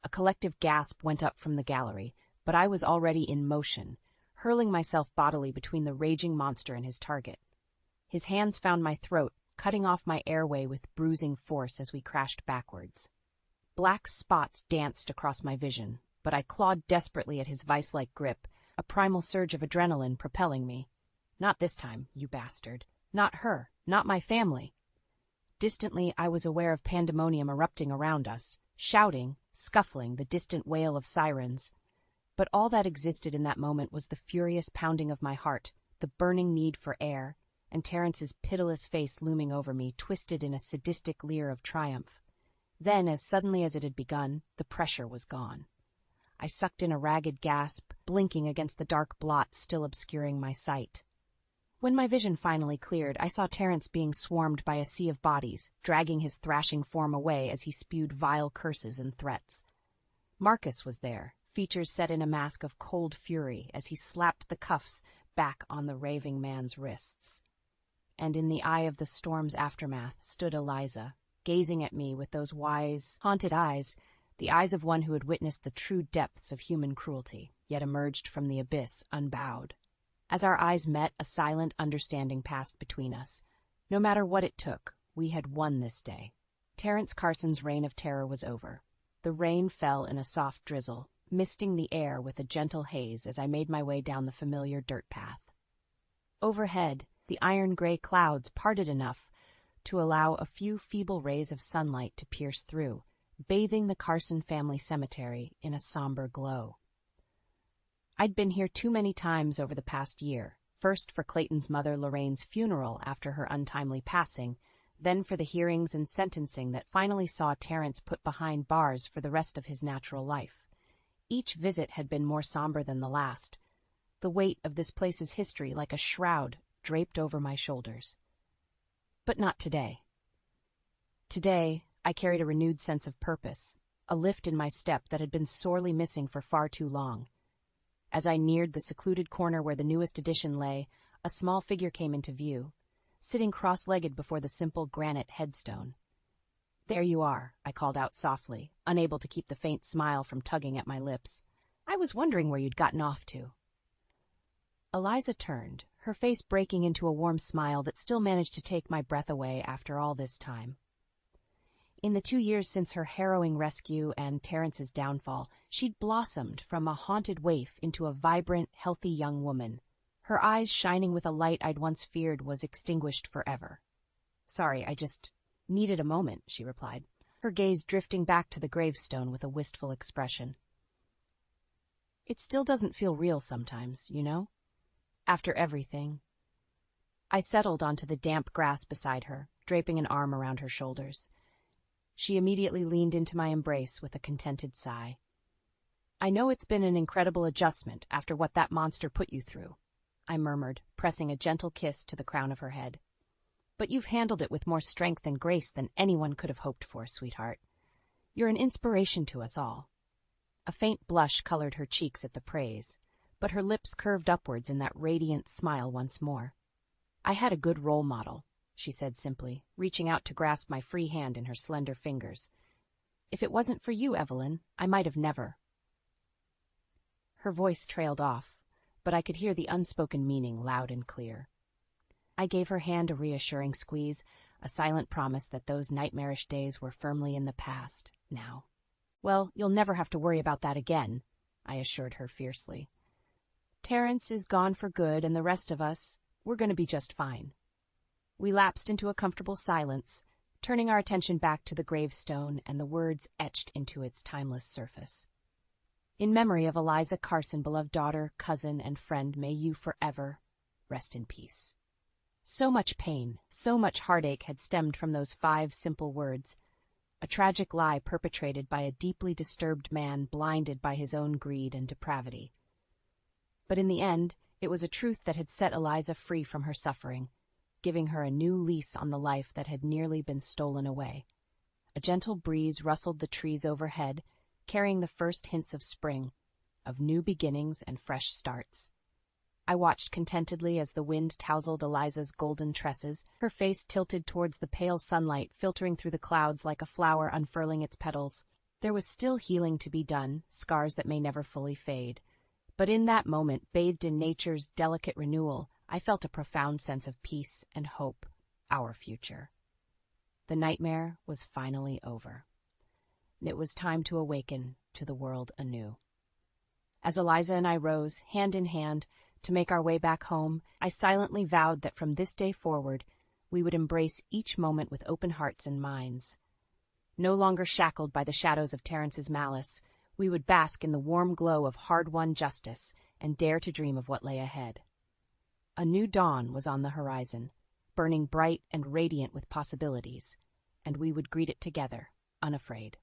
A collective gasp went up from the gallery, but I was already in motion, hurling myself bodily between the raging monster and his target. His hands found my throat, cutting off my airway with bruising force as we crashed backwards. Black spots danced across my vision, but I clawed desperately at his vice-like grip, a primal surge of adrenaline propelling me. Not this time, you bastard. Not her. Not my family. Distantly, I was aware of pandemonium erupting around us, shouting, scuffling, the distant wail of sirens. But all that existed in that moment was the furious pounding of my heart, the burning need for air, and Terrence's pitiless face looming over me, twisted in a sadistic leer of triumph. Then, as suddenly as it had begun, the pressure was gone. I sucked in a ragged gasp, blinking against the dark blot still obscuring my sight. When my vision finally cleared, I saw Terrence being swarmed by a sea of bodies, dragging his thrashing form away as he spewed vile curses and threats. Marcus was there, features set in a mask of cold fury as he slapped the cuffs back on the raving man's wrists. And in the eye of the storm's aftermath stood Eliza, gazing at me with those wise, haunted eyes, the eyes of one who had witnessed the true depths of human cruelty, yet emerged from the abyss unbowed. As our eyes met, a silent understanding passed between us. No matter what it took, we had won this day. Terrence Carson's reign of terror was over. The rain fell in a soft drizzle, misting the air with a gentle haze as I made my way down the familiar dirt path. Overhead, the iron-gray clouds parted enough to allow a few feeble rays of sunlight to pierce through, bathing the Carson family cemetery in a somber glow. I'd been here too many times over the past year, first for Clayton's mother Lorraine's funeral after her untimely passing, then for the hearings and sentencing that finally saw Terrence put behind bars for the rest of his natural life. Each visit had been more somber than the last, the weight of this place's history like a shroud draped over my shoulders. But not today. Today, I carried a renewed sense of purpose, a lift in my step that had been sorely missing for far too long. As I neared the secluded corner where the newest addition lay, a small figure came into view, sitting cross-legged before the simple granite headstone. "There you are," I called out softly, unable to keep the faint smile from tugging at my lips. "I was wondering where you'd gotten off to." Eliza turned, her face breaking into a warm smile that still managed to take my breath away after all this time. In the 2 years since her harrowing rescue and Terrence's downfall, she'd blossomed from a haunted waif into a vibrant, healthy young woman. Her eyes shining with a light I'd once feared was extinguished forever. "Sorry, I just needed a moment," she replied, her gaze drifting back to the gravestone with a wistful expression. "It still doesn't feel real sometimes, you know? After everything." I settled onto the damp grass beside her, draping an arm around her shoulders. She immediately leaned into my embrace with a contented sigh. "I know it's been an incredible adjustment after what that monster put you through," I murmured, pressing a gentle kiss to the crown of her head. "But you've handled it with more strength and grace than anyone could have hoped for, sweetheart. You're an inspiration to us all." A faint blush colored her cheeks at the praise, but her lips curved upwards in that radiant smile once more. "I had a good role model," she said simply, reaching out to grasp my free hand in her slender fingers. "If it wasn't for you, Evelyn, I might have never." Her voice trailed off, but I could hear the unspoken meaning loud and clear. I gave her hand a reassuring squeeze, a silent promise that those nightmarish days were firmly in the past, now. "Well, you'll never have to worry about that again," I assured her fiercely. "Terrence is gone for good, and the rest of us, we're going to be just fine." We lapsed into a comfortable silence, turning our attention back to the gravestone and the words etched into its timeless surface. "In memory of Eliza Carson, beloved daughter, cousin, and friend, may you forever rest in peace." So much pain, so much heartache had stemmed from those 5 simple words, a tragic lie perpetrated by a deeply disturbed man blinded by his own greed and depravity. But in the end, it was a truth that had set Eliza free from her suffering, giving her a new lease on the life that had nearly been stolen away. A gentle breeze rustled the trees overhead, carrying the first hints of spring, of new beginnings and fresh starts. I watched contentedly as the wind tousled Eliza's golden tresses, her face tilted towards the pale sunlight filtering through the clouds like a flower unfurling its petals. There was still healing to be done, scars that may never fully fade. But in that moment, bathed in nature's delicate renewal, I felt a profound sense of peace and hope. our future. The nightmare was finally over. It was time to awaken to the world anew. As Eliza and I rose, hand in hand, to make our way back home, I silently vowed that from this day forward, we would embrace each moment with open hearts and minds. No longer shackled by the shadows of Terrence's malice, we would bask in the warm glow of hard-won justice and dare to dream of what lay ahead. A new dawn was on the horizon, burning bright and radiant with possibilities, and we would greet it together, unafraid.